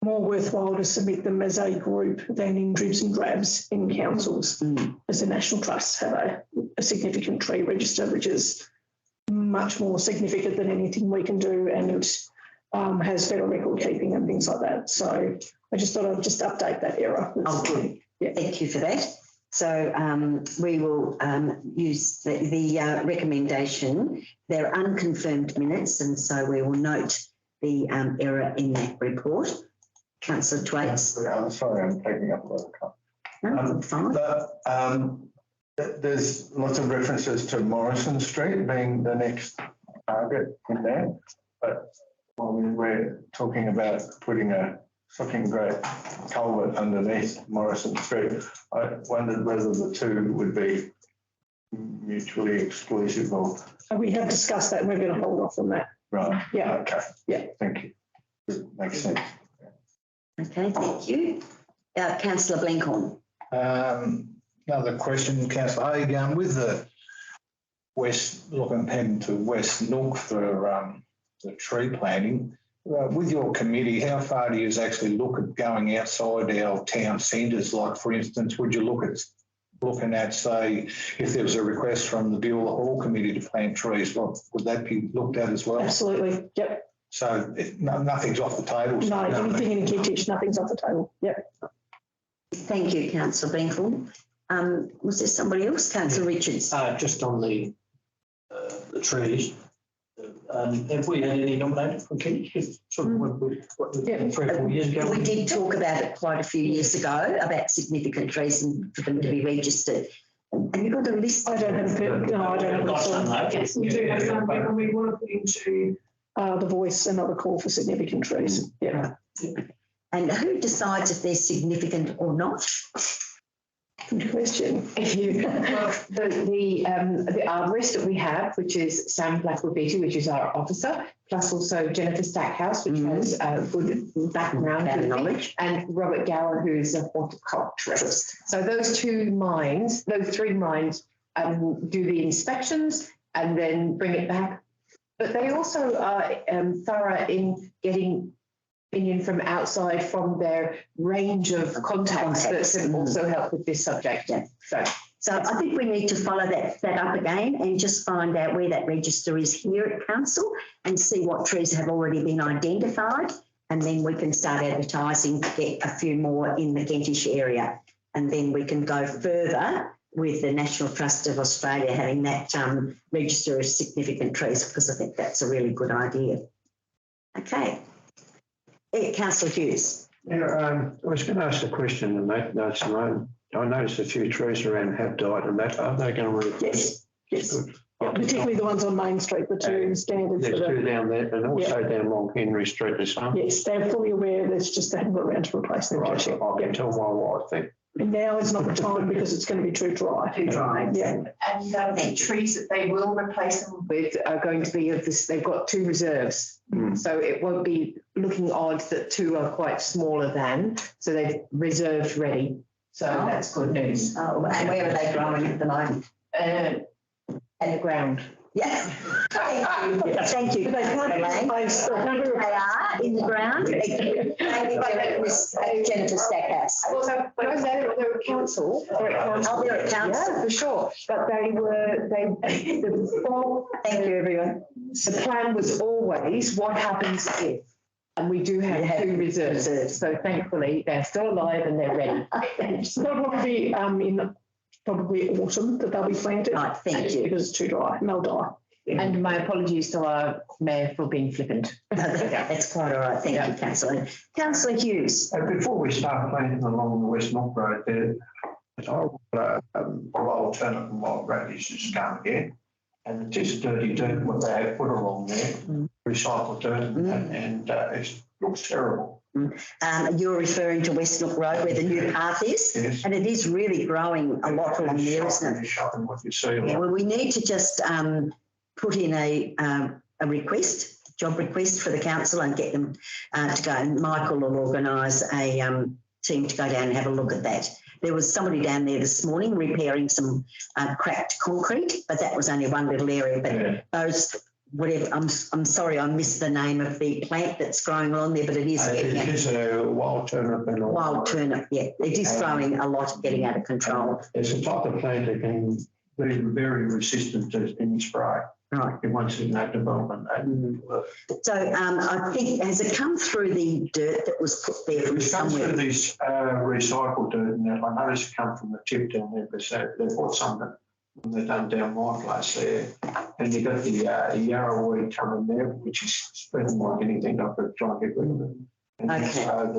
more worthwhile to submit them as a group than in dribs and drabs in councils, as the National Trusts have a significant tree register, which is much more significant than anything we can do, and it has better record keeping and things like that. So I just thought I'd just update that error. Oh, good. Yeah. Thank you for that. So we will use the recommendation. They're unconfirmed minutes, and so we will note the error in that report. Councillor Twaits. I'm sorry, I'm taking up a lot of time. No, fine. There's lots of references to Morrison Street being the next target in there, but when we're talking about putting a shocking great culvert underneath Morrison Street, I wondered whether the two would be mutually exclusive or... We have discussed that. We're going to hold off on that. Right. Yeah. Okay. Yeah. Thank you. Makes sense. Okay, thank you. Councillor Blencorn. Another question, Councillor Haig, with the heading to West Nook for the tree planting, with your committee, how far do you actually look at going outside our town centres? Like, for instance, would you looking at, say, if there was a request from the Beulah Hall Committee to plant trees, would that be looked at as well? Absolutely. Yep. So nothing's off the table. No, anything in Kentish, nothing's off the table. Yep. Thank you, Councillor Blencorn. Was there somebody else? Councillor Richards. Just on the trees, have we had any nominated from Kentish? Sort of 3 or 4 years ago. We did talk about it quite a few years ago, about significant trees and for them to be registered. Have you got a list? I don't have a list. Yes, we do have some, and we want to put into the Voice another call for significant trees. Yeah. And who decides if they're significant or not? Good question. The arborist that we have, which is Sam Blackwood-Beatty, which is our officer, plus also Jennifer Stackhouse, which has a good background and knowledge, and Robert Gower, who's a horticulturist. So those 3 minds do the inspections and then bring it back. But they also are thorough in getting opinion from outside, from their range of contacts that can also help with this subject. Yeah. So I think we need to follow that up again and just find out where that register is here at council and see what trees have already been identified, and then we can start advertising to get a few more in the Kentish area, and then we can go further with the National Trust of Australia having that register of significant trees, because I think that's a really good idea. Okay. Councillor Hughes. Yeah, I was going to ask a question and make notes. I noticed a few trees around have died, and that are they going to Yes. Yeah, particularly the ones on Main Street, the 2 standards. There's 2 down there, and also down along Henry Street as well. Yes, they're fully aware. There's just they haven't got around to replace them. Right, so I can tell my wife then. And now is not the time because it's going to be too dry. Too dry. Yeah. And the trees that they will replace them with are going to be of this. They've got 2 reserves, so it won't be looking odd that 2 are quite smaller than. So they've reserved ready. So that's good news. Oh, and where are they growing at the moment? At the ground. Yes. Thank you. They are in the ground. Jennifer Stackhouse. Also, when I was there, they were at council. Oh, they're at council. Yeah, for sure. But thank you, everyone. The plan was always what happens if. And we do have 2 reserves. So thankfully, they're still alive and they're ready. It's not probably in probably autumn that they'll be planted. Right, thank you. Because it's too dry and they'll die. And my apologies to our mayor for being flippant. That's quite all right. Thank you, Councillor. Councillor Hughes. Before we start planting along the West Nook Road there, a wild turnip and wild radish is going in. And it's just dirty dirt what they have put along there, recycled dirt, and it looks terrible. You're referring to West Nook Road where the new path is, yes. And it is really growing a lot along there, isn't it? Shocking what you see. Yeah, well, we need to just put in a job request for the council and get them to go. And Michael will organise a team to go down and have a look at that. There was somebody down there this morning repairing some cracked concrete, but that was only one little area. But those, whatever, I'm sorry, I missed the name of the plant that's growing along there, but it is. It is a wild turnip. Wild turnip, yeah. It is growing a lot, getting out of control. It's a type of plant that can be very resistant to any spray. Right. It wants in that development. So I think, has it come through the dirt that was put there from It's come somewhere? through this recycled dirt, and I noticed it come from the tip down there, because they bought some that when they done down my place there. And you got the yarrow weed coming there, which is spreading like anything up at trying to get rid of it. And Okay. also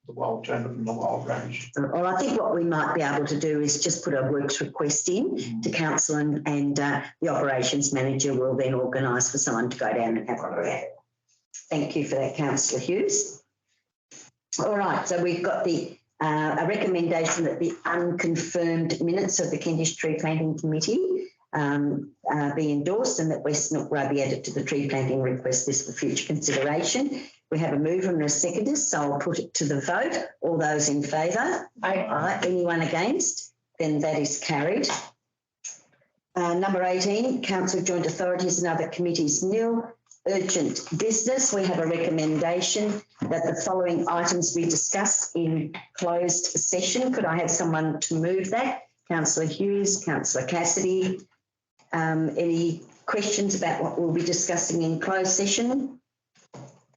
the wild turnip and the wild radish. Well, I think what we might be able to do is just put a works request in to council, and the operations manager will then organise for someone to go down and have a look at it. Thank you for that, Councillor Hughes. All right, so we've got a recommendation that the unconfirmed minutes of the Kentish Tree Planting Committee be endorsed, and that West Nook Road be added to the tree planting request list for future consideration. We have a mover and a seconder, so I'll put it to the vote. All those in favour? Aye. Anyone against? Then that is carried. Number 18, Council Joint Authorities and other committees nil. Urgent business. We have a recommendation that the following items be discussed in closed session. Could I have someone to move that? Councillor Hughes, Councillor Cassidy. Any questions about what we'll be discussing in closed session?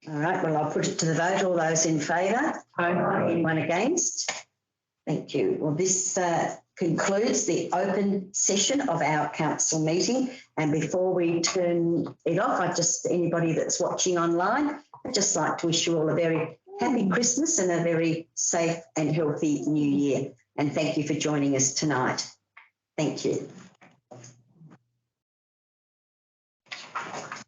All right, well, I'll put it to the vote. All those in favour? Aye. Anyone against? Thank you. Well, this concludes the open session of our council meeting. And before we turn it off, anybody that's watching online, I'd just like to wish you all a very happy Christmas and a very safe and healthy new year. And thank you for joining us tonight. Thank you.